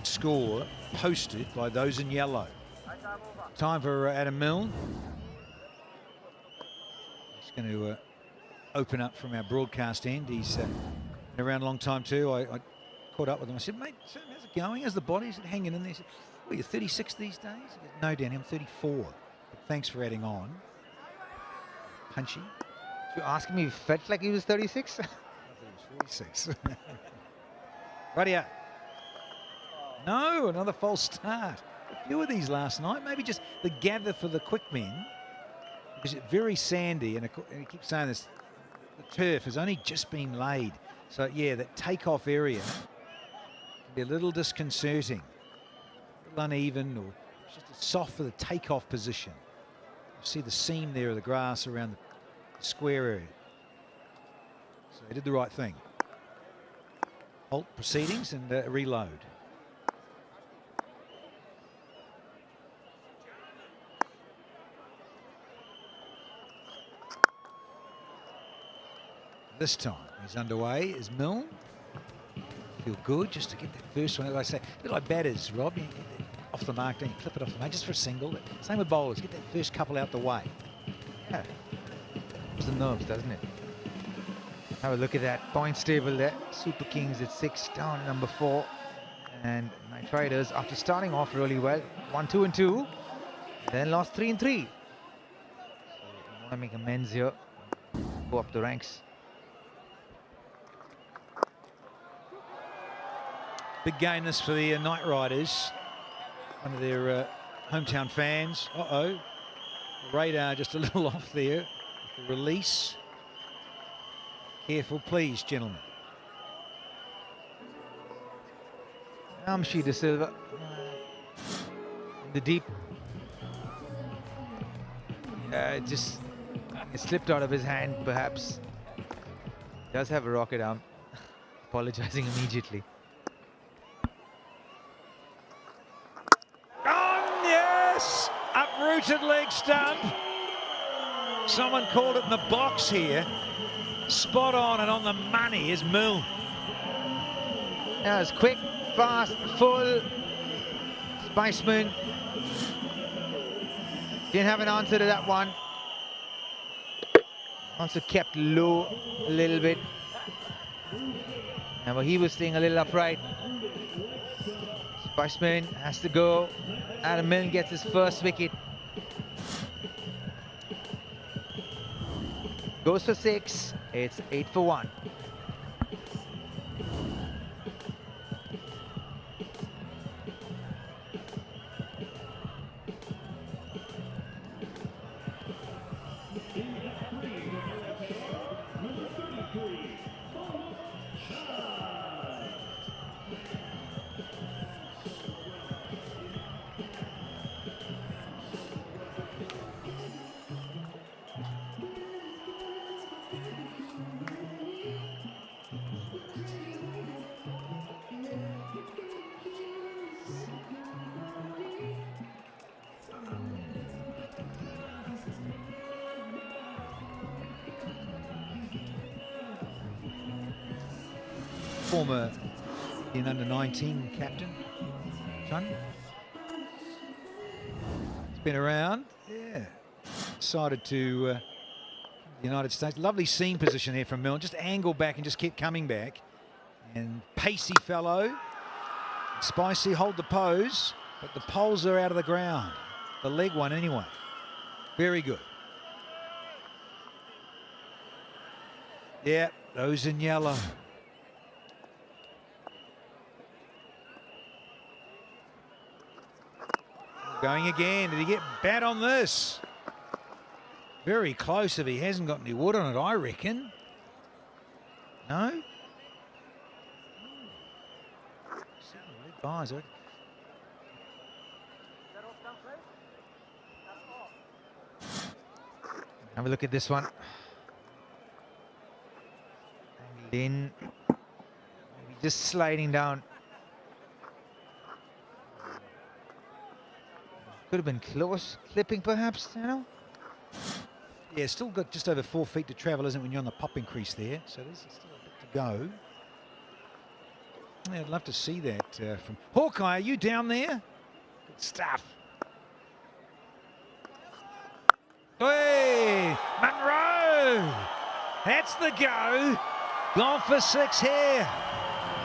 Speaker 2: Score posted by those in yellow. Time for Adam Milne. He's going to open up from our broadcast end. He's been around a long time too. I caught up with him. I said, mate, how's it going? How's the body? Is it hanging in there? He said, well, you're 36 these days? He goes, no, Danny, I'm 34. But thanks for adding on. Punchy.
Speaker 3: You're asking me if he felt like he was 36?
Speaker 2: I thought he was 46. Radio. No, another false start. A few of these last night. Maybe just the gather for the quick men. Because it's very sandy, and he keeps saying this, the turf has only just been laid. So, yeah, that takeoff area can be a little disconcerting. A little uneven, or just soft for the takeoff position. You see the seam there of the grass around the square area. So they did the right thing. Halt proceedings and reload. This time he's underway is Milne. Feel good just to get that first one. Like I say, a bit like batters, Rob. You get off the mark, don't you clip it off the mark just for a single. Same with bowlers, get that first couple out the way.
Speaker 3: Yeah. It's the nerves, doesn't it? Have a look at that points table there. Super Kings at 6, down at number 4. And Knight Riders, after starting off really well, 1, 2 and 2, then lost 3 and 3. So we want to make amends here, go up the ranks.
Speaker 2: Big game this for the Knight Riders. One of their hometown fans. Uh-oh. Radar just a little off there. The release. Careful, please, gentlemen.
Speaker 3: Amshi De Silva. The deep. It slipped out of his hand, perhaps. Does have a rocket arm. Apologizing immediately.
Speaker 2: Yes! Uprooted leg stump. Someone called it in the box here. spot on and on the money is Milne.
Speaker 3: That was quick, fast, full. Spiceman didn't have an answer to that one. Also kept low a little bit. Yeah, but he was staying a little upright. Spiceman has to go. Adam Milne gets his first wicket. Goes for 6. It's 8 for 1.
Speaker 2: Former in under-19 captain, Chun. He's been around, yeah. Decided to the United States. Lovely seam position here from Milne. Just angle back and just keep coming back. And pacey fellow. Spicy, hold the pose, but the poles are out of the ground. The leg one anyway. Very good. Yeah, those in yellow. Going again. Did he get bat on this? Very close if he hasn't got any wood on it, I reckon. No? Guys,
Speaker 3: have a look at this one. And in, maybe just sliding down. Could have been close, clipping perhaps, you know?
Speaker 2: Yeah, still got just over 4 feet to travel, isn't it, when you're on the popping crease there? So there's still a bit to go. Yeah, I'd love to see that from Hawkeye. Are you down there? Good stuff. Hey, Monroe! That's the go. Gone for 6 here.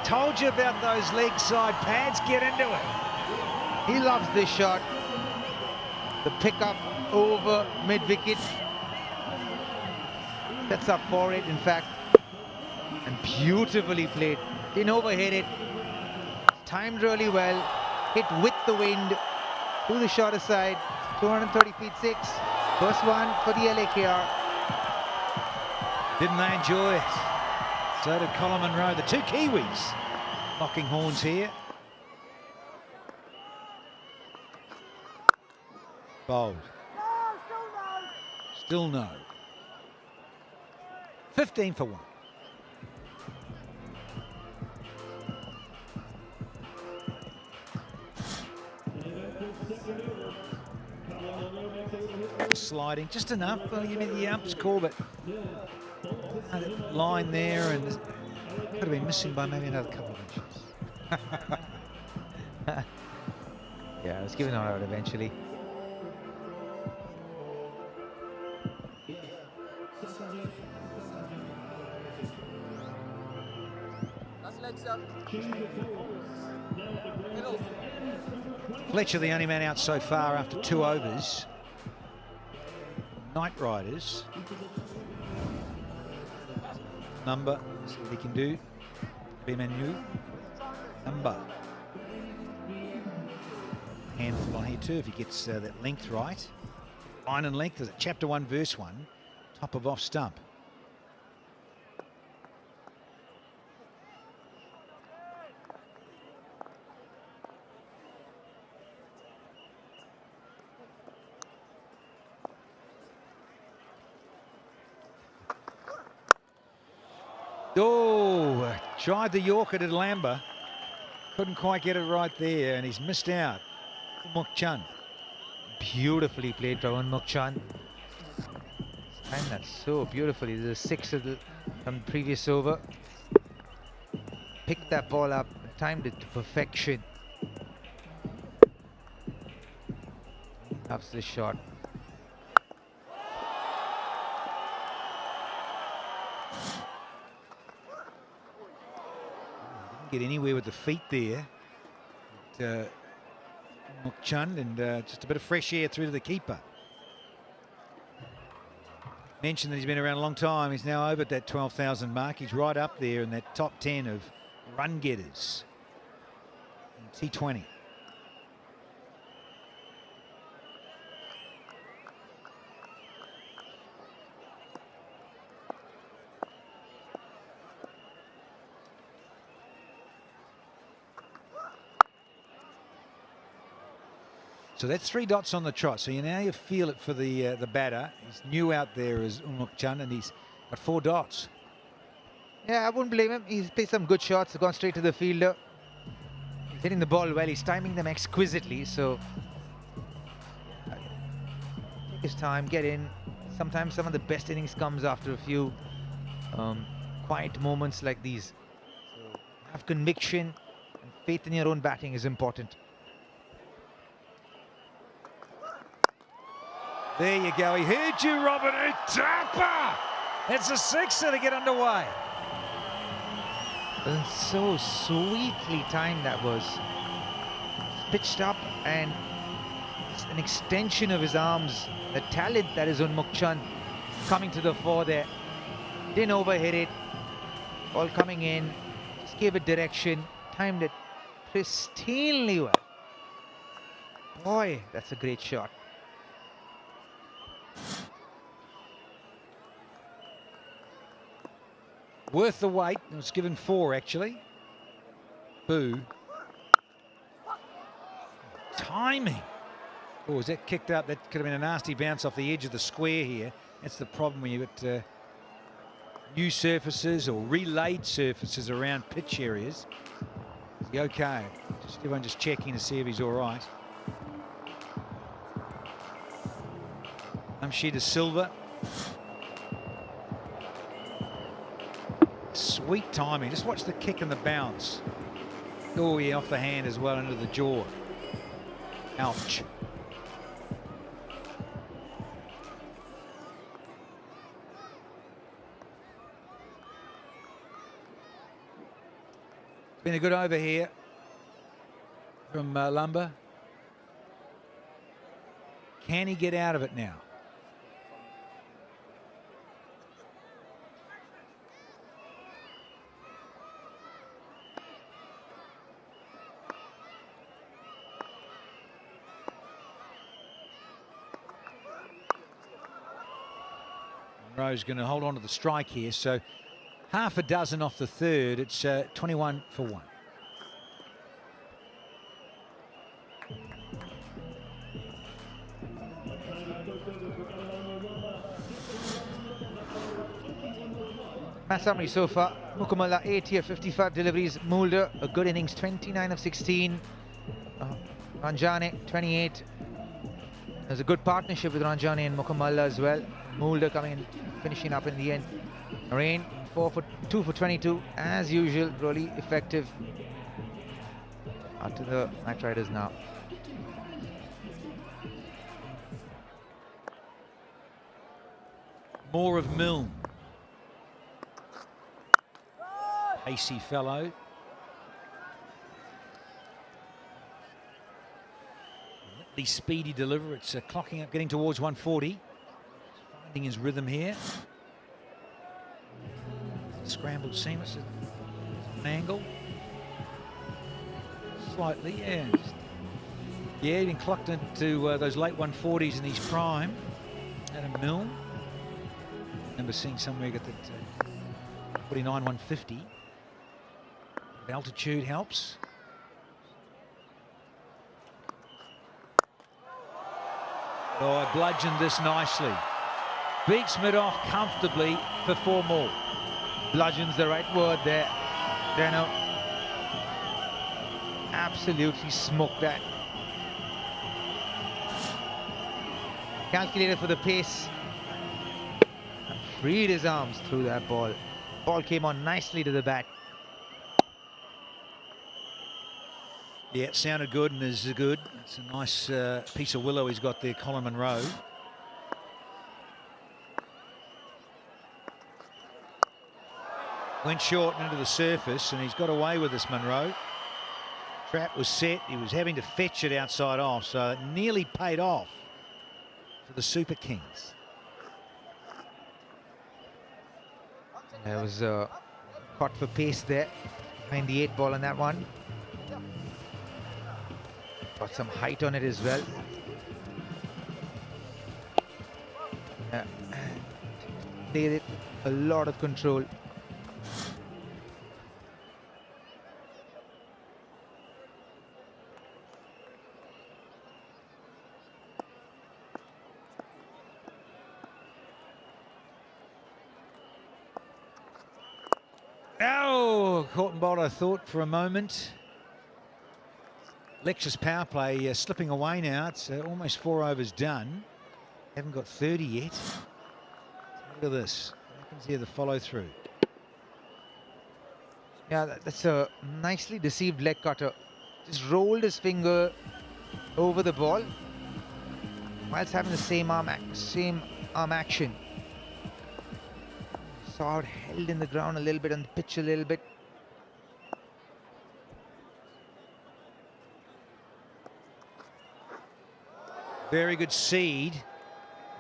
Speaker 2: Told you about those leg side pads. Get into it.
Speaker 3: He loves this shot. The pickup over mid-wicket. Sets up for it, in fact. And beautifully played. Didn't overhit it. Timed really well. Hit with the wind. To the shorter side. 230 feet 6. First one for the LAKR.
Speaker 2: Didn't they enjoy it? So did Colin Monroe. The two Kiwis locking horns here. Bowled. Still no. 15 for 1. Sliding just enough. Well, you mean the ump's call, but that line there, and could have been missing by maybe another couple of inches.
Speaker 3: Yeah, I was giving out eventually.
Speaker 2: Fletcher, the only man out so far after 2 overs. Knight Riders. Number, see what he can do. Bemanu. Number. Handful on here too if he gets that length right. Line and length, is it chapter 1, verse 1. Top of off stump. Oh, tried the Yorker to Lamba. Couldn't quite get it right there, and he's missed out. Mukchand.
Speaker 3: Beautifully played, Ravan Mukchand. Timed that so beautifully. There's a 6 of the from the previous over. Picked that ball up, timed it to perfection. Loves this shot.
Speaker 2: Didn't get anywhere with the feet there. Mukchand, and just a bit of fresh air through to the keeper. Mentioned that he's been around a long time. He's now over that 12,000 mark. He's right up there in that top 10 of run getters in T20. So that's 3 dots on the trot. So you feel it for the batter. He's new out there as Mukchand, and he's got 4 dots.
Speaker 3: Yeah, I wouldn't blame him. He's played some good shots, gone straight to the fielder. He's hitting the ball well. He's timing them exquisitely. So take his time, get in. Sometimes some of the best innings comes after a few quiet moments like these. So have conviction and faith in your own batting is important.
Speaker 2: There you go. He heard you, Robert. Tapper! It's a 6er to get underway.
Speaker 3: And so sweetly timed that was. Pitched up, and it's an extension of his arms. The talent that is on Mukchand coming to the fore there. Didn't overhit it. Ball coming in. Just gave it direction. Timed it pristinely well. Boy, that's a great shot.
Speaker 2: Worth the wait. It was given 4, actually. Boo. Timing. Oh, was that kicked up? That could have been a nasty bounce off the edge of the square here. That's the problem when you've got new surfaces or relayed surfaces around pitch areas. Is he okay? Everyone just checking to see if he's all right. Sheet of silver. Sweet timing. Just watch the kick and the bounce. Oh yeah, off the hand as well, into the jaw. Ouch. Been a good over here from Lumber. Can he get out of it now? Monroe's going to hold on to the strike here, so half a dozen off the third. It's 21 for 1.
Speaker 3: Match summary so far: Mukamala 80 of 55 deliveries. Mulder a good innings, 29 of 16. Ranjane 28. There's a good partnership with Ranjane and Mukamala as well. Mulder coming in, finishing up in the end. Rain 2 for 22 as usual, really effective. Out to the Knight Riders now.
Speaker 2: More of Milne. Pacey fellow. The speedy deliver. It's clocking up, getting towards 140. Finding his rhythm here. Scrambled seam. It's an angle. Slightly, yeah. Yeah, he'd been clocked into those late 140s in his prime. Adam Milne. Remember seeing somewhere got that 49, 150. Altitude helps. Oh, bludgeoned this nicely. Beats mid off comfortably for 4 more.
Speaker 3: Bludgeon's the right word there. Dano absolutely smoked that. Calculated for the pace. Freed his arms through that ball. Ball came on nicely to the bat.
Speaker 2: Yeah, it sounded good and is good. It's a nice piece of willow he's got there, Colin Munro. Went short and into the surface, and he's got away with this, Munro. Trap was set. He was having to fetch it outside off, so it nearly paid off for the Super Kings.
Speaker 3: There was caught for pace there. 98 ball on that one. Got some height on it as well. Played it a lot of control.
Speaker 2: Oh, caught and bowled, I thought, for a moment. Lexus power play slipping away now. It's almost 4 overs done. Haven't got 30 yet. Look at this. What happens here, the follow through.
Speaker 3: Yeah, that's a nicely deceived leg cutter. Just rolled his finger over the ball whilst having the same arm action. Saw it held in the ground a little bit, on the pitch a little bit.
Speaker 2: Very good seed.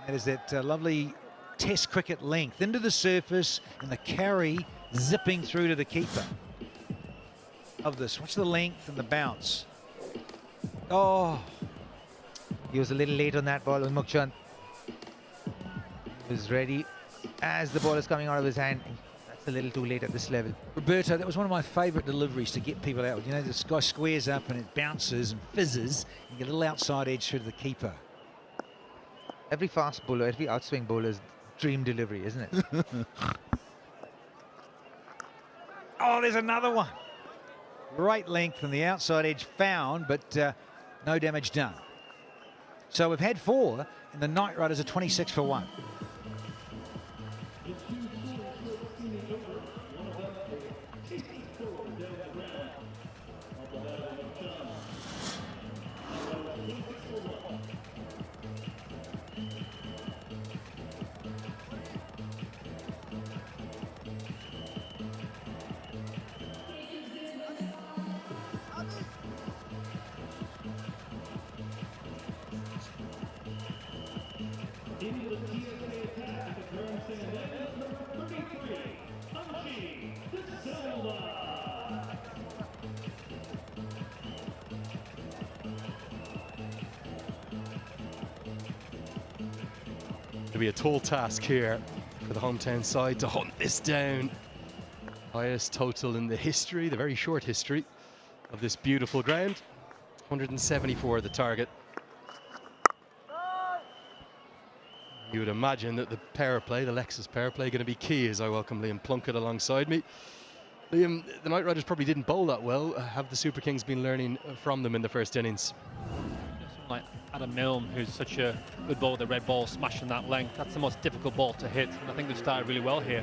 Speaker 2: That is that lovely Test cricket length into the surface, and the carry zipping through to the keeper. Of this, watch the length and the bounce. Oh,
Speaker 3: he was a little late on that ball with Mukchand. He was ready as the ball is coming out of his hand. That's a little too late at this level.
Speaker 2: Roberto, that was one of my favourite deliveries to get people out. You know, this guy squares up and it bounces and fizzes. You get a little outside edge through to the keeper.
Speaker 3: Every fast bowler, every outswing bowler's dream delivery, isn't it?
Speaker 2: Oh, there's another one. Great length and the outside edge found, but no damage done. So we've had 4, and the Knight Riders are 26 for 1.
Speaker 7: It'll be a tall task here for the hometown side to hunt this down. Highest total in the history, the very short history of this beautiful ground. 174 the target. You would imagine that the power play, the Lexus power play, going to be key as I welcome Liam Plunkett alongside me. Liam, the Knight Riders probably didn't bowl that well. Have the Super Kings been learning from them in the first innings?
Speaker 14: Like Adam Milne, who's such a good bowler, the red ball smashing that length. That's the most difficult ball to hit. And I think they've started really well here.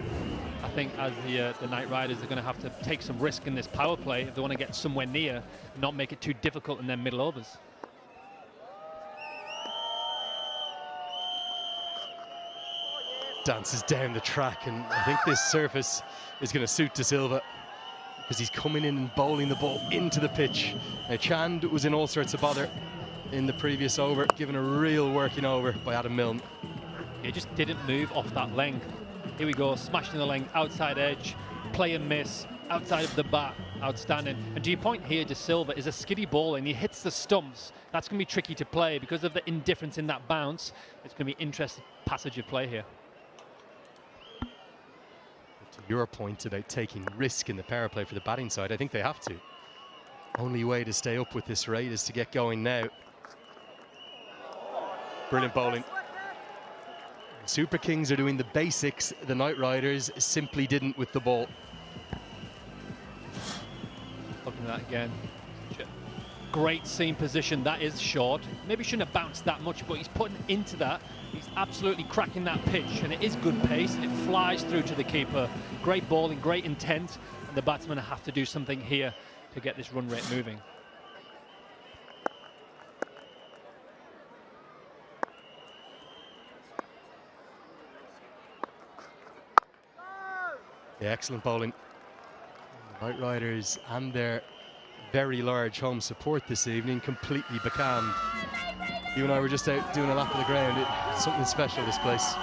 Speaker 14: I think as the Knight Riders are going to have to take some risk in this power play if they want to get somewhere near and not make it too difficult in their middle overs.
Speaker 7: Dances down the track, and I think this surface is going to suit De Silva because he's coming in and bowling the ball into the pitch. Now Chand was in all sorts of bother in the previous over, given a real working over by Adam Milne.
Speaker 14: He just didn't move off that length. Here we go, smashing the length, outside edge, play and miss, outside of the bat, outstanding. And to your point here, De Silva is a skiddy ball and he hits the stumps. That's going to be tricky to play because of the indifference in that bounce. It's going to be interesting passage of play here.
Speaker 7: To your point about taking risk in the power play for the batting side, I think they have to. Only way to stay up with this rate is to get going now. Brilliant bowling. The Super Kings are doing the basics the Knight Riders simply didn't with the ball.
Speaker 14: Looking at that again. Great seam position. That is short. Maybe shouldn't have bounced that much, but he's putting into that. He's absolutely cracking that pitch, and it is good pace, and it flies through to the keeper. Great bowling, great intent, and the batsmen have to do something here to get this run rate moving.
Speaker 7: Yeah, excellent bowling. The Knight Riders and their very large home support this evening completely becalmed. You and I were just out doing a lap of the ground. It's something special, this place.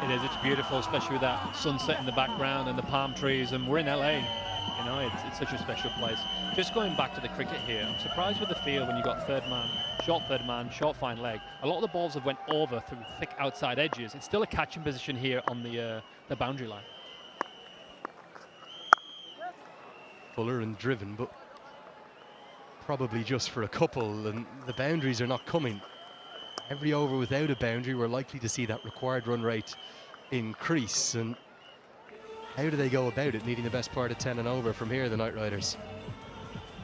Speaker 14: It is, it's beautiful, especially with that sunset in the background and the palm trees, and we're in LA. You know, it's such a special place. Just going back to the cricket here, I'm surprised with the field when you got third man, short fine leg. A lot of the balls have went over through thick outside edges. It's still a catching position here on the boundary line.
Speaker 7: Fuller and driven, but probably just for a couple, and the boundaries are not coming. Every over without a boundary, we're likely to see that required run rate increase. And how do they go about it, needing the best part of 10 and over from here, the Knight Riders?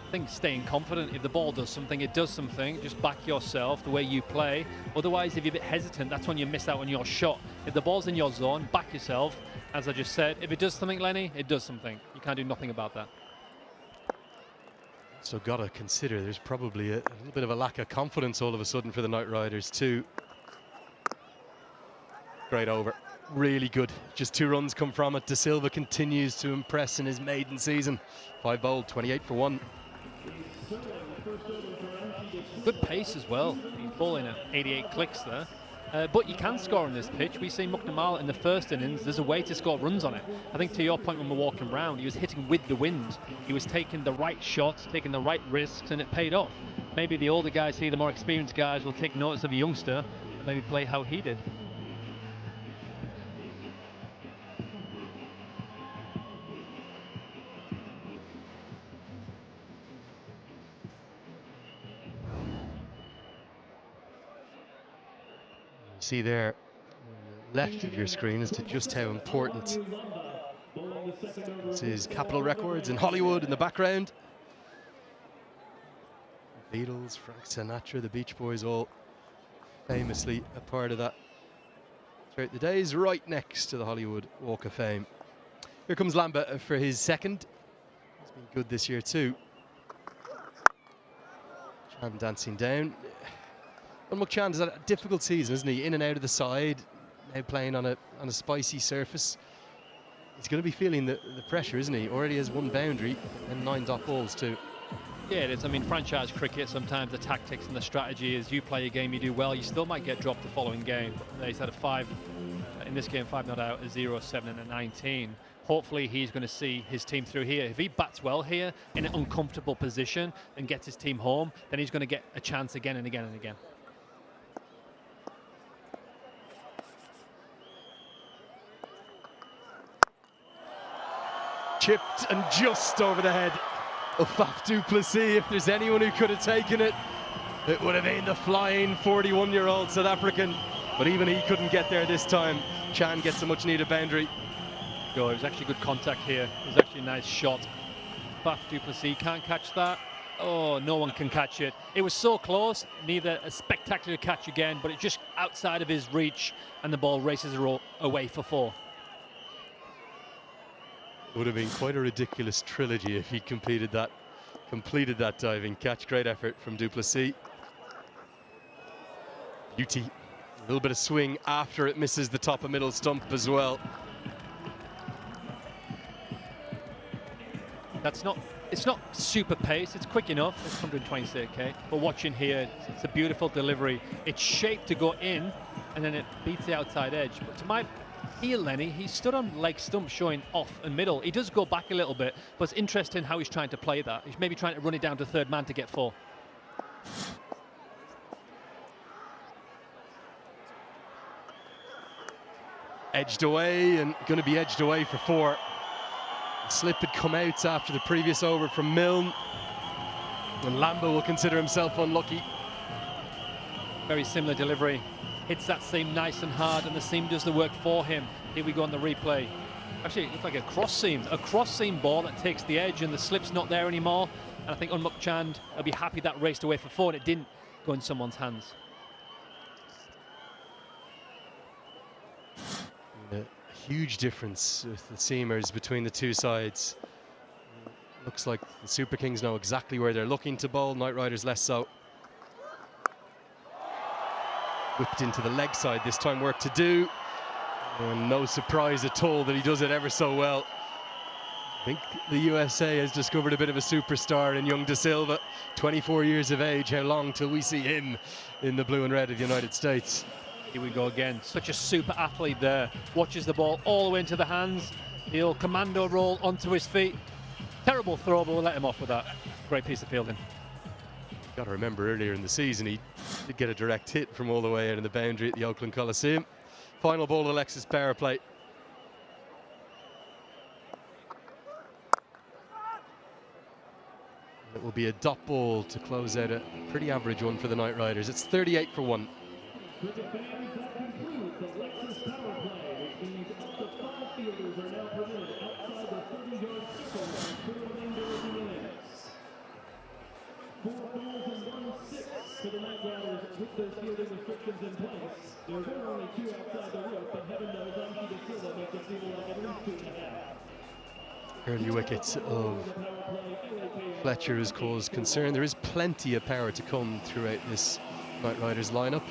Speaker 14: I think staying confident. If the ball does something, it does something. Just back yourself the way you play. Otherwise, if you're a bit hesitant, that's when you miss out on your shot. If the ball's in your zone, back yourself. As I just said, if it does something, Lenny, it does something. You can't do nothing about that.
Speaker 7: So got to consider there's probably a little bit of a lack of confidence all of a sudden for the Knight Riders too. Great over, really good. Just 2 runs come from it. De Silva continues to impress in his maiden season. 5 bowled, 28 for 1.
Speaker 14: Good pace as well. He's bowling at 88 clicks there. But you can score on this pitch. We see McNamara in the first innings. There's a way to score runs on it. I think to your point when we're walking around, he was hitting with the wind. He was taking the right shots, taking the right risks, and it paid off. Maybe the older guys here, the more experienced guys, will take notice of a youngster and maybe play how he did.
Speaker 7: See there, left of your screen as to just how important this is. Capitol Records in Hollywood in the background. The Beatles, Frank Sinatra, the Beach Boys, all famously a part of that throughout the days, right next to the Hollywood Walk of Fame. Here comes Lambert for his second. He's been good this year too. Chan dancing down. Unmuch Chan has had a difficult season, isn't he? In and out of the side, now playing on a spicy surface. He's going to be feeling the pressure, isn't he? Already has 1 boundary and 9 dot balls too.
Speaker 14: Yeah, it is. I mean, franchise cricket, sometimes the tactics and the strategy is you play a game, you do well, you still might get dropped the following game. He's had a 5, in this game, 5 not out, a 0, 7 and a 19. Hopefully he's going to see his team through here. If he bats well here in an uncomfortable position and gets his team home, then he's going to get a chance again and again and again.
Speaker 7: Chipped and just over the head of Faf du Plessis. If there's anyone who could have taken it, it would have been the flying 41-year-old South African. But even he couldn't get there this time. Chan gets a much-needed boundary.
Speaker 14: It was actually good contact here. It was actually a nice shot. Faf du Plessis can't catch that. Oh, no one can catch it. It was so close. Neither a spectacular catch again, but it's just outside of his reach, and the ball races away for 4.
Speaker 7: Would have been quite a ridiculous trilogy if he completed that diving catch. Great effort from du Plessis. Beauty. A little bit of swing after it misses the top of middle stump as well.
Speaker 14: It's not super pace, it's quick enough. It's 126 k. But watching here, it's a beautiful delivery. It's shaped to go in, and then it beats the outside edge. But to my heel, Lenny, he stood on leg stump showing off and middle. He does go back a little bit, but it's interesting how he's trying to play that. He's maybe trying to run it down to third man to get 4.
Speaker 7: Edged away and going to be edged away for 4. The slip had come out after the previous over from Milne. And Lambo will consider himself unlucky.
Speaker 14: Very similar delivery. Hits that seam nice and hard, and the seam does the work for him. Here we go on the replay. Actually, it looks like a cross seam ball that takes the edge, and the slip's not there anymore. And I think Unmuch Chand will be happy that raced away for 4, and it didn't go in someone's hands.
Speaker 7: Huge difference with the seamers between the two sides. Looks like the Super Kings know exactly where they're looking to bowl, Knight Riders less so. Whipped into the leg side, this time work to do. And no surprise at all that he does it ever so well. I think the USA has discovered a bit of a superstar in young De Silva, 24 years of age. How long till we see him in the blue and red of the United States?
Speaker 14: Here we go again. Such a super athlete there. Watches the ball all the way into the hands. He'll commando roll onto his feet. Terrible throw, but we'll let him off with that. Great piece of fielding.
Speaker 7: Got to remember earlier in the season he did get a direct hit from all the way out in the boundary at the Oakland Coliseum. Final ball of Alexis power play. It will be a dot ball to close out a pretty average one for the Knight Riders. It's 38 for 1.
Speaker 6: For the Knight Riders, with those fielding restrictions in place, there were only 2 outside the rope, but heaven knows Anki De Silva makes it feel like at least 2.5.
Speaker 7: Early wickets of Fletcher has caused concern. There is plenty of power to come throughout this Knight Riders lineup.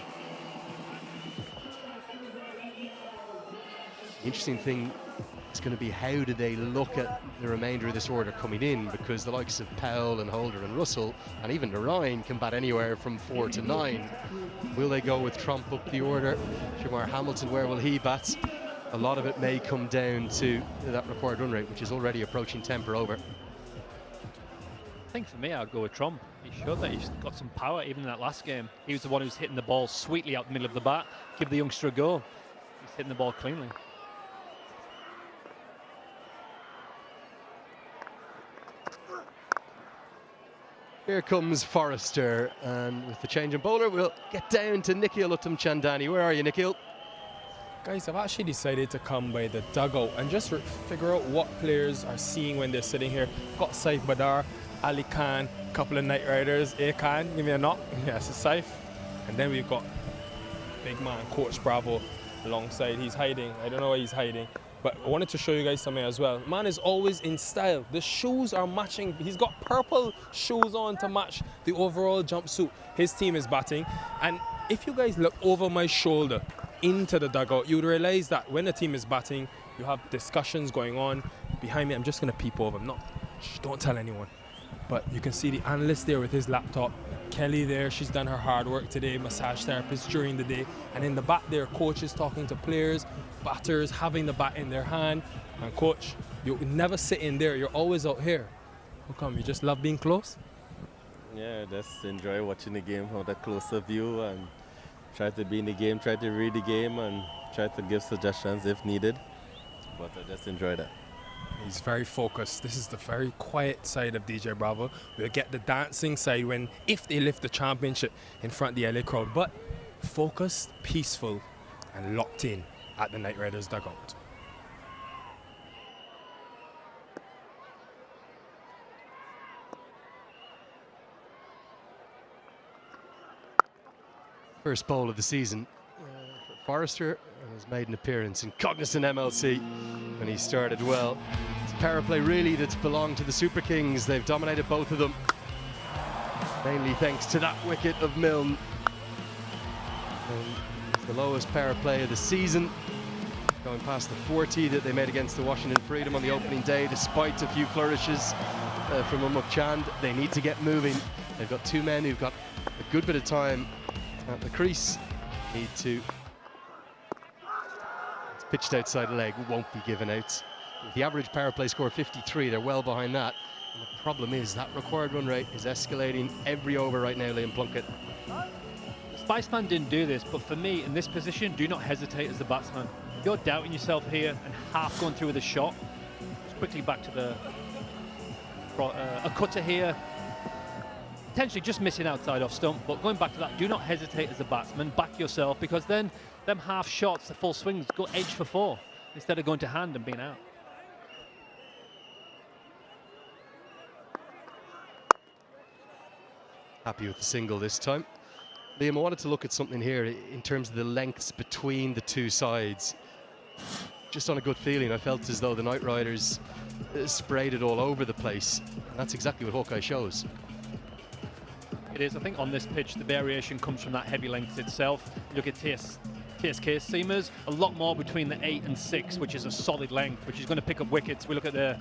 Speaker 7: The interesting thing is going to be how do they look at the remainder of this order coming in, because the likes of Powell and Holder and Russell and even Narayan can bat anywhere from 4 to 9. Will they go with Trump up the order? Shamar Hamilton, where will he bat? A lot of it may come down to that required run rate, which is already approaching 10 per over.
Speaker 14: I think for me, I'd go with Trump. He showed that he's got some power even in that last game. He was the one who's hitting the ball sweetly out the middle of the bat. Give the youngster a go. He's hitting the ball cleanly.
Speaker 7: Here comes Forrester, and with the change in bowler, we'll get down to Nikhil Uttamchandani. Where are you, Nikhil?
Speaker 1: Guys, I've actually decided to come by the dugout and just figure out what players are seeing when they're sitting here. Got Saif Badar, Ali Khan, a couple of Knight Riders. Khan, give me a knock. Yes, it's Saif. And then we've got big man, Coach Bravo, alongside. He's hiding. I don't know why he's hiding. But I wanted to show you guys something as well. Man is always in style. The shoes are matching. He's got purple shoes on to match the overall jumpsuit. His team is batting. And if you guys look over my shoulder into the dugout, you would realize that when the team is batting, you have discussions going on. Behind me, I'm just going to peep over. Don't tell anyone. But you can see the analyst there with his laptop. Kelly there, she's done her hard work today, massage therapist during the day. And in the back there, coach is talking to players, batters, having the bat in their hand. And coach, you never sit in there, you're always out here. How come, you just love being close?
Speaker 4: Yeah, just enjoy watching the game from a closer view and try to be in the game, try to read the game and try to give suggestions if needed. But I just enjoy that.
Speaker 1: He's very focused. This is the very quiet side of DJ Bravo. We'll get the dancing side if they lift the championship in front of the LA crowd. But focused, peaceful, and locked in at the Knight Riders dugout.
Speaker 7: First bowl of the season for Forrester, and has made an appearance in Cognizant MLC when he started well. It's power play really that's belonged to the Super Kings. They've dominated both of them, mainly thanks to that wicket of Milne. And it's the lowest power play of the season, going past the 40 that they made against the Washington Freedom on the opening day, despite a few flourishes from Umuk Chand. They need to get moving. They've got two men who've got a good bit of time at the crease. Need to. It's pitched outside leg, won't be given out. With the average power play score 53, they're well behind that. And the problem is that required run rate is escalating every over right now, Liam Plunkett.
Speaker 14: Spiceman didn't do this, but for me, in this position, do not hesitate as the batsman. If you're doubting yourself here and half going through with a shot, just quickly back to the a cutter here. Potentially just missing outside off stump, but going back to that, do not hesitate as a batsman. Back yourself, because then them half shots, the full swings, go edge for 4 instead of going to hand and being out.
Speaker 7: Happy with the single this time. Liam, I wanted to look at something here in terms of the lengths between the two sides. just on a good feeling. I felt as though the Knight Riders sprayed it all over the place. That's exactly what Hawkeye shows.
Speaker 14: It is. I think on this pitch, the variation comes from that heavy length itself. You look at TSK seamers, a lot more between the 8 and 6, which is a solid length, which is going to pick up wickets. We look at the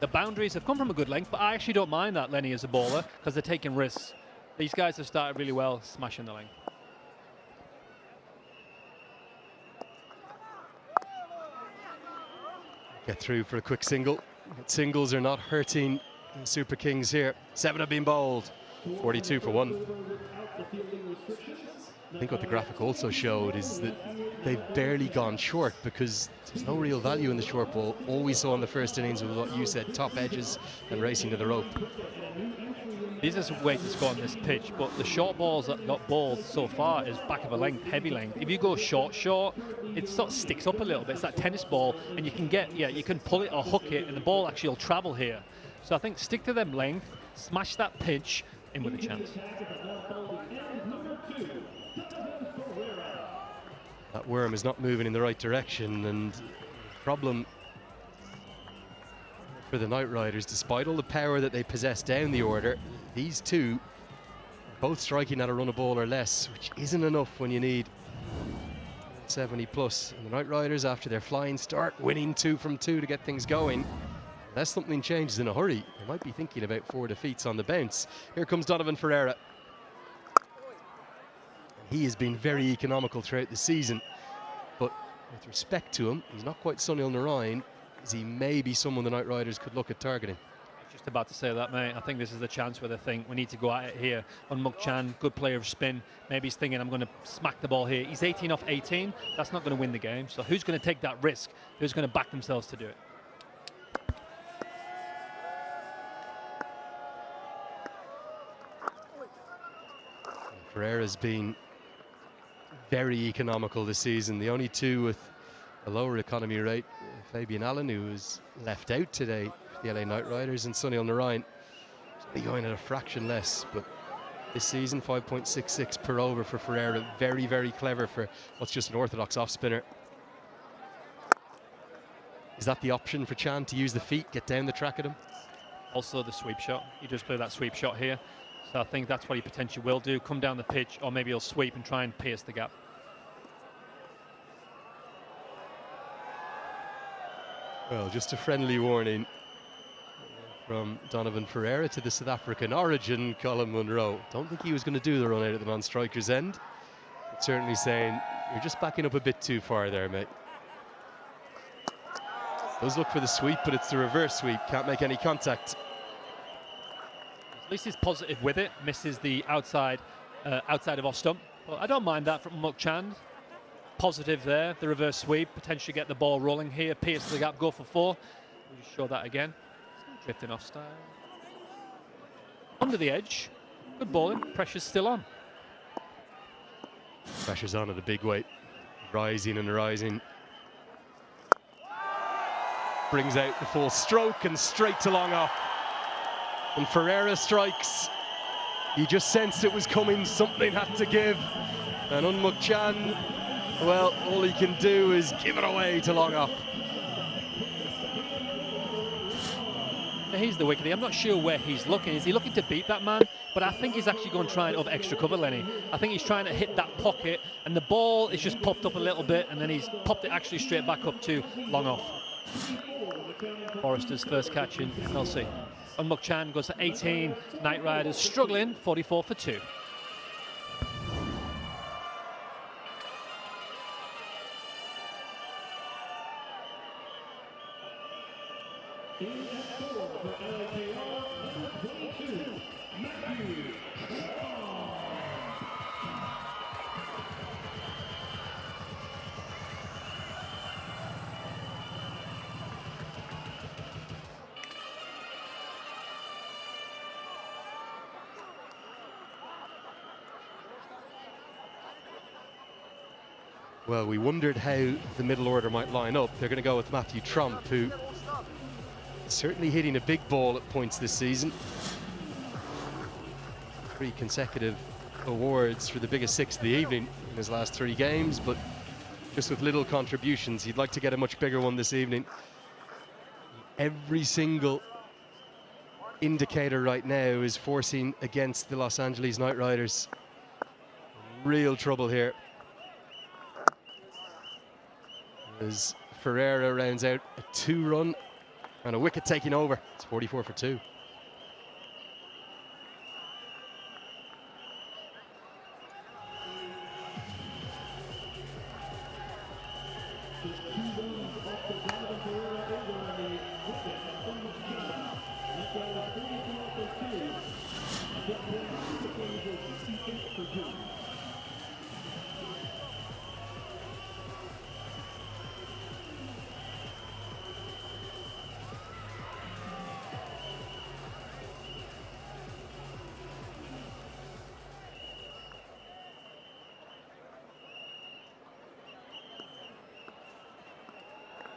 Speaker 14: boundaries have come from a good length, but I actually don't mind that, Lenny, as a bowler, because they're taking risks. These guys have started really well, smashing the length.
Speaker 7: Get through for a quick single. Singles are not hurting the Super Kings here. 7 have been bowled, 42 for 1. I think what the graphic also showed is that they've barely gone short because there's no real value in the short ball. All we saw in the first innings was what you said, top edges and racing to the rope.
Speaker 14: This is a way to score on this pitch, but the short balls that got bowled so far is back of a length, heavy length. If you go short, it sort of sticks up a little bit. It's that tennis ball, and you can get, you can pull it or hook it, and the ball actually will travel here. So I think stick to them length, smash that pitch, in with a chance.
Speaker 7: That worm is not moving in the right direction, and the problem for the Knight Riders, despite all the power that they possess down the order, these two both striking at a run of ball or less, which isn't enough when you need 70 plus. And the Knight Riders, after their flying start, winning 2 from 2 to get things going, unless something changes in a hurry, they might be thinking about 4 defeats on the bounce. Here comes Donovan Ferreira. He has been very economical throughout the season, but with respect to him, he's not quite Sunil Narayan, as he may be someone the Knight Riders could look at targeting.
Speaker 14: Just about to say that, mate. I think this is the chance where they think we need to go at it here. On Mukchan, good player of spin. Maybe he's thinking, I'm going to smack the ball here. He's 18 off 18. That's not going to win the game. So who's going to take that risk? Who's going to back themselves to do it?
Speaker 7: Ferreira's been very economical this season. The only two with a lower economy rate, Fabian Allen, who was left out today, the LA Knight Riders, and Sunil Narayan, only going at a fraction less. But this season, 5.66 per over for Ferreira. Very, very clever for what's just an orthodox off spinner. Is that the option for Chan, to use the feet, get down the track at him?
Speaker 14: Also the sweep shot. He just played that sweep shot here. So I think that's what he potentially will do, come down the pitch, or maybe he'll sweep and try and pierce the gap.
Speaker 7: Well, just a friendly warning from Donovan Ferreira to the South African origin, Colin Munro. Don't think he was going to do the run out at the non-striker's end. But certainly saying, you're just backing up a bit too far there, mate. Does look for the sweep, but it's the reverse sweep. Can't make any contact.
Speaker 14: At least he's positive with it. Misses the outside of off stump. Well, I don't mind that from Mukchand. Positive there. The reverse sweep. Potentially get the ball rolling here. Pierce the gap. Go for 4. We'll just show that again. Drifting off style. Under the edge. Good bowling. Pressure's still on.
Speaker 7: Pressure's on at a big weight. Rising and rising. Brings out the full stroke and straight to long off. And Ferreira strikes. He just sensed it was coming. Something had to give. And Unmukchan, well, all he can do is give it away to long off.
Speaker 14: He's the wicket. I'm not sure where he's looking. Is he looking to beat that man? But I think he's actually going to try and over extra cover, Lenny. I think he's trying to hit that pocket, and the ball is just popped up a little bit, and then he's popped it actually straight back up to long off. Forrester's first catch in MLC. Unmukchan goes to 18. Knight Riders struggling, 44 for 2.
Speaker 7: Well, we wondered how the middle order might line up. They're going to go with Matthew Trump, who is certainly hitting a big ball at points this season. 3 consecutive awards for the biggest 6 of the evening in his last 3 games, but just with little contributions. He'd like to get a much bigger one this evening. Every single indicator right now is forcing against the Los Angeles Knight Riders. Real trouble here. As Ferreira rounds out a 2-run and a wicket taking over. It's 44 for 2.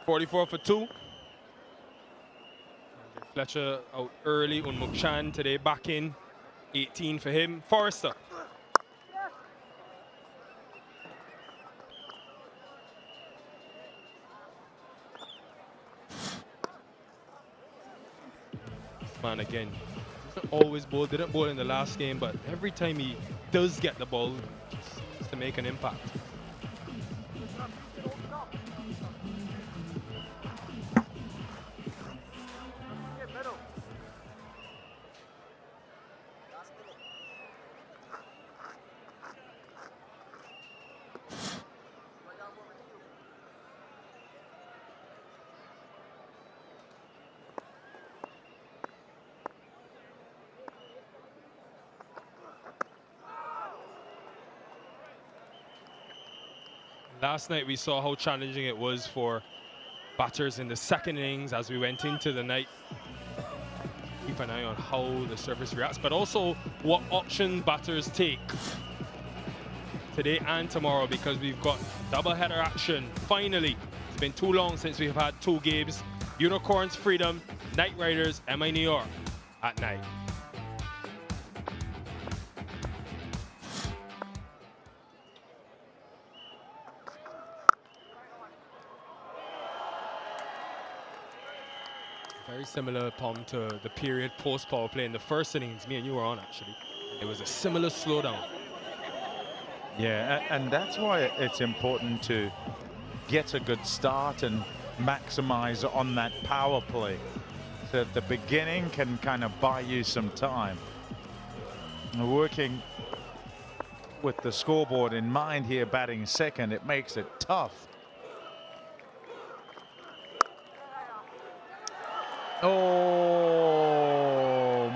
Speaker 1: $44 for 2. Fletcher out early. Unmuk Chan today back in. 18 for him. Forrester. This man again. Doesn't always bowl. Didn't bowl in the last game, but every time he does get the ball, just to make an impact. Last night we saw how challenging it was for batters in the second innings as we went into the night. Keep an eye on how the surface reacts, but also what options batters take today and tomorrow, because we've got double-header action. Finally, it's been too long since we've had 2 games. Unicorns Freedom, Knight Riders, MI New York at night. Very similar, Pom, to the period post-power play in the first innings. Me and you were on, actually. It was a similar slowdown.
Speaker 16: Yeah, and that's why it's important to get a good start and maximize on that power play. So at the beginning can kind of buy you some time. Working with the scoreboard in mind here, batting second, it makes it tough. Oh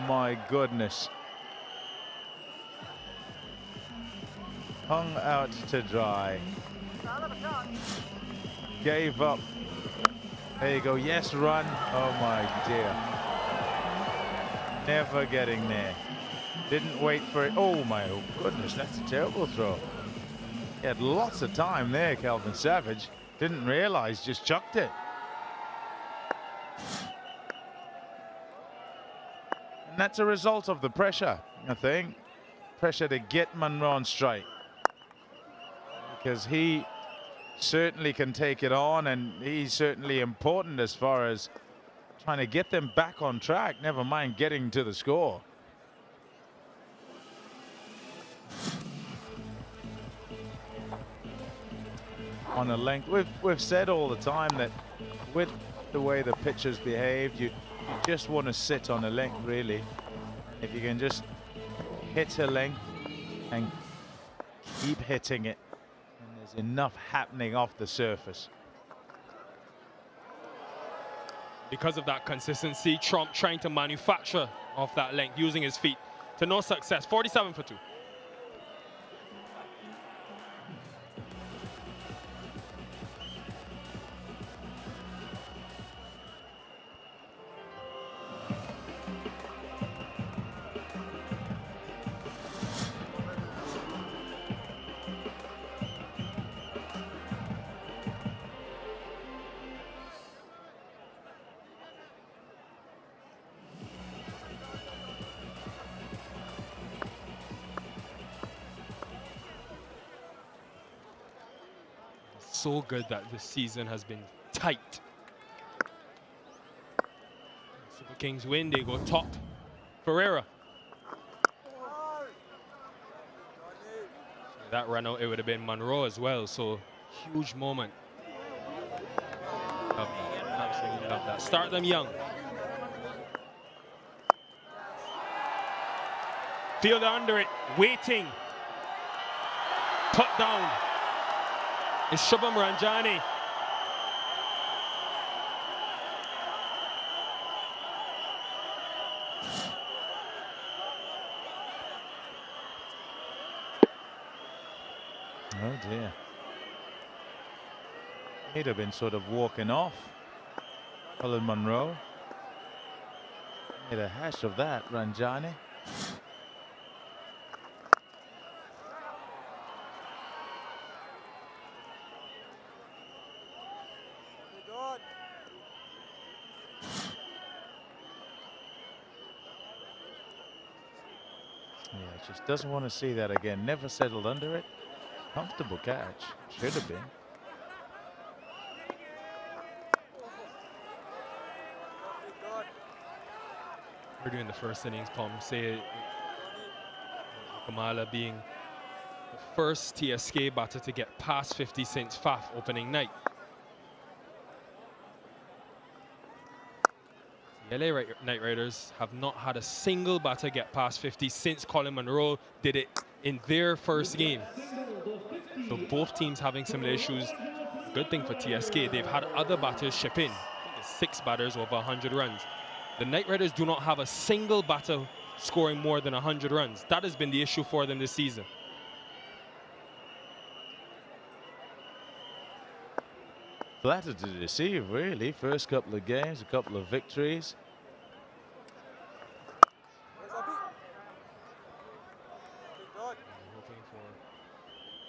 Speaker 16: my goodness. Hung out to dry. Gave up. There you go. Yes, run. Oh my dear. Never getting there. Didn't wait for it. Oh my goodness, that's a terrible throw. He had lots of time there, Kelvin Savage. Didn't realize, just chucked it. And that's a result of the pressure, I think. Pressure to get Munro on strike. Because he certainly can take it on, and he's certainly important as far as trying to get them back on track, never mind getting to the score. On a length, we've said all the time that with the way the pitcher's behaved, you just want to sit on a length, really. If you can just hit a length and keep hitting it, and there's enough happening off the surface.
Speaker 1: Because of that consistency, Trump trying to manufacture off that length using his feet to no success. 47 for 2. so good that this season has been tight. Super Kings win, they go top. Ferreira. That run out, it would have been Monroe as well, so huge moment. Love that. Absolutely love that. Start them young. Fielder under it, waiting. Put down. It's Shubham Ranjani.
Speaker 16: Oh dear. He'd have been sort of walking off. Colin Monroe. Made a hash of that, Ranjani. Yeah, just doesn't want to see that again. Never settled under it. Comfortable catch. Should have been.
Speaker 1: We're doing the first innings, Pom. Say Kamala being the first TSK batter to get past 50 since Faf opening night. The LA Knight Riders have not had a single batter get past 50 since Colin Monroe did it in their first game. So both teams having similar issues. Good thing for TSK, they've had other batters chip in. I think it's 6 batters over 100 runs. The Knight Riders do not have a single batter scoring more than 100 runs. That has been the issue for them this season.
Speaker 16: Flattered to deceive, really. First couple of games, a couple of victories.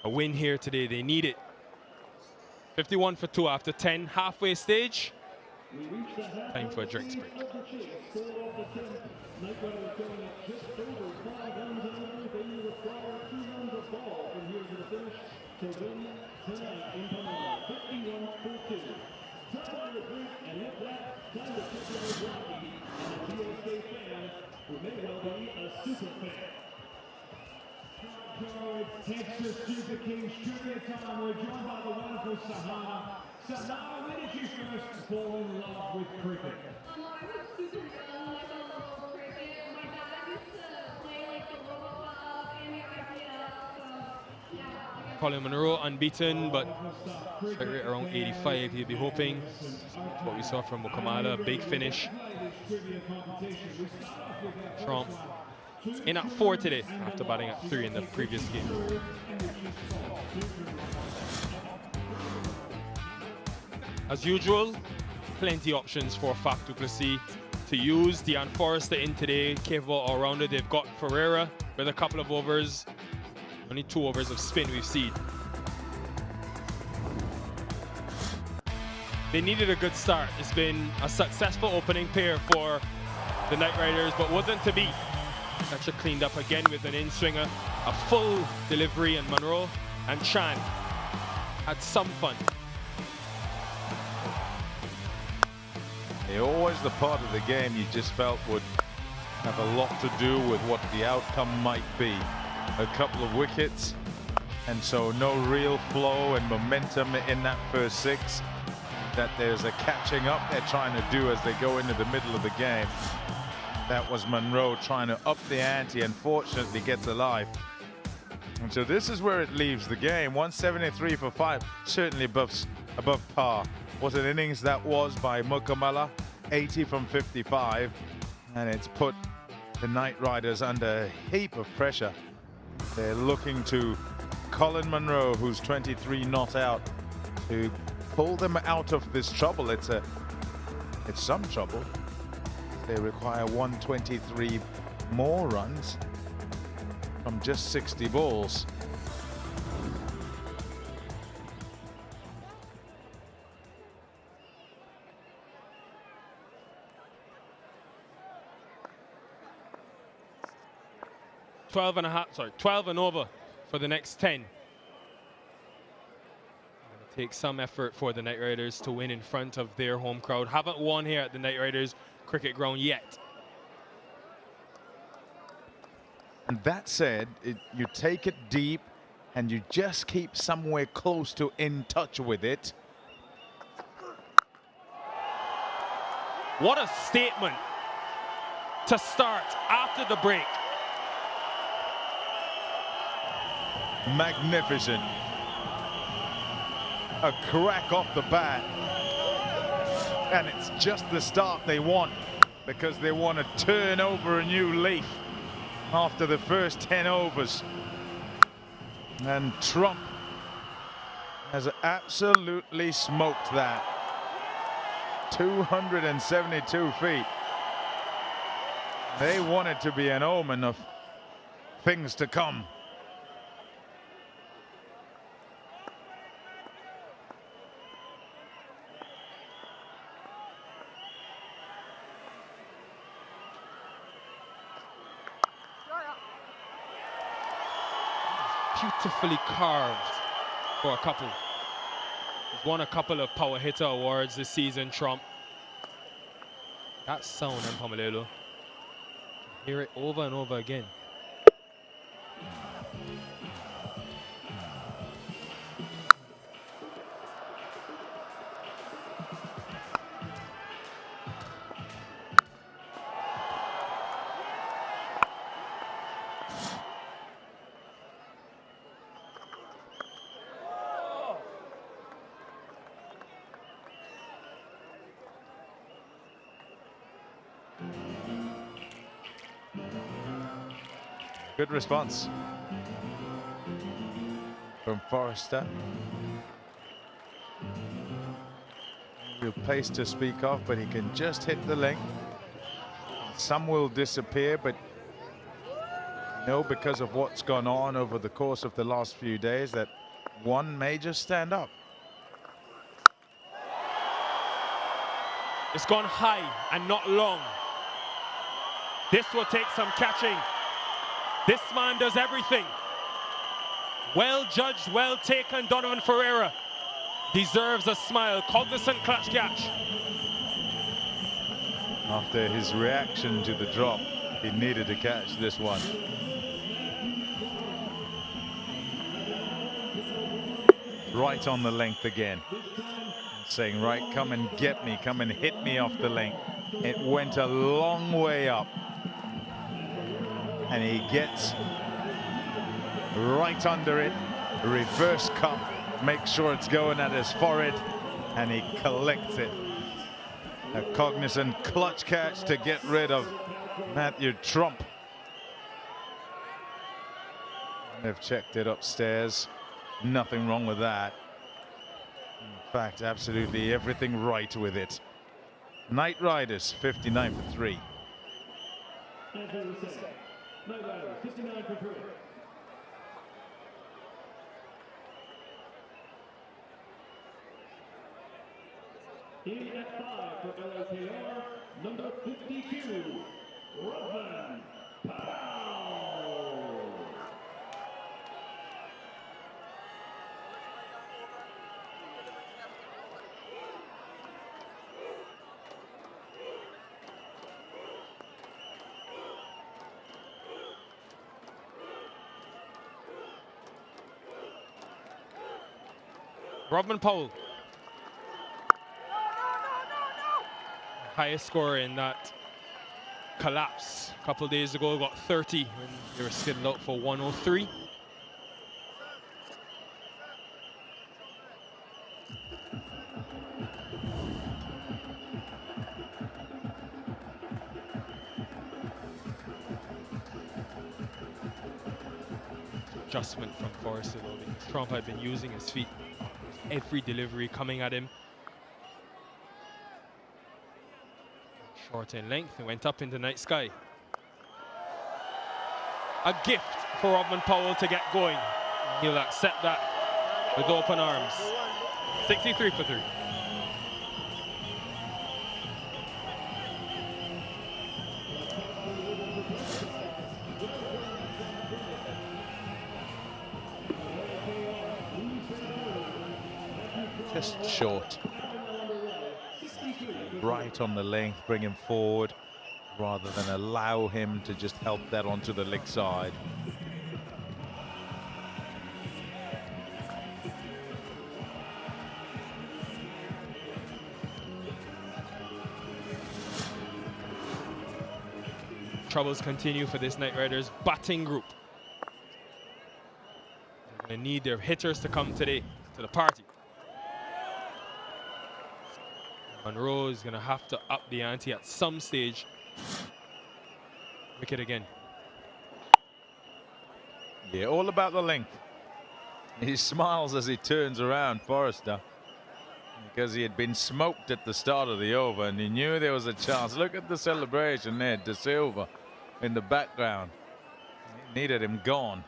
Speaker 1: A win here today, they need it. 51 for 2 after 10, halfway stage. Time for a drinks break.
Speaker 6: Texas Super Kings trivia time. We're joined by the wonderful Sahana. Sahana, when did you first fall in love with cricket?
Speaker 5: I was super young when I fell in love with cricket. My dad used to play like the Logo Club and the IPL, so yeah.
Speaker 1: Colin Monroe unbeaten, but right around 85, he'll be hoping. What we saw from Mukamala, big finish. Trump in at 4 today after batting at 3 in the previous game. As usual, plenty options for Faf du Plessis to use. Deon Forrester in today, capable all-rounder. They've got Ferreira with a couple of overs. Only 2 overs of spin we've seen. They needed a good start. It's been a successful opening pair for the Knight Riders, but wasn't to be. Thatcher cleaned up again with an in-swinger, a full delivery, and Monroe and Chan had some fun.
Speaker 16: They're always the part of the game you just felt would have a lot to do with what the outcome might be. A couple of wickets, and so no real flow and momentum in that first 6. That there's a catching up they're trying to do as they go into the middle of the game. That was Monroe trying to up the ante, and fortunately gets alive. And so this is where it leaves the game. 173 for 5, certainly above par. What an innings that was by Mukamala, 80 from 55. And it's put the Knight Riders under a heap of pressure. They're looking to Colin Monroe, who's 23 not out, to pull them out of this trouble. It's some trouble. They require 123 more runs from just 60 balls.
Speaker 1: Twelve and over for the next 10. Takes some effort for the Knight Riders to win in front of their home crowd. Haven't won here at the Knight Riders cricket ground yet.
Speaker 16: And that said, you take it deep and you just keep somewhere close to in touch with it.
Speaker 1: What a statement to start after the break.
Speaker 16: Magnificent. A crack off the bat. And it's just the start they want, because they want to turn over a new leaf after the first 10 overs. And Trump has absolutely smoked that. 272 feet. They want it to be an omen of things to come.
Speaker 1: Beautifully carved for a couple. He's won a couple of power hitter awards this season, Trump. That sound in Pomalelo. Hear it over and over again.
Speaker 16: Good response from Forrester. Real pace to speak of, but he can just hit the length. Some will disappear, but because of what's gone on over the course of the last few days, that one may just stand up.
Speaker 1: It's gone high and not long. This will take some catching. This man does everything. Well judged, well taken. Donovan Ferreira deserves a smile. Cognizant clutch catch.
Speaker 16: After his reaction to the drop, he needed to catch this one. Right on the length again. Saying, right, come and get me, come and hit me off the length. It went a long way up. And he gets right under it, reverse cup, make sure it's going at his forehead, and he collects it. A Cognizant clutch catch to get rid of Matthew Trump. They've checked it upstairs. Nothing wrong with that. In fact, absolutely everything right with it. Knight Riders 59 for 3.
Speaker 6: Knight Riders 59 for 3. In at 5 for LAPR, number 52, Rodman Powell.
Speaker 1: Rodman Powell. Highest scorer in that collapse a couple of days ago, got 30 when they were skidded out for 103. Adjustment from Forrester though, because Trump had been using his feet every delivery coming at him. Short in length and went up in the night sky. A gift for Rodman Powell to get going. He'll accept that with open arms. 63 for 3.
Speaker 16: just short. Right on the length, bring him forward, rather than allow him to just help that onto the leg side.
Speaker 1: Troubles continue for this Knight Riders batting group. They're going to need their hitters to come today to the party. Monroe is going to have to up the ante at some stage. Wicket again.
Speaker 16: Yeah, all about the length. He smiles as he turns around, Forrester, because he had been smoked at the start of the over and he knew there was a chance. Look at the celebration there, De Silva in the background. He needed him gone.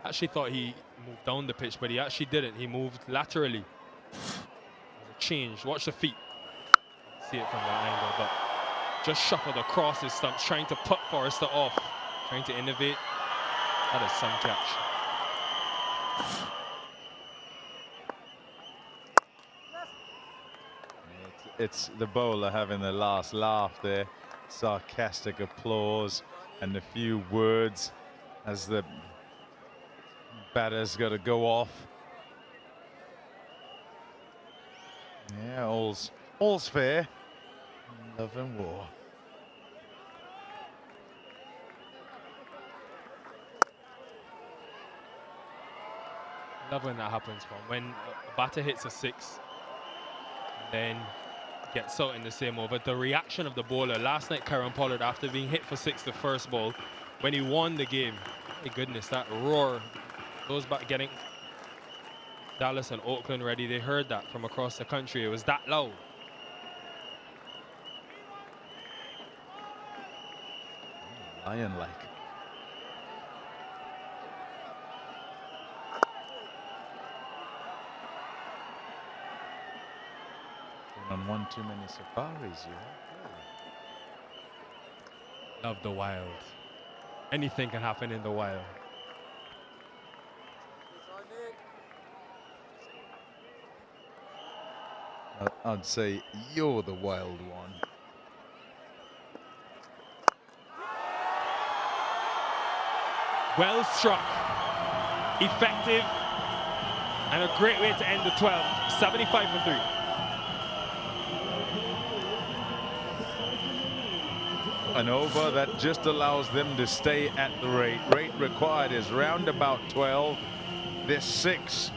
Speaker 1: Actually thought he moved down the pitch, but he actually didn't. He moved laterally. Change. Watch the feet. See it from that angle, but just shuffled across his stumps, trying to put Forrester off, trying to innovate. That is some catch.
Speaker 16: It's the bowler having the last laugh there. Sarcastic applause and a few words as the batter's got to go off. Yeah, all's fair. Love and war.
Speaker 1: Love when that happens, man. When a batter hits a six, and then gets out in the same over. The reaction of the bowler last night, Karen Pollard, after being hit for six the first ball, when he won the game, my goodness, that roar, those back getting Dallas and Oakland ready, they heard that from across the country. It was that loud.
Speaker 16: Lion-like. On one too many safaris, you know.
Speaker 1: Love the wild. Anything can happen in the wild.
Speaker 16: I'd say you're the wild one.
Speaker 1: Well struck, effective, and a great way to end the 12. 75 for 3.
Speaker 16: An over that just allows them to stay at the rate. Rate required is round about 12. This 6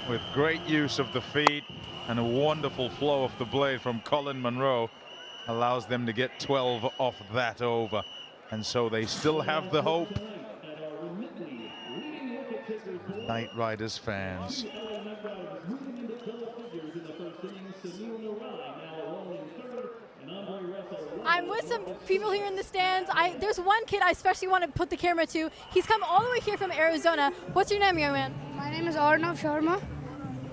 Speaker 16: with great use of the feet and a wonderful flow of the blade from Colin Monroe allows them to get 12 off that over. And so they still have the hope. Knight Riders fans.
Speaker 8: I'm with some people here in the stands. There's one kid I especially want to put the camera to. He's come all the way here from Arizona. What's your name, young man?
Speaker 9: My name is Arnav Sharma.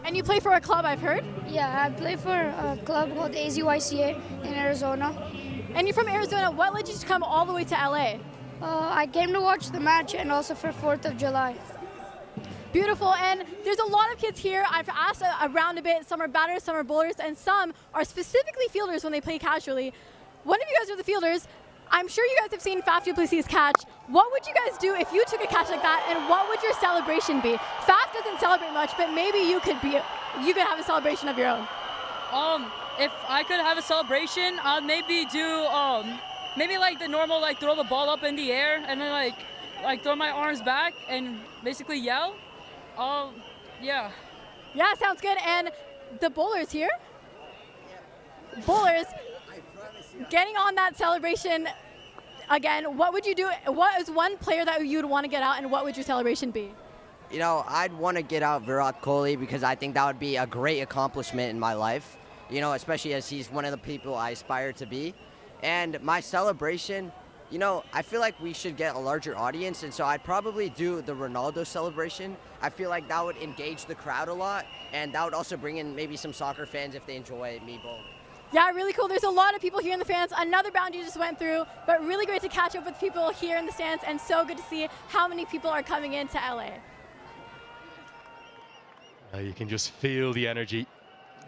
Speaker 8: And you play for a club, I've heard?
Speaker 9: Yeah, I play for a club called AZYCA in Arizona.
Speaker 8: And you're from Arizona. What led you to come all the way to LA?
Speaker 9: I came to watch the match and also for 4th of July.
Speaker 8: Beautiful, and there's a lot of kids here. I've asked around a bit. Some are batters, some are bowlers, and some are specifically fielders when they play casually. One of you guys are the fielders. I'm sure you guys have seen Faf du Plessis catch. What would you guys do if you took a catch like that, and what would your celebration be? Faf doesn't celebrate much, but maybe you could have a celebration of your own.
Speaker 22: If I could have a celebration, I'd maybe do maybe like the normal, like throw the ball up in the air and then like throw my arms back and basically yell. Yeah.
Speaker 8: Yeah, sounds good. And the bowlers here? Bowlers, getting on that celebration again, what would you do? What is one player that you'd want to get out, and what would your celebration be?
Speaker 23: You know, I'd want to get out Virat Kohli because I think that would be a great accomplishment in my life. You know, especially as he's one of the people I aspire to be. And my celebration, you know, I feel like we should get a larger audience, and so I'd probably do the Ronaldo celebration. I feel like that would engage the crowd a lot, and that would also bring in maybe some soccer fans if they enjoy me bowling.
Speaker 11: Yeah, really cool. There's a lot of people here in the fans. Another boundary just went through, but really great to catch up with people here in the stands, and so good to see how many people are coming into LA.
Speaker 7: You can just feel the energy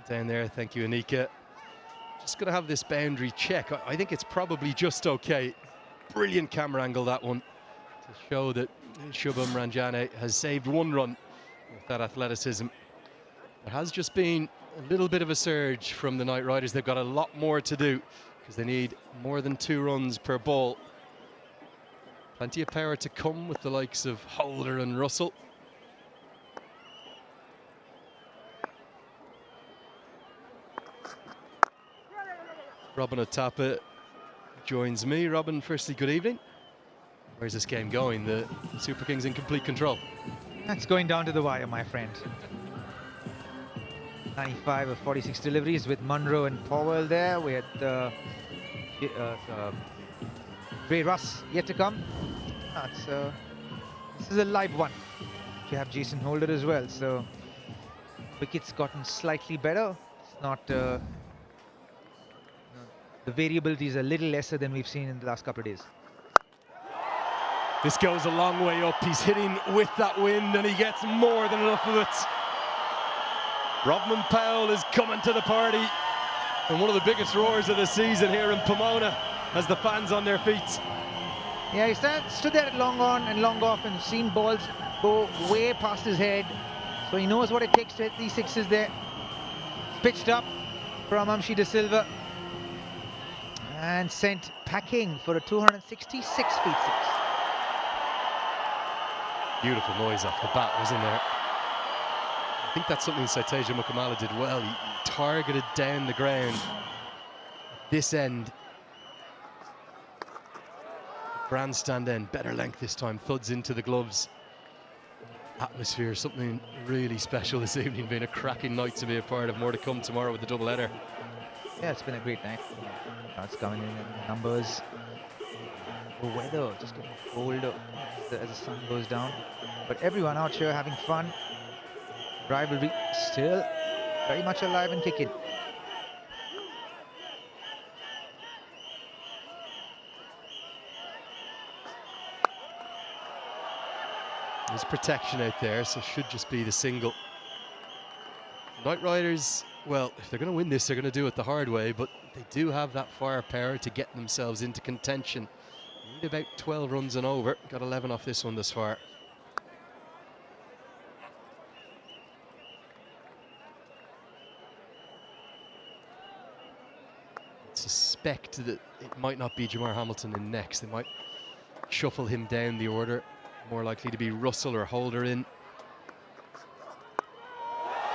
Speaker 7: down there. Thank you, Anika. Just going to have this boundary check. I think it's probably just okay. Brilliant camera angle, that one, to show that Shubham Ranjane has saved one run with that athleticism. There has just been a little bit of a surge from the Knight Riders. They've got a lot more to do because they need more than 2 runs per ball. Plenty of power to come with the likes of Holder and Russell. Robin Otapa joins me. Robin, firstly, good evening. Where's this game going? The Super Kings in complete control.
Speaker 3: That's going down to the wire, my friend. 95 of 46 deliveries with Munro and Powell there. We had Ray Russ yet to come. This is a live one. You have Jason Holder as well, so wicket's gotten slightly better. It's not the variability is a little lesser than we've seen in the last couple of days.
Speaker 7: This goes a long way up. He's hitting with that wind and he gets more than enough of it. Rodman Powell is coming to the party, and one of the biggest roars of the season here in Pomona has the fans on their feet.
Speaker 3: Yeah, he stood there at long on and long off and seen balls go way past his head, so he knows what it takes to hit these sixes there. Pitched up from Amshi De Silva and sent packing for a 266 feet 6.
Speaker 7: Beautiful noise off the bat, wasn't there? I think that's something Saiteja Mukamala did well. He targeted down the ground at this end. Grandstand end, better length this time, thuds into the gloves. Atmosphere, something really special this evening, being a cracking night to be a part of. More to come tomorrow with the double header.
Speaker 3: Yeah, it's been a great night. It's coming in numbers. The weather just getting colder as the sun goes down. But everyone out here having fun. Rivalry still very much alive and kicking.
Speaker 7: There's protection out there, so should just be the single. Knight Riders, well, if they're going to win this, they're going to do it the hard way, but they do have that firepower to get themselves into contention. Need about 12 runs and over. Got 11 off this one thus far. I suspect that it might not be Jamar Hamilton in next. They might shuffle him down the order. More likely to be Russell or Holder in.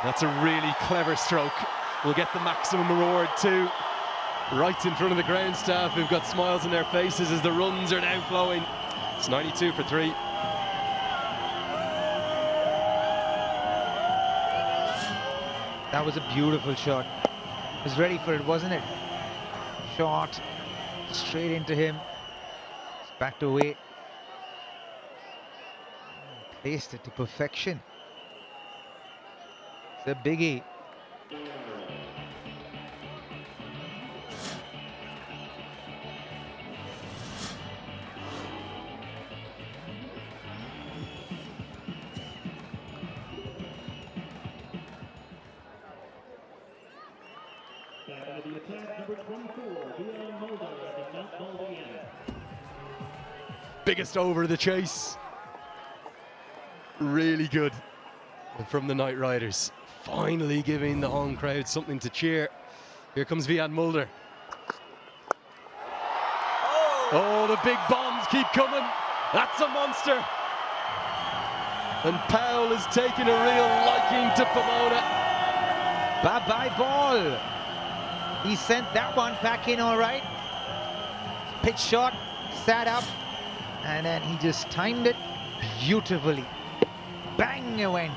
Speaker 7: That's a really clever stroke. We'll get the maximum reward too. Right in front of the ground staff who've got smiles on their faces as the runs are now flowing. It's 92 for 3.
Speaker 3: That was a beautiful shot. He was ready for it, wasn't it? Shot straight into him. It's backed away. Placed it to perfection. It's a biggie.
Speaker 6: The attack, number 24, Leon Mulder of Mount Mulder.
Speaker 7: Biggest over of the chase. Really good from the Knight Riders. Finally giving the home crowd something to cheer. Here comes Vian Mulder. Oh, the big bombs keep coming. That's a monster. And Powell is taking a real liking to Pomona.
Speaker 3: Bye-bye ball. He sent that one back in all right. Pitch shot, sat up, and then he just timed it beautifully. Bang it went.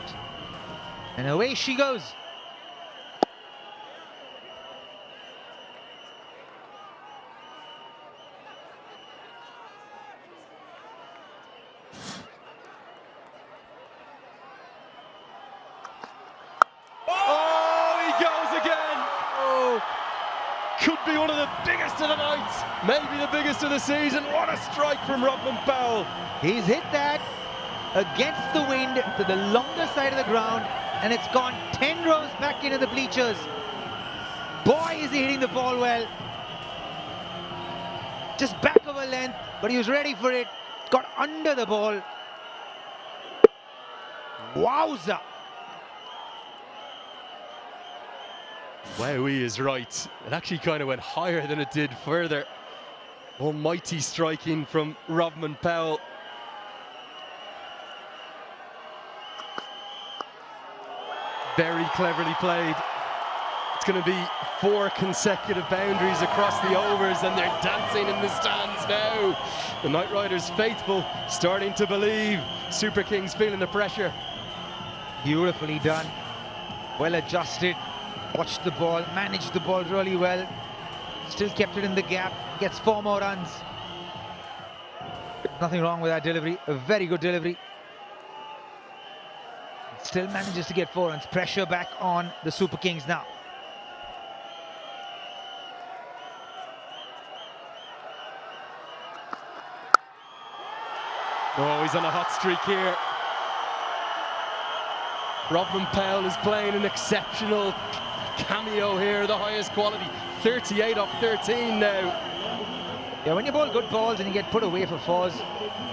Speaker 3: And away she goes.
Speaker 7: Oh, he goes again. Oh, biggest of the night, maybe the biggest of the season. What a strike from Rodman Powell.
Speaker 3: He's hit that against the wind to the longer side of the ground, and it's gone 10 rows back into the bleachers. Boy, is he hitting the ball well. Just back of a length, but he was ready for it. Got under the ball. Wowza.
Speaker 7: Wow, he is right. It actually kind of went higher than it did further. Almighty striking from Rodman Powell. Very cleverly played. It's going to be 4 consecutive boundaries across the overs, and they're dancing in the stands now. The Knight Riders faithful starting to believe. Super Kings feeling the pressure.
Speaker 3: Beautifully done. Well adjusted. Watched the ball, managed the ball really well. Still kept it in the gap. Gets 4 more runs. Nothing wrong with that delivery. A very good delivery. Still manages to get 4 runs. Pressure back on the Super Kings now.
Speaker 7: Oh, he's on a hot streak here. Rodman Powell is playing an exceptional cameo here, the highest quality. 38 off 13 now.
Speaker 3: Yeah, when you bowl good balls and you get put away for 4s,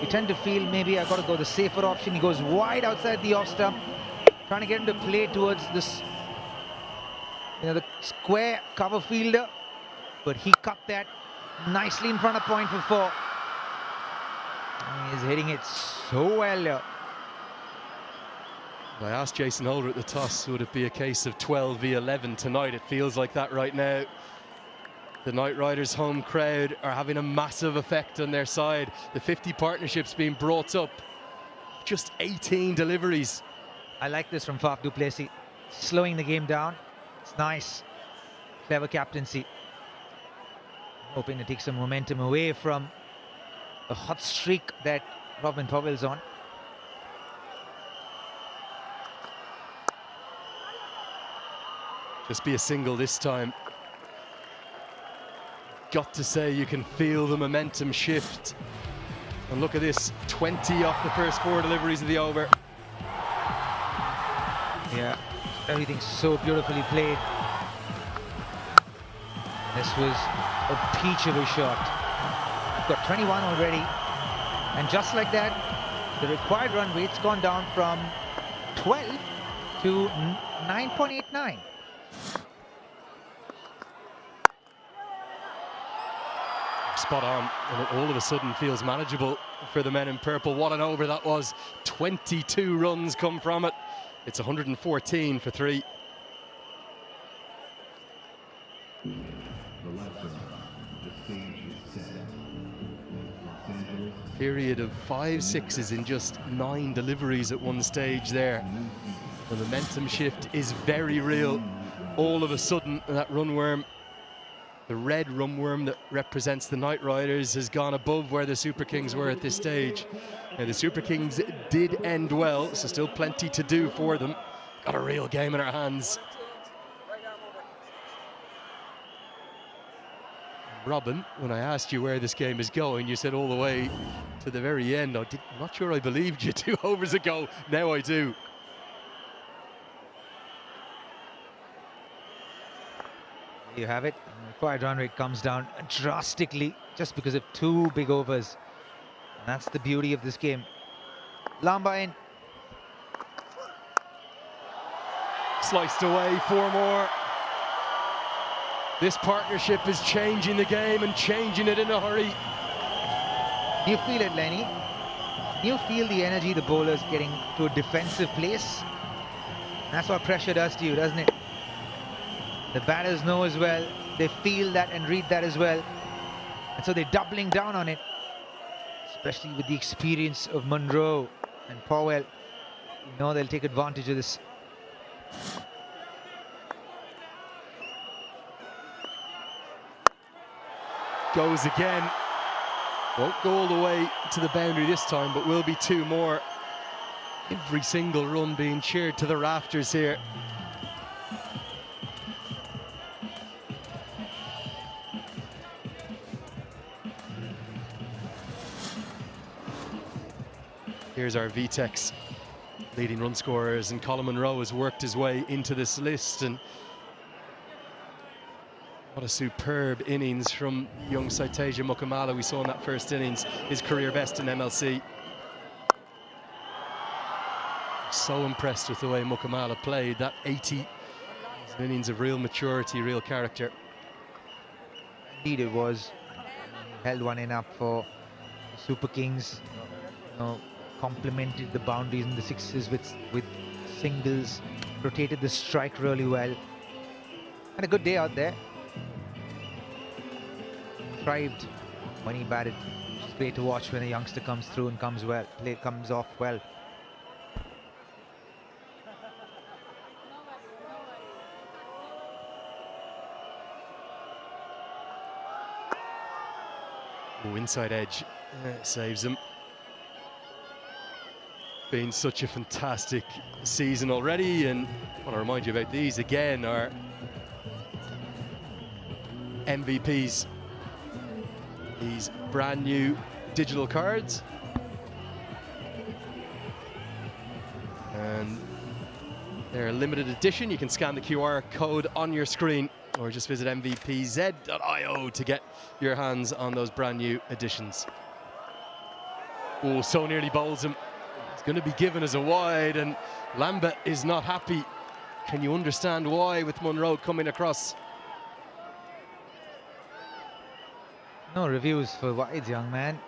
Speaker 3: you tend to feel maybe I've got to go the safer option. He goes wide outside the off stump, trying to get him to play towards this, the square cover fielder, but he cut that nicely in front of point for 4. And he's hitting it so well.
Speaker 7: I asked Jason Holder at the toss, would it be a case of 12 v 11 tonight? It feels like that right now. The Knight Riders home crowd are having a massive effect on their side. The 50 partnerships being brought up. Just 18 deliveries.
Speaker 3: I like this from Faf du Plessis. Slowing the game down. It's nice. Clever captaincy. Hoping to take some momentum away from the hot streak that Rodman Powell's on.
Speaker 7: Just be a single this time. Got to say, you can feel the momentum shift. And look at this, 20 off the first 4 deliveries of the over.
Speaker 3: Yeah, everything's so beautifully played. This was a peach of a shot. We've got 21 already. And just like that, the required run rate's gone down from 12 to 9.89.
Speaker 7: Spot on, and it all of a sudden feels manageable for the men in purple. What an over that was. 22 runs come from it. It's 114 for 3. Period of 5 sixes in just 9 deliveries at one stage there. The momentum shift is very real. All of a sudden, that runworm, the red runworm that represents the Knight Riders, has gone above where the Super Kings were at this stage. Now, the Super Kings did end well, so still plenty to do for them. Got a real game in our hands. Robin, when I asked you where this game is going, you said all the way to the very end. I'm not sure I believed you 2 overs ago. Now I do.
Speaker 3: There you have it. The required run rate comes down drastically just because of 2 big overs. And that's the beauty of this game. Lamba in.
Speaker 7: Sliced away, 4 more. This partnership is changing the game and changing it in a hurry.
Speaker 3: Do you feel it, Lenny? Do you feel the energy the bowler's getting to a defensive place? That's what pressure does to you, doesn't it? The batters know as well. They feel that and read that as well. And so they're doubling down on it. Especially with the experience of Monroe and Powell. You know they'll take advantage of this.
Speaker 7: Goes again. Won't go all the way to the boundary this time, but will be 2 more. Every single run being cheered to the rafters here. Here's our VTEX leading run scorers, and Colin Munro has worked his way into this list, and what a superb innings from young Saiteja Mukamala we saw in that first innings, his career best in MLC. So impressed with the way Mukamala played. That 80 was an innings of real maturity, real character.
Speaker 3: Indeed it was. Held one in up for Super Kings. You know, complemented the boundaries in the sixes with singles, rotated the strike really well. Had a good day out there. Thrived when he batted. It's great to watch when a youngster comes through and comes off well.
Speaker 7: Oh, inside edge saves him. Been such a fantastic season already, and I want to remind you about these again, our MVPs. These brand new digital cards. And they're a limited edition. You can scan the QR code on your screen or just visit mvpz.io to get your hands on those brand new editions. Oh, so nearly bowls him. It's going to be given as a wide, and Lambert is not happy. Can you understand why with Munro coming across?
Speaker 3: No reviews for wides, young man.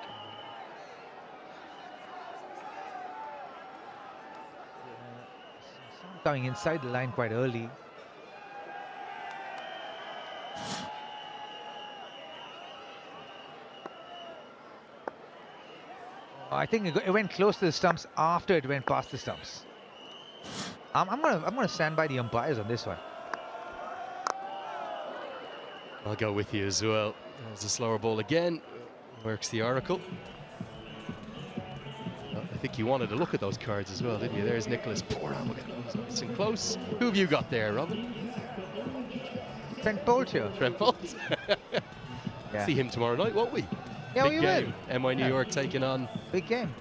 Speaker 3: Coming inside the line quite early. I think it went close to the stumps after it went past the stumps. I'm gonna stand by the umpires on this one.
Speaker 7: I'll go with you as well. There's a slower ball again. Works the Oracle. I think you wanted to look at those cards as well, didn't you? There's Nicholas. Poor on, we'll get those nice and close. Who have you got there, Robin?
Speaker 3: Trent Bolt here.
Speaker 7: Trent Bolt.
Speaker 3: Yeah.
Speaker 7: See him tomorrow night, won't we?
Speaker 3: Yeah,
Speaker 7: Big
Speaker 3: we
Speaker 7: game.
Speaker 3: will.
Speaker 7: MI New York taking on.
Speaker 3: Big game.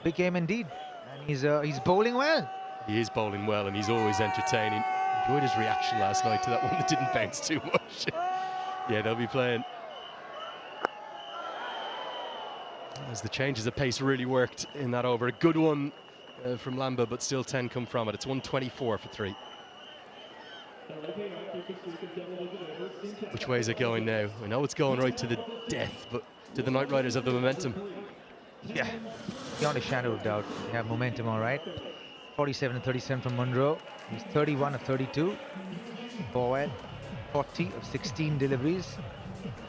Speaker 3: Big game indeed. And he's bowling well.
Speaker 7: He is bowling well, and he's always entertaining. Enjoyed his reaction last night to that one that didn't bounce too much. Yeah, they'll be playing. As the changes of pace really worked in that over. A good one from Lamba, but still 10 come from it. It's 124 for 3. Which way is it going now? I know it's going right to the death, but do the Knight Riders have the momentum?
Speaker 3: Yeah, beyond a shadow of doubt. They have momentum, all right. 47 and 37 from Munro. He's 31 of 32. Forward, 40 of 16 deliveries.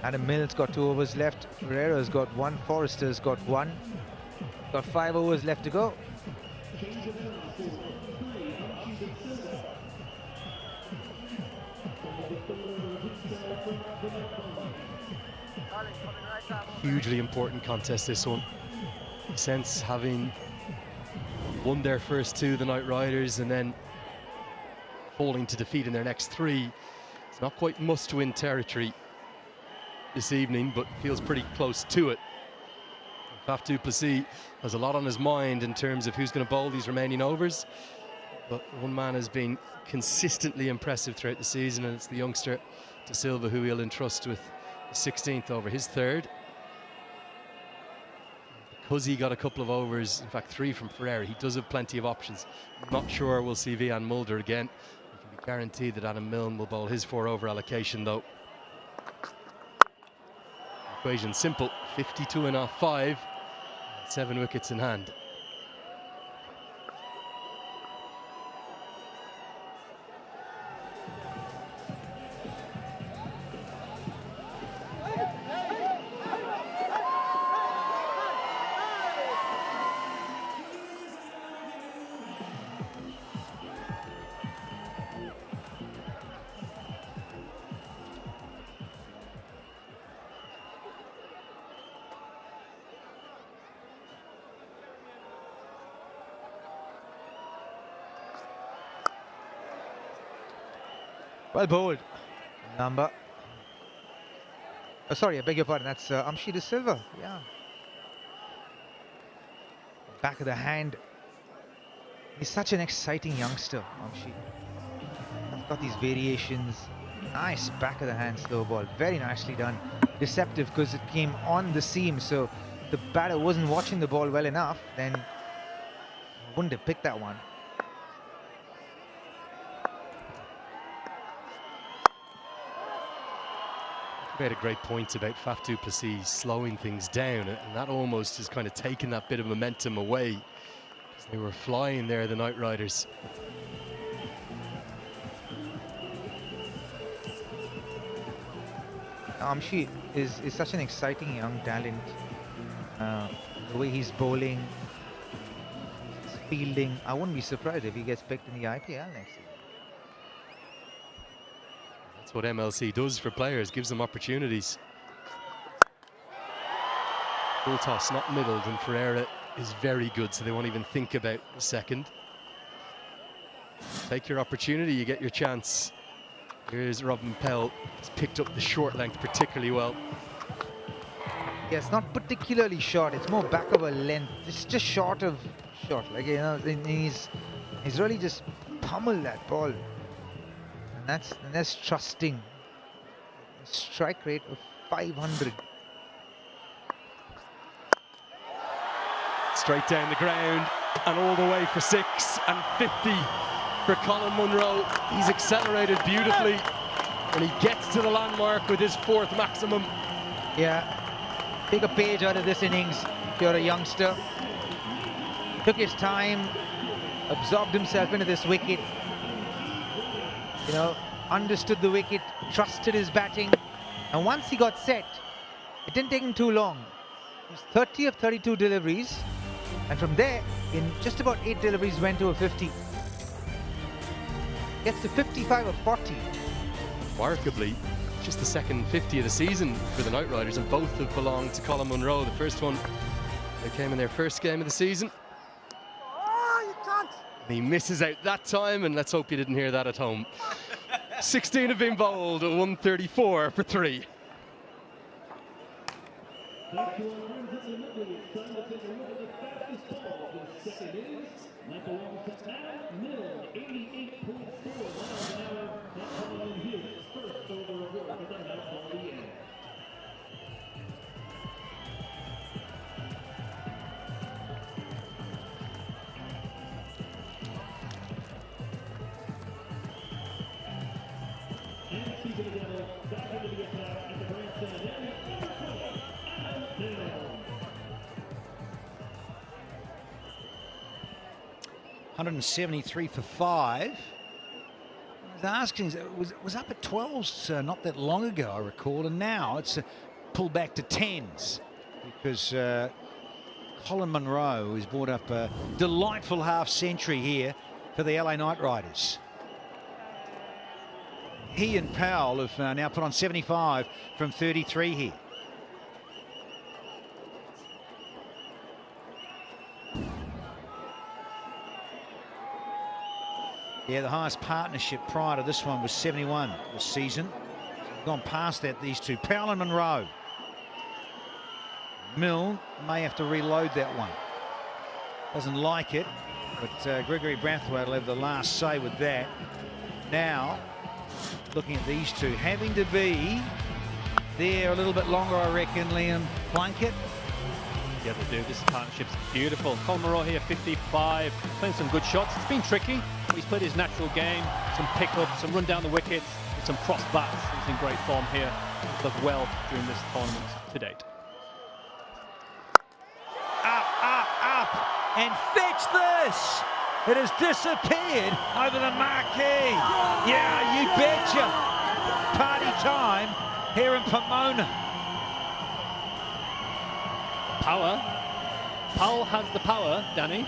Speaker 3: Adam Mills got 2 overs left. Ferreira's got 1. Forrester's got 1. Got 5 overs left to go.
Speaker 7: Hugely important contest, this one. Sense having won their first 2, the Knight Riders, and then falling to defeat in their next 3. It's not quite must-win territory this evening, but feels pretty close to it. Faf du Plessis has a lot on his mind in terms of who's going to bowl these remaining overs, but one man has been consistently impressive throughout the season, and it's the youngster De Silva who he'll entrust with the 16th over, his 3rd. Because he got a couple of overs, in fact 3 from Ferreira, he does have plenty of options. I'm not sure we'll see Vian Mulder again. You can be guaranteed that Adam Milne will bowl his 4 over allocation though. Equation simple, 52 and off 5, 7 wickets in hand.
Speaker 3: Well bowled. Number. Oh, sorry, I beg your pardon. That's Amshi De Silva. Yeah. Back of the hand. He's such an exciting youngster, Amshi. He's got these variations. Nice back of the hand slow ball. Very nicely done. Deceptive because it came on the seam, so the batter wasn't watching the ball well enough, then he wouldn't have picked that one.
Speaker 7: You made a great point about Faf du Plessis slowing things down, and that almost has kind of taken that bit of momentum away. They were flying there, the Knight Riders.
Speaker 3: Amshi is such an exciting young talent. The way he's bowling, his fielding, I wouldn't be surprised if he gets picked in the IPL next year.
Speaker 7: That's what MLC does for players, gives them opportunities. Full toss, not middled, and Ferreira is very good, so they won't even think about the second. Take your opportunity, you get your chance. Here's Robin Pell. He's picked up the short length particularly well.
Speaker 3: Yeah, it's not particularly short. It's more back of a length. It's just short of short. Like, you know, he's really just pummeled that ball, and that's trusting. A strike rate of 500.
Speaker 7: Straight down the ground and all the way for 6 and 50 for Colin Munro. He's accelerated beautifully and he gets to the landmark with his 4th maximum.
Speaker 3: Yeah, take a page out of this innings if you're a youngster. Took his time, absorbed himself into this wicket. You know, understood the wicket, trusted his batting, and once he got set, it didn't take him too long. It was 30 of 32 deliveries. And from there, in just about 8 deliveries, went to a 50. Gets to 55 of 40.
Speaker 7: Remarkably, just the second 50 of the season for the Knight Riders, and both have belonged to Colin Munro. The first one, they came in their first game of the season.
Speaker 12: Oh, you can't.
Speaker 7: And he misses out that time, and let's hope you didn't hear that at home. 16 have been bowled, a 134 for 3.
Speaker 2: $173 for 5. I was asking, it was up at 12s not that long ago, I recall, and now it's pulled back to 10s because Colin Munro has brought up a delightful half century here for the LA Knight Riders. He and Powell have now put on 75 from 33 here. Yeah, the highest partnership prior to this one was 71 this season. We've gone past that, these two. Powell and Munro. Milne may have to reload that one. Doesn't like it, but Gregory Brathwaite will have the last say with that. Now, looking at these two, having to be there a little bit longer, I reckon, Liam Plunkett.
Speaker 14: Yeah, they do. This partnership's beautiful. Colin Munro here, 55, playing some good shots. It's been tricky, but he's played his natural game, some pick-up, some run down the wickets, and some cross bats. He's in great form here. He's looked well during this tournament to date.
Speaker 2: Up, and fetch this! It has disappeared over the marquee. Yeah, you betcha. Party time here in Pomona.
Speaker 14: Power. Powell has the power, Danny.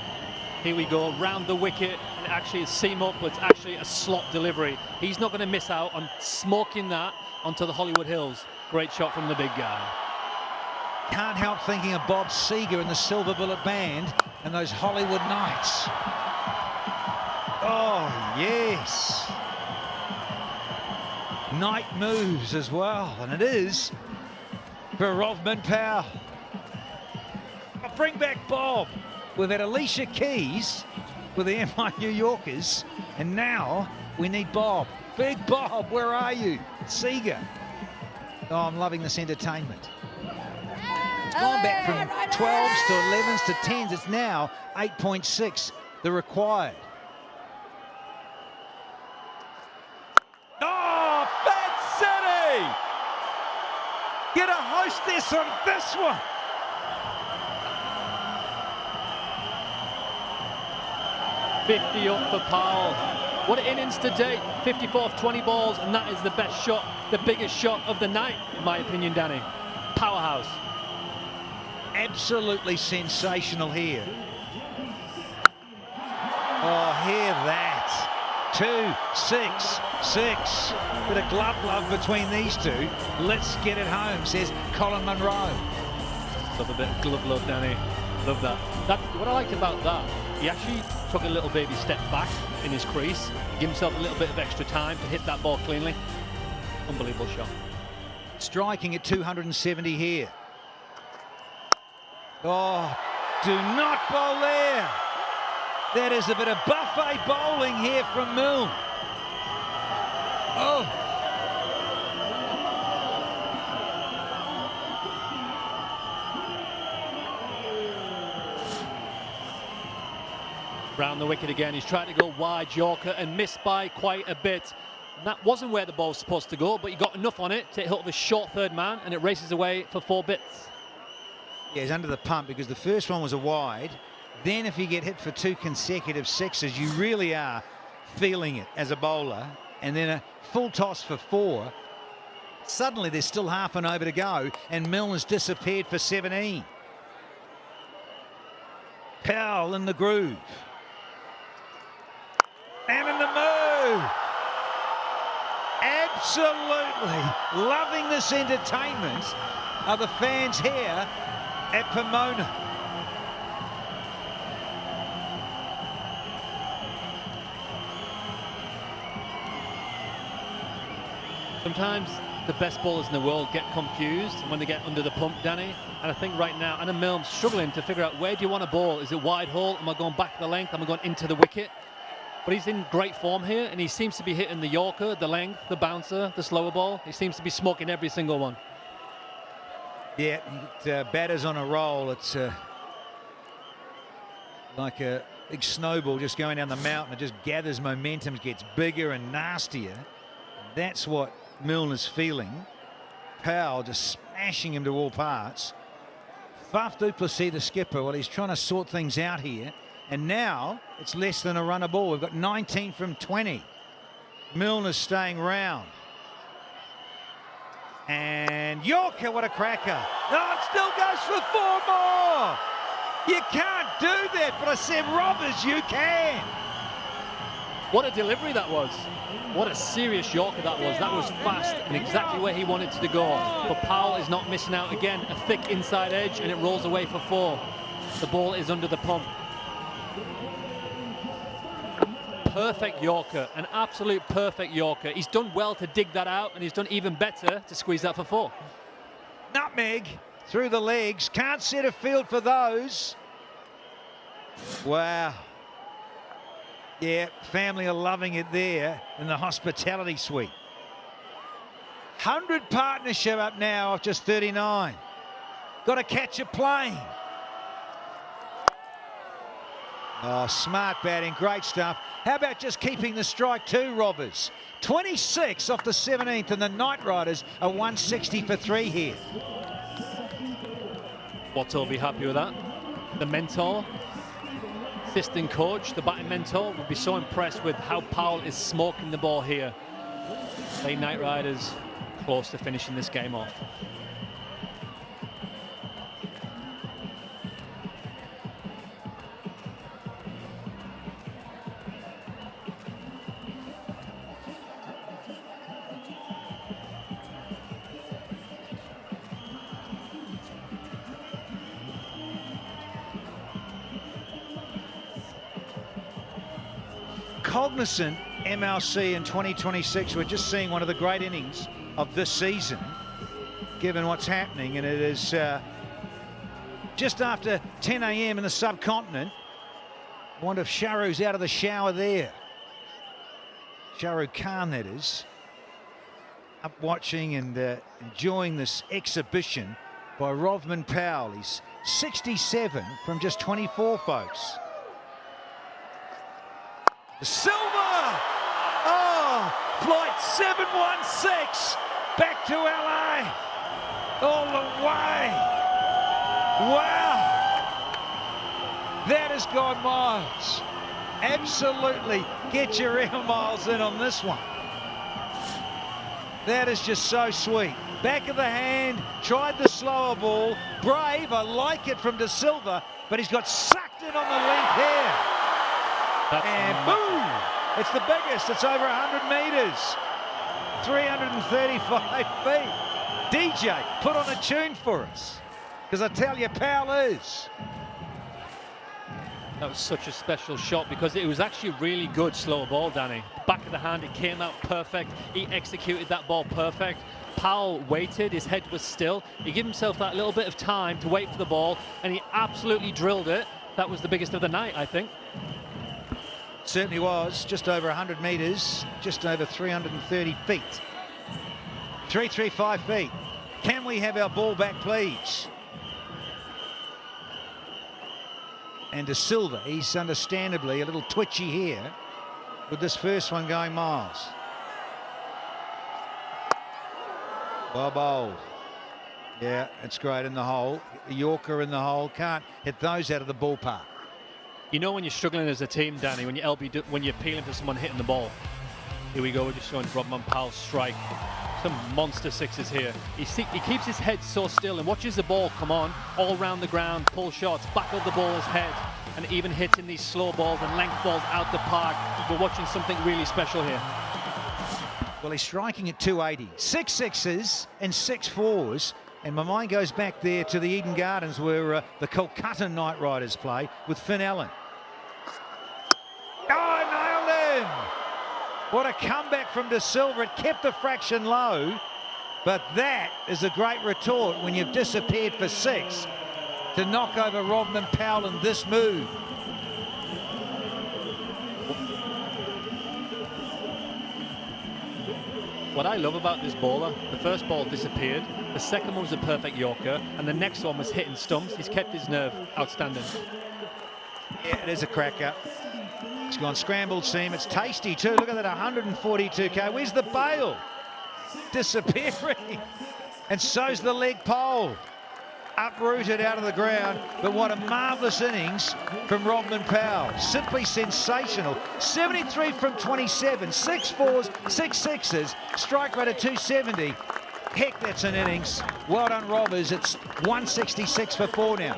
Speaker 14: Here we go, round the wicket, and actually it's seam up, but it's actually a slot delivery. He's not going to miss out on smoking that onto the Hollywood Hills. Great shot from the big guy.
Speaker 2: Can't help thinking of Bob Seger and the Silver Bullet Band and those Hollywood Nights. Oh, yes. Night moves as well, and it is for Rovman Powell. Bring back Bob. We've had Alicia Keys with the MI New Yorkers, and now we need Bob. Big Bob, where are you? Seeger. Oh, I'm loving this entertainment. It's gone back from 12s to 11s to 10s. It's now 8.6, the required. Oh, Fat City! Get a hostess on this one.
Speaker 14: $50 up for Powell. What an innings to date, 54 off 20 balls, and that is the best shot, the biggest shot of the night, in my opinion, Danny. Powerhouse.
Speaker 2: Absolutely sensational here. Oh, hear that. 2, 6, 6. Bit of glove between these two. Let's get it home, says Colin Munro.
Speaker 14: Love a bit of glove love, Danny. Love that. What I liked about that, he actually took a little baby step back in his crease, give himself a little bit of extra time to hit that ball cleanly. Unbelievable shot.
Speaker 2: Striking at 270 here. Oh, do not bowl there. That is a bit of buffet bowling here from Milne. Oh.
Speaker 14: Round the wicket again, he's trying to go wide Yorker and missed by quite a bit. And that wasn't where the ball was supposed to go, but he got enough on it to hit the short third man, and it races away for 4 bits.
Speaker 2: Yeah, he's under the pump because the first one was a wide. Then if you get hit for 2 consecutive sixes, you really are feeling it as a bowler. And then a full toss for 4. Suddenly there's still half an over to go, and Milne has disappeared for 17. Powell in the groove. And in the move. Absolutely loving this entertainment are the fans here at Pomona.
Speaker 14: Sometimes the best bowlers in the world get confused when they get under the pump, Danny. And I think right now, Anna Milne's struggling to figure out, where do you want to bowl? Is it wide hole? Am I going back the length? Am I going into the wicket? But he's in great form here, and he seems to be hitting the Yorker, the length, the bouncer, the slower ball. He seems to be smoking every single one.
Speaker 2: Yeah, batters on a roll. It's like a big snowball just going down the mountain. It just gathers momentum, gets bigger and nastier. That's what Milne is feeling. Powell just smashing him to all parts. Faf du Plessis, the skipper, well, he's trying to sort things out here. And now it's less than a run a ball. We've got 19 from 20. Milne is staying round. And Yorker, what a cracker. Oh, it still goes for 4 more. You can't do that, but I said, Robbers, you can.
Speaker 14: What a delivery that was. What a serious Yorker that was. That was fast and exactly where he wanted it to go. But Powell is not missing out again. A thick inside edge, and it rolls away for 4. The ball is under the pump. Perfect Yorker, an absolute perfect Yorker. He's done well to dig that out, and he's done even better to squeeze that for 4.
Speaker 2: Nutmeg through the legs. Can't set a field for those. Wow. Yeah, family are loving it there in the hospitality suite. 100 partnership up now off just 39. Got to catch a plane. Oh, smart batting, great stuff. How about just keeping the strike too, Robbers? 26 off the 17th, and the Knight Riders are 160 for 3 here.
Speaker 14: Watto will be happy with that. The mentor, assistant coach, the batting mentor, will be so impressed with how Powell is smoking the ball here. The Knight Riders close to finishing this game off.
Speaker 2: Cognizant MLC in 2026, we're just seeing one of the great innings of this season, given what's happening, and it is just after 10 a.m. in the subcontinent. I wonder if Shahruk's out of the shower there. Shahrukh Khan, that is. Up watching and enjoying this exhibition by Rovman Powell. He's 67 from just 24, folks. Silva! Oh, flight 716 back to LA. All the way. Wow. That has gone miles. Absolutely get your air miles in on this one. That is just so sweet. Back of the hand, tried the slower ball. Brave, I like it from De Silva, but he's got sucked in on the length here. And boom! It's the biggest. It's over 100 metres. 335 feet. DJ, put on a tune for us, because I tell you, Powell is.
Speaker 14: That was such a special shot because it was actually really good slow ball, Danny. Back of the hand, it came out perfect. He executed that ball perfect. Powell waited, his head was still. He gave himself that little bit of time to wait for the ball, and he absolutely drilled it. That was the biggest of the night, I think.
Speaker 2: Certainly was. Just over 100 metres, just over 330 feet. 335 feet. Can we have our ball back, please? And De Silva, he's understandably a little twitchy here with this first one going miles. Well bowled. Yeah, it's great in the hole. The Yorker in the hole. Can't hit those out of the ballpark.
Speaker 14: You know when you're struggling as a team, Danny, when you're appealing to someone hitting the ball. Here we go, we're just showing Rovman Powell's strike. Some monster sixes here. He keeps his head so still and watches the ball come on all around the ground, pull shots, back of the baller's head, and even hitting these slow balls and length balls out the park. We're watching something really special here.
Speaker 2: Well, he's striking at 280. 6 sixes and 6 fours. And my mind goes back there to the Eden Gardens where the Kolkata Knight Riders play with Finn Allen. Oh, nailed him! What a comeback from De Silva. It kept the fraction low, but that is a great retort when you've disappeared for 6 to knock over Rovman Powell in this move.
Speaker 14: What I love about this bowler, the first ball disappeared, the second one was a perfect Yorker, and the next one was hitting stumps. He's kept his nerve. Outstanding.
Speaker 2: Yeah, it is a cracker. It's gone scrambled seam. It's tasty too. Look at that 142k. Where's the bail? Disappearing. And so's the leg pole. Uprooted out of the ground. But what a marvellous innings from Rovman Powell. Simply sensational. 73 from 27. 6 fours, 6 sixes. Strike rate of 270. Heck, that's an innings. Well done, Robbers. It's 166 for 4 now.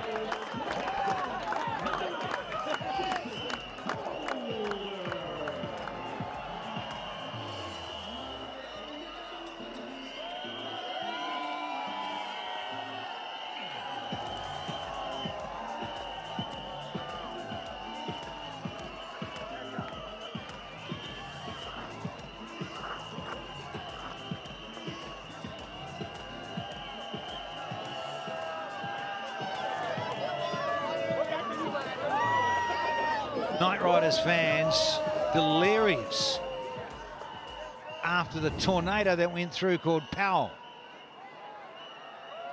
Speaker 2: Knight Riders fans delirious after the tornado that went through called Powell.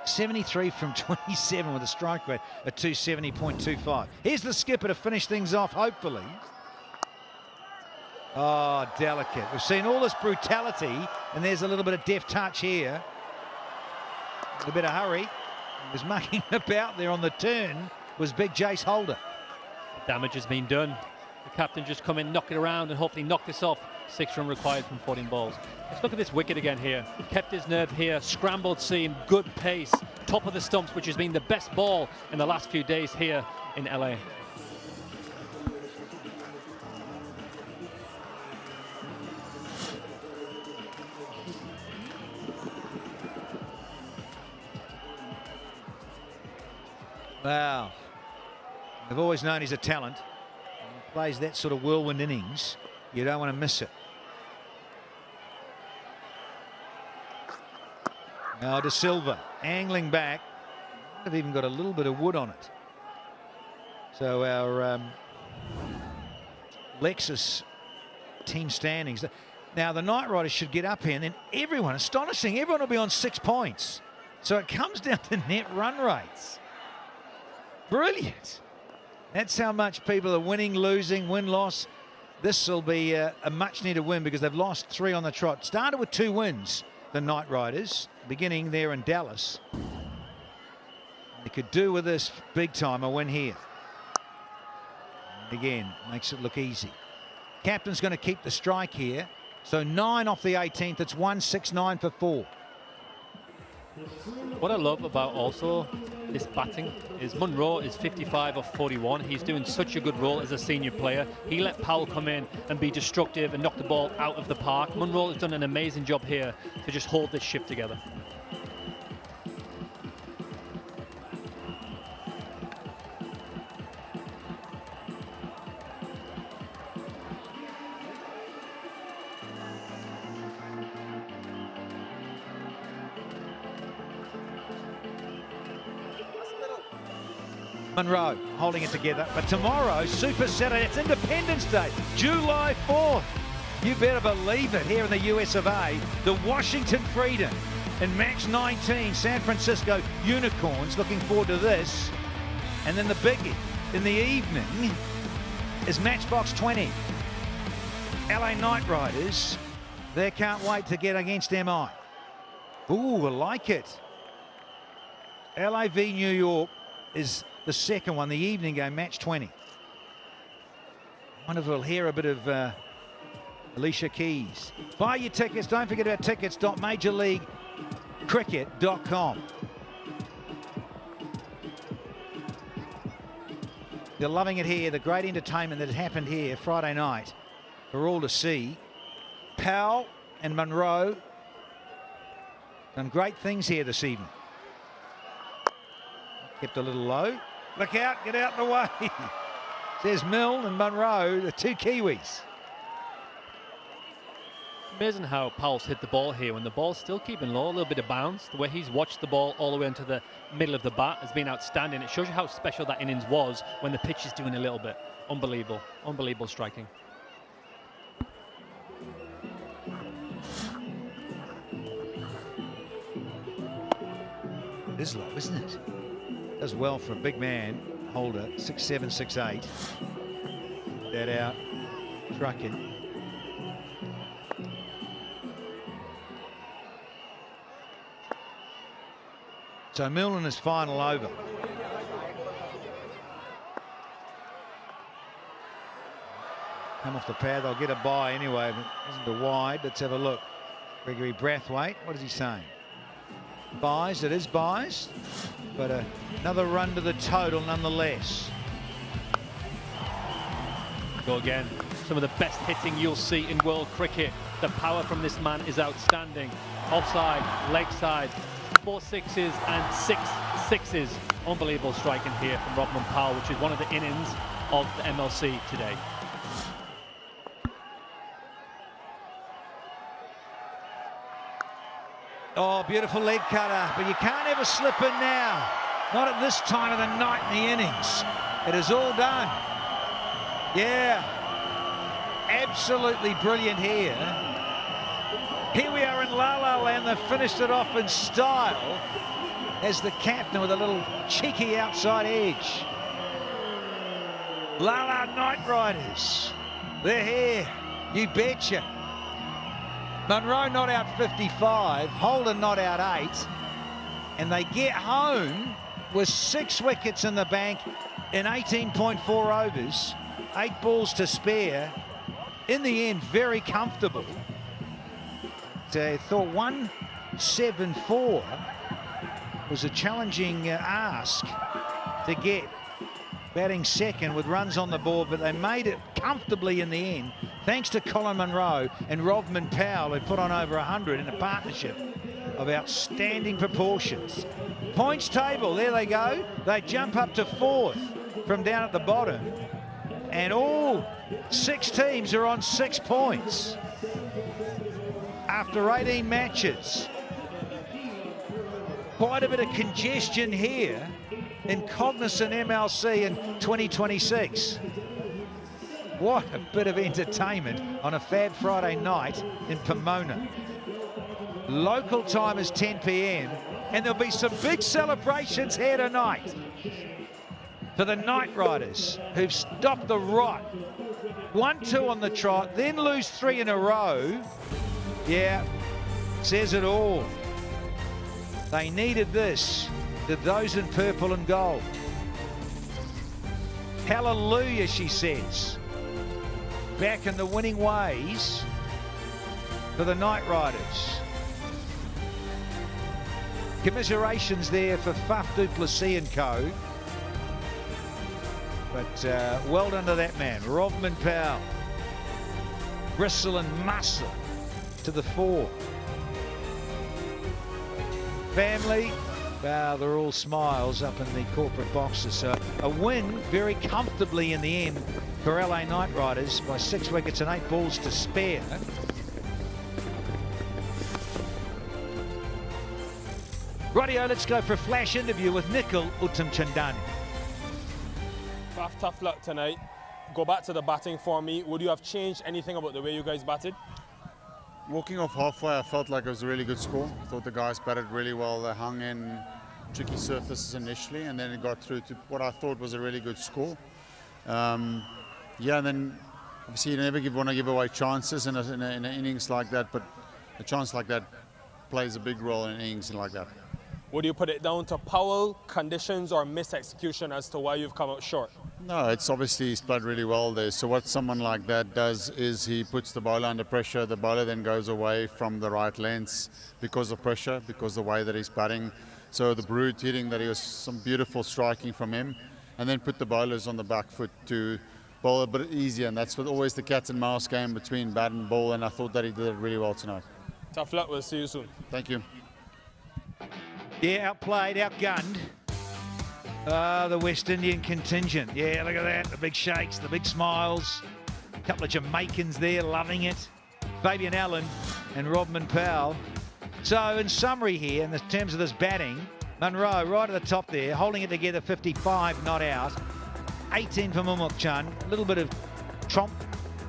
Speaker 2: 73 from 27 with a strike rate at 270.25. Here's the skipper to finish things off, hopefully. Oh, delicate. We've seen all this brutality, and there's a little bit of deft touch here. A bit of hurry. He was mucking about there on the turn, was big Jace Holder.
Speaker 14: Damage has been done. The captain just come in, knock it around, and hopefully knock this off. 6 run required from 14 balls. Let's look at this wicket again here. Kept his nerve here, scrambled seam, good pace, top of the stumps, which has been the best ball in the last few days here in LA.
Speaker 2: Wow. I've always known he's a talent. When he plays that sort of whirlwind innings, you don't want to miss it. Now De Silva angling back. They've even got a little bit of wood on it. So our Lexus team standings. Now the Knight Riders should get up here, and then everyone, astonishing, everyone will be on 6 points. So it comes down to net run rates. Brilliant. That's how much people are winning, losing, win-loss. This will be a much-needed win because they've lost 3 on the trot. Started with 2 wins, the Knight Riders, beginning there in Dallas. They could do with this big time a win here. And again, makes it look easy. Captain's going to keep the strike here. So 9 off the 18th. It's 1-6-9 for 4.
Speaker 14: What I love about also this batting is Munro is 55 off 41. He's doing such a good role as a senior player. He let Powell come in and be destructive and knock the ball out of the park. Munro has done an amazing job here to just hold this ship together.
Speaker 2: Munro holding it together, but tomorrow, Super Saturday, it's Independence Day, July 4th. You better believe it here in the US of A. The Washington Freedom in match 19, San Francisco Unicorns. Looking forward to this. And then the biggie in the evening is Matchbox 20. LA Knight Riders, they can't wait to get against MI. Ooh, I like it. LA v New York is the second one, the evening game, match 20. I wonder if we'll hear a bit of Alicia Keys. Buy your tickets. Don't forget about tickets.majorleaguecricket.com. They're loving it here. The great entertainment that happened here Friday night for all to see. Powell and Munro done great things here this evening. Kept a little low. Look out, get out the way. Says Milne and Munro, the 2 Kiwis.
Speaker 14: Amazing how Powell's hit the ball here when the ball's still keeping low, a little bit of bounce. The way he's watched the ball all the way into the middle of the bat has been outstanding. It shows you how special that innings was when the pitch is doing a little bit. Unbelievable, unbelievable striking.
Speaker 2: It is low, isn't it? Does well for a big man, holder, 6'7", 6'8". That out, trucking. So Milne in his final over. Come off the pad, they'll get a bye anyway, but isn't a wide. Let's have a look. Gregory Brathwaite, what is he saying? Buys, it is buys, but another run to the total nonetheless.
Speaker 14: Go again. Some of the best hitting you'll see in world cricket. The power from this man is outstanding. Offside, leg side, 4 sixes and 6 sixes. Unbelievable striking here from Rodman Powell, which is one of the innings of the MLC today.
Speaker 2: Oh, beautiful leg cutter, but you can't ever slip in now. Not at this time of the night in the innings. It is all done. Yeah, absolutely brilliant here. Here we are in La La Land. They've finished it off in style as the captain with a little cheeky outside edge. La La Knight Riders, they're here, you betcha. Munro not out 55, Holden not out 8, and they get home with 6 wickets in the bank in 18.4 overs, 8 balls to spare. In the end, very comfortable. I thought 174 was a challenging ask to get, batting second with runs on the board, but they made it comfortably in the end, thanks to Colin Munro and Rodman Powell, who put on over 100 in a partnership of outstanding proportions. Points table, there they go. They jump up to 4th from down at the bottom, and all 6 teams are on 6 points after 18 matches. quite a bit of congestion here in Cognizant MLC in 2026. What a bit of entertainment on a Fab Friday night in Pomona. Local time is 10 p.m. and there'll be some big celebrations here tonight for the Night Riders, who've stopped the rot. 1-2 on the trot, then lose 3 in a row. Yeah, says it all. They needed this, to those in purple and gold. Hallelujah, she says. Back in the winning ways for the Night Riders. Commiserations there for Faf du Plessis and co. But well done to that man, Rodman Powell. Bristle and muscle to the fore. Family, well, they're all smiles up in the corporate boxes. So a win very comfortably in the end for LA Night Riders by 6 wickets and 8 balls to spare. Rightio, let's go for a flash interview with Nikhil Uttamchandani.
Speaker 1: Tough luck tonight. Go back to the batting for me. Would you have changed anything about the way you guys batted?
Speaker 13: Walking off halfway, I felt like it was a really good score. I thought the guys batted really well. They hung in tricky surfaces initially, and then it got through to what I thought was a really good score. Yeah, and then obviously you never want to give away chances in an innings like that, but a chance like that plays a big role in an innings like that.
Speaker 1: Would you put it down to Powell, conditions, or mis-execution as to why you've come out short?
Speaker 13: No, it's obviously he's played really well there. So what someone like that does is he puts the bowler under pressure. The bowler then goes away from the right lengths because of pressure, because of the way that he's batting. So the brute hitting, that he was some beautiful striking from him, and then put the bowlers on the back foot to bowl a bit easier. And that's what always the cat and mouse game between bat and ball. And I thought that he did it really well tonight.
Speaker 1: Tough luck. We'll see you soon.
Speaker 13: Thank you.
Speaker 2: Yeah, outplayed, outgunned. The West Indian contingent. Yeah, look at that. The big shakes, the big smiles. A couple of Jamaicans there loving it. Fabian Allen and Rodman Powell. So in summary here, in terms of this batting, Munro right at the top there, holding it together, 55 not out. 18 for Mumuk Chun. A little bit of tromp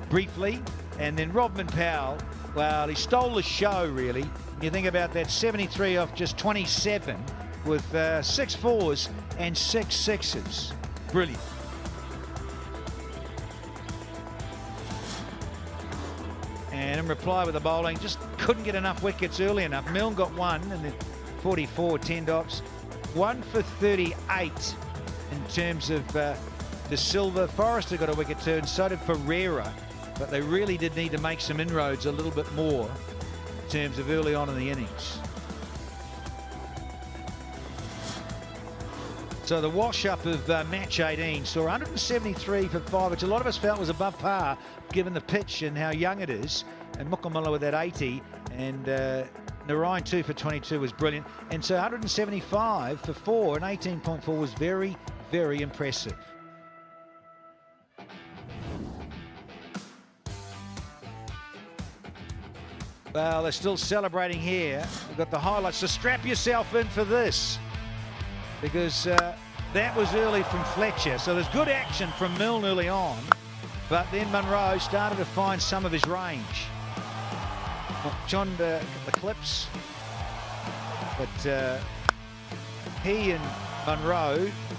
Speaker 2: briefly. And then Rodman Powell, well, he stole the show really. You think about that, 73 off just 27 with 6 fours and 6 sixes. Brilliant. And in reply with the bowling, just couldn't get enough wickets early enough. Milne got 1 in the 44, 10 tops. 1 for 38 in terms of De Silva. Forrester got a wicket too, and so did Ferreira. But they really did need to make some inroads a little bit more in terms of early on in the innings. So the wash-up of match 18 saw 173 for 5, which a lot of us felt was above par given the pitch and how young it is. And Mukamula with that 80, and Narayan 2 for 22 was brilliant. And so 175 for 4 and 18.4 was very, very impressive. Well, they're still celebrating here. We've got the highlights, so strap yourself in for this, because that was early from Fletcher. So there's good action from Milne early on, but then Munro started to find some of his range. John the clips, but he and Munro